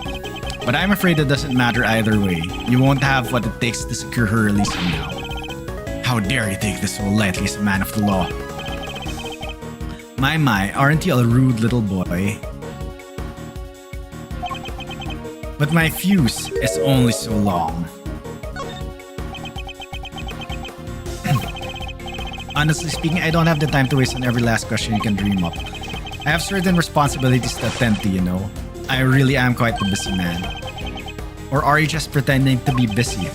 Speaker 1: But I'm afraid it doesn't matter either way. You won't have what it takes to secure her release now. How dare you take this so lightly as a man of the law? My, aren't you a rude little boy? But my fuse is only so long. Honestly speaking, I don't have the time to waste on every last question you can dream up. I have certain responsibilities to attend to, you know. I really am quite the busy man. Or are you just pretending to be busy?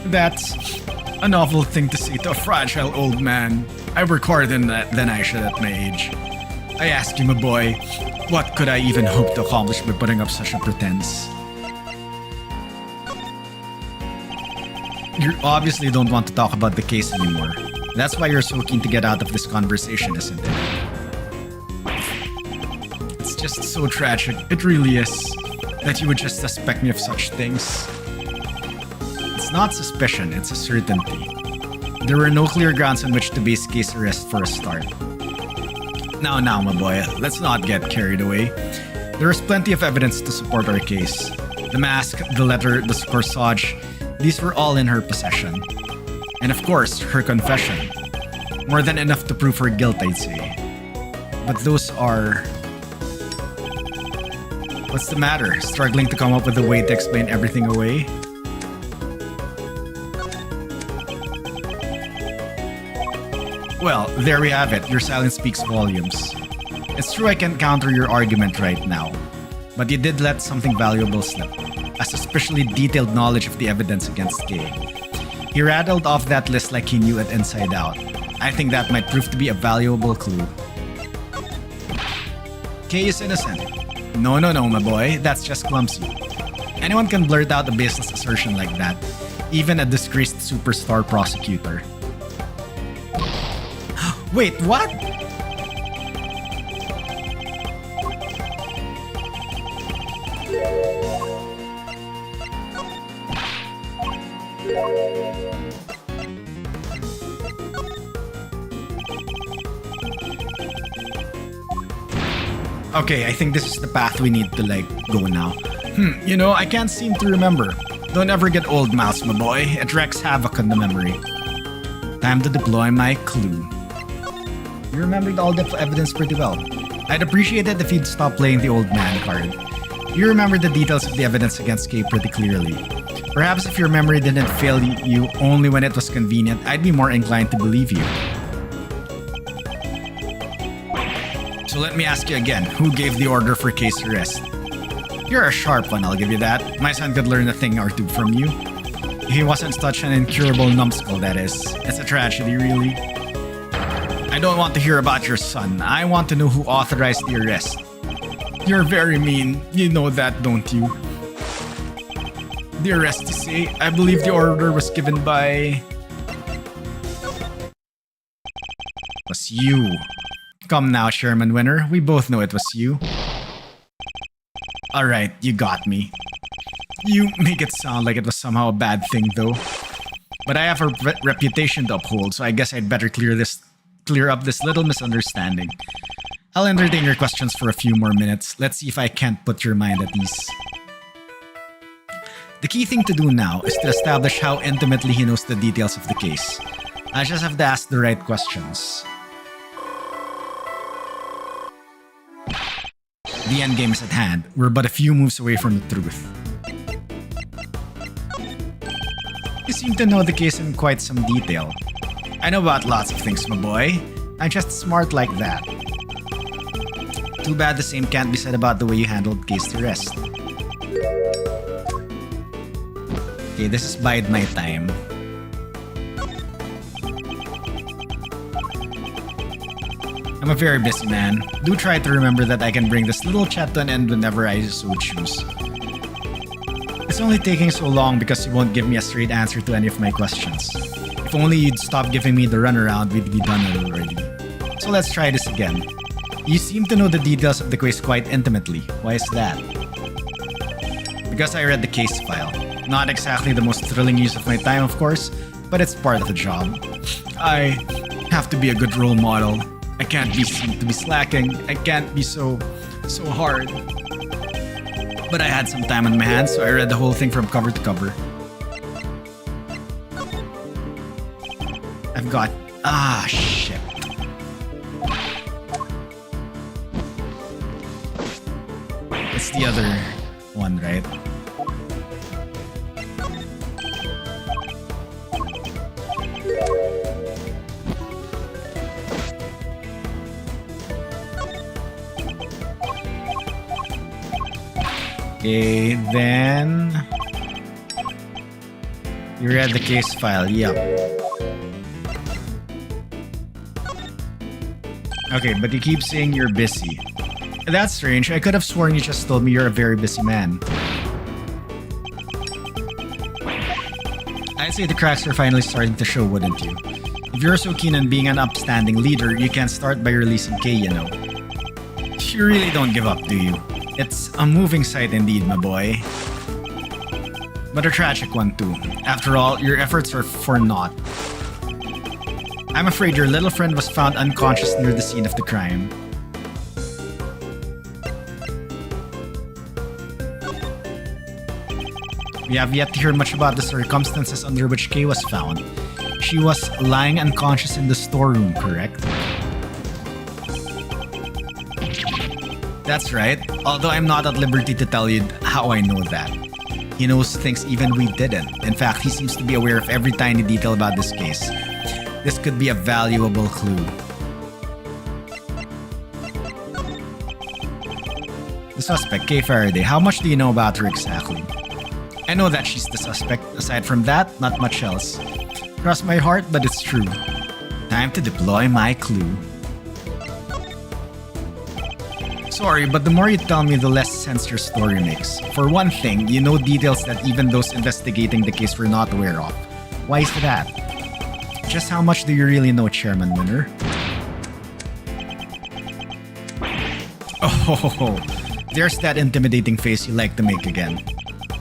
Speaker 1: That's an awful thing to say to a fragile old man. I work harder than I should at my age. I ask you, my boy, what could I even hope to accomplish by putting up such a pretense? You obviously don't want to talk about the case anymore. That's why you're so keen to get out of this conversation, isn't it? It's just so tragic, it really is, that you would just suspect me of such things. It's not suspicion, it's a certainty. There were no clear grounds on which to base case arrest for a start. Now, my boy, let's not get carried away. There is plenty of evidence to support our case. The mask, the letter, the corsage, these were all in her possession. And of course, her confession. More than enough to prove her guilt, I'd say. But those are... What's the matter? Struggling to come up with a way to explain everything away? Well, there we have it. Your silence speaks volumes. It's true I can't counter your argument right now. But you did let something valuable slip. A suspiciously detailed knowledge of the evidence against Kay. He rattled off that list like he knew it inside out. I think that might prove to be a valuable clue. Kay is innocent. No, my boy. That's just clumsy. Anyone can blurt out a baseless assertion like that. Even a disgraced superstar prosecutor. Wait, what? Okay, I think this is the path we need to go now. You know, I can't seem to remember. Don't ever get old, Mouse, my boy. It wreaks havoc on the memory. Time to deploy my clue. You remembered all the evidence pretty well. I'd appreciate it if you'd stop playing the old man card. You remember the details of the evidence against Kay pretty clearly. Perhaps if your memory didn't fail you only when it was convenient, I'd be more inclined to believe you. So let me ask you again, who gave the order for case arrest? You're a sharp one, I'll give you that. My son could learn a thing or two from you. He wasn't such an incurable numbskull, that is. It's a tragedy, really. I don't want to hear about your son. I want to know who authorized the arrest. You're very mean. You know that, don't you? The arrest to say, I believe the order was given by... Was you. Come now, Chairman Winner. We both know it was you. Alright, you got me. You make it sound like it was somehow a bad thing, though. But I have a reputation to uphold, so I guess I'd better clear this clear up this little misunderstanding. I'll entertain your questions for a few more minutes. Let's see if I can't put your mind at ease. The key thing to do now is to establish how intimately he knows the details of the case. I just have to ask the right questions. The endgame is at hand. We're but a few moves away from the truth. You seem to know the case in quite some detail. I know about lots of things, my boy. I'm just smart like that. Too bad the same can't be said about the way you handled case to rest. Okay, this is bide my time. I'm a very busy man. Do try to remember that I can bring this little chat to an end whenever I so choose. It's only taking so long because you won't give me a straight answer to any of my questions. If only you'd stop giving me the runaround, we'd be done with it already. So let's try this again. You seem to know the details of the case quite intimately. Why is that? Because I read the case file. Not exactly the most thrilling use of my time, of course, but it's part of the job. I have to be a good role model. I can't be seen to be slacking. I can't be so hard. But I had some time on my hands, so I read the whole thing from cover to cover. I've got... shit. It's the other one, right? Okay, then... You read the case file, yep. Okay, but you keep saying you're busy. That's strange. I could have sworn you just told me you're a very busy man. I'd say the cracks are finally starting to show, wouldn't you? If you're so keen on being an upstanding leader, you can't start by releasing K, you know. You really don't give up, do you? It's a moving sight indeed, my boy. But a tragic one too. After all, your efforts are for naught. I'm afraid your little friend was found unconscious near the scene of the crime. We have yet to hear much about the circumstances under which Kay was found. She was lying unconscious in the storeroom, correct? That's right, although I'm not at liberty to tell you how I know that. He knows things even we didn't. In fact, he seems to be aware of every tiny detail about this case. This could be a valuable clue. The suspect, Kay Faraday, how much do you know about her exactly? I know that she's the suspect. Aside from that, not much else. Cross my heart, but it's true. Time to deploy my clue. Sorry, but the more you tell me, the less sense your story makes. For one thing, you know details that even those investigating the case were not aware of. Why is that? Just how much do you really know, Chairman Winner? Oh, there's that intimidating face you like to make again.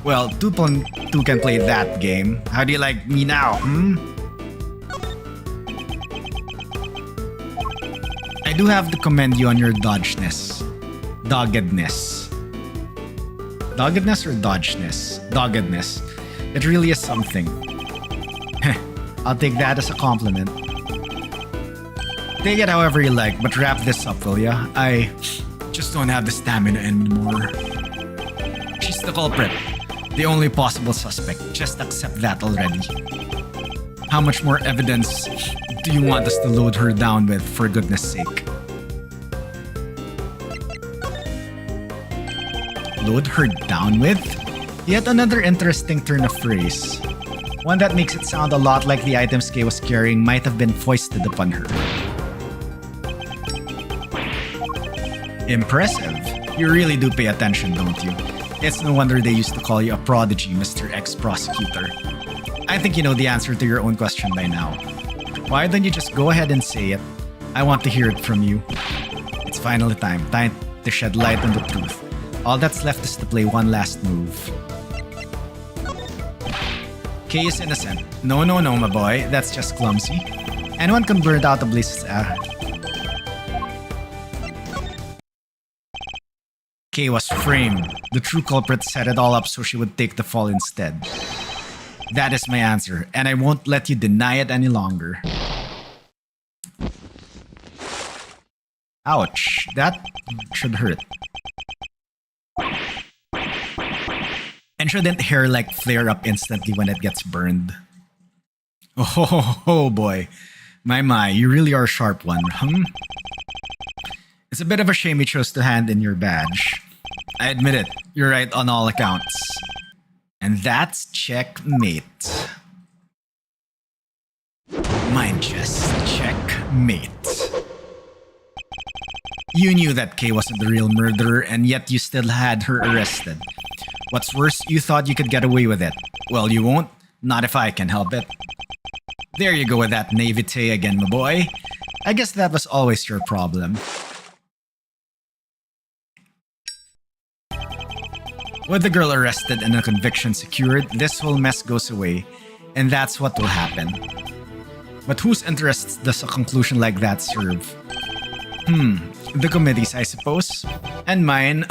Speaker 1: Well, 2.2 can play that game. How do you like me now, I do have to commend you on your doggedness. Doggedness. Doggedness or dodgeness? Doggedness. It really is something. I'll take that as a compliment. Take it however you like, but wrap this up, will ya? I just don't have the stamina anymore. She's the culprit. The only possible suspect. Just accept that already. How much more evidence do you want us to load her down with, for goodness sake? Load her down with? Yet another interesting turn of phrase. One that makes it sound a lot like the items Kay was carrying might have been foisted upon her. Impressive. You really do pay attention, don't you? It's no wonder they used to call you a prodigy, Mr. Ex-Prosecutor. I think you know the answer to your own question by now. Why don't you just go ahead and say it? I want to hear it from you. It's finally time to shed light on the truth. All that's left is to play one last move. Kay is innocent. No, my boy. That's just clumsy. Anyone can burn out the blazes. Kay was framed. The true culprit set it all up so she would take the fall instead. That is my answer, and I won't let you deny it any longer. Ouch, that should hurt. And shouldn't hair like flare up instantly when it gets burned? Oh boy. My, you really are a sharp one, It's a bit of a shame you chose to hand in your badge. I admit it, you're right on all accounts. And that's checkmate. Mine just checkmate. You knew that Kay wasn't the real murderer, and yet you still had her arrested. What's worse, you thought you could get away with it. Well, you won't. Not if I can help it. There you go with that naivete again, my boy. I guess that was always your problem. With the girl arrested and a conviction secured, this whole mess goes away, and that's what will happen. But whose interests does a conclusion like that serve? The committee's, I suppose. And mine.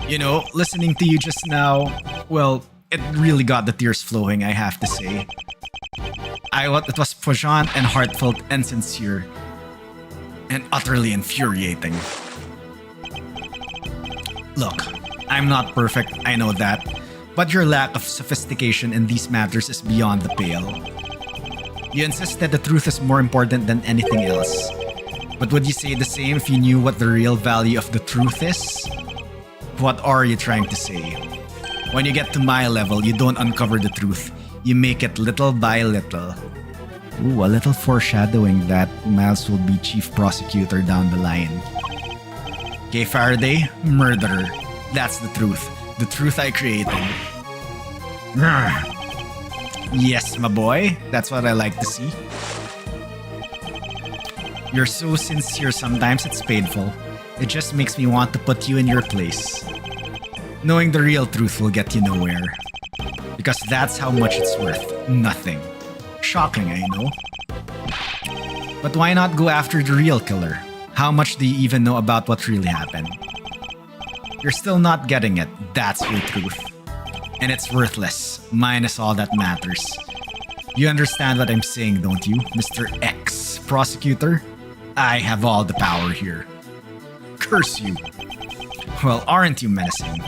Speaker 1: You know, listening to you just now, well, it really got the tears flowing, I have to say. It was poignant and heartfelt and sincere. And utterly infuriating. Look, I'm not perfect, I know that. But your lack of sophistication in these matters is beyond the pale. You insist that the truth is more important than anything else. But would you say the same if you knew what the real value of the truth is? What are you trying to say? When you get to my level, you don't uncover the truth. You make it little by little. Ooh, a little foreshadowing that Miles will be chief prosecutor down the line. Kay Faraday, murderer. That's the truth. The truth I created. Yes, my boy. That's what I like to see. You're so sincere sometimes it's painful. It just makes me want to put you in your place. Knowing the real truth will get you nowhere. Because that's how much it's worth. Nothing. Shocking, I know. But why not go after the real killer? How much do you even know about what really happened? You're still not getting it. That's your truth. And it's worthless, minus all that matters. You understand what I'm saying, don't you, Mr. X Prosecutor? I have all the power here. Curse you. Well, aren't you menacing?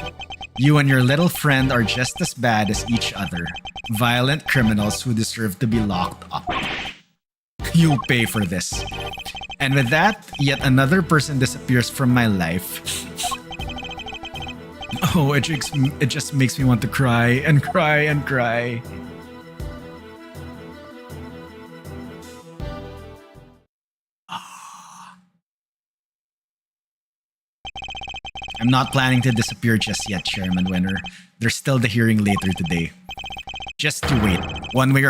Speaker 1: You and your little friend are just as bad as each other. Violent criminals who deserve to be locked up. You'll pay for this. And with that, yet another person disappears from my life. Oh, it just makes me want to cry and cry and cry. I'm not planning to disappear just yet, Chairman Winner. There's still the hearing later today. Just to wait. One way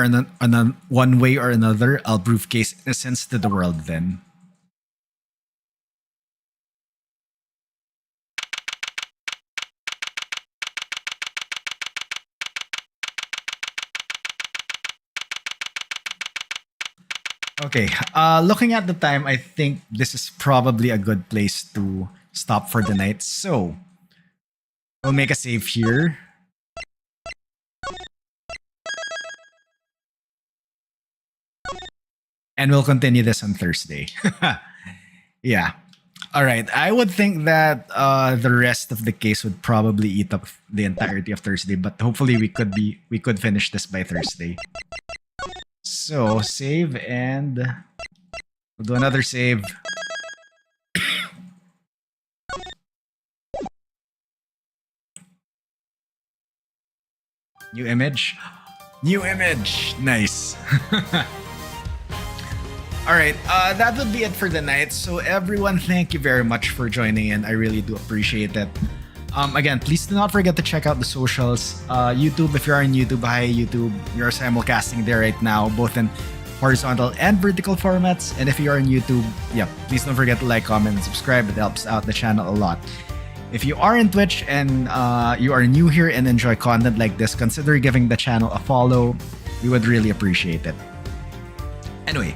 Speaker 1: or another, I'll prove Kay's innocence to the world then. Okay, looking at the time, I think this is probably a good place to stop for the night. So, we'll make a save here. And we'll continue this on Thursday. Yeah. All right. I would think that the rest of the case would probably eat up the entirety of Thursday, but hopefully we could finish this by Thursday. So, save and we'll do another save. New image. New image. Nice. Alright, that would be it for the night. So everyone, thank you very much for joining in. I really do appreciate it. Again, please do not forget to check out the socials. YouTube, if you're on YouTube, hi YouTube. You're simulcasting there right now, both in horizontal and vertical formats. And if you're on YouTube, yeah, please don't forget to like, comment, and subscribe. It helps out the channel a lot. If you are in Twitch and you are new here and enjoy content like this, consider giving the channel a follow. We would really appreciate it. Anyway,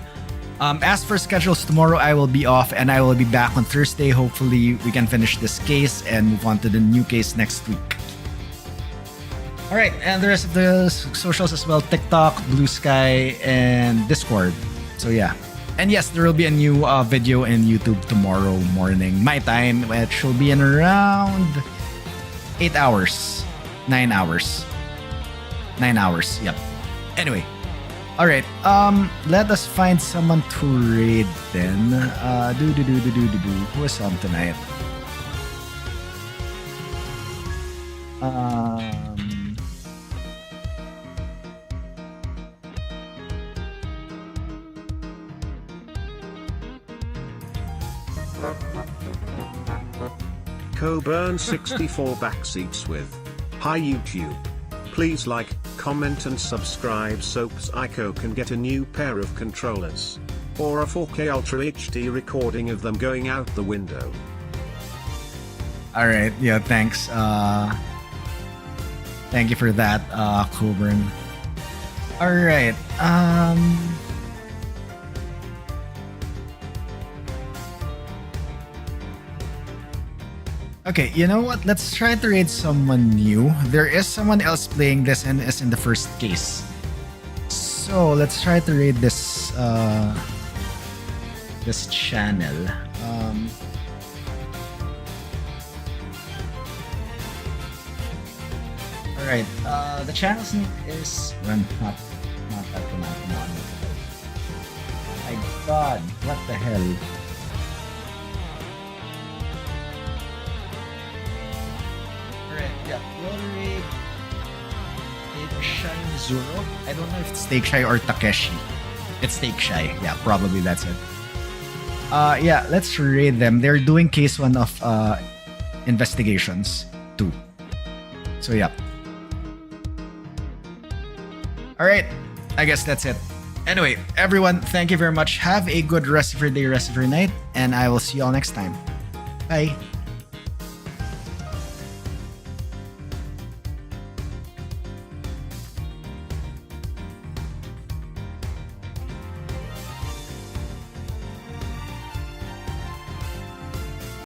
Speaker 1: as for schedules, tomorrow I will be off and I will be back on Thursday. Hopefully, we can finish this case and move on to the new case next week. All right, and the rest of the socials as well: TikTok, Blue Sky, and Discord. So yeah. And yes, there will be a new video in YouTube tomorrow morning, my time, which will be in around 8 hours. 9 hours. 9 hours, yep. Anyway. Alright, let us find someone to raid then. Who is on tonight?
Speaker 2: Coburn64 backseats with. Hi YouTube. Please like, comment and subscribe so Psycho can get a new pair of controllers. Or a 4K Ultra HD recording of them going out the window.
Speaker 1: Alright, yeah, thanks. Thank you for that, Coburn. Alright, okay, you know what? Let's try to raid someone new. There is someone else playing this and is in the first case. So let's try to raid this this channel. Alright, the channel's name is not that one. My god, what the hell? Yeah, we'll raid Shy Zuro. I don't know if it's Steak Shy or Takeshi. It's Steak Shy. Yeah, probably that's it. Yeah, let's raid them. They're doing case 1 of investigations 2. So yeah. Alright, I guess that's it. Anyway, everyone, thank you very much. Have a good rest of your day, rest of your night, and I will see you all next time. Bye.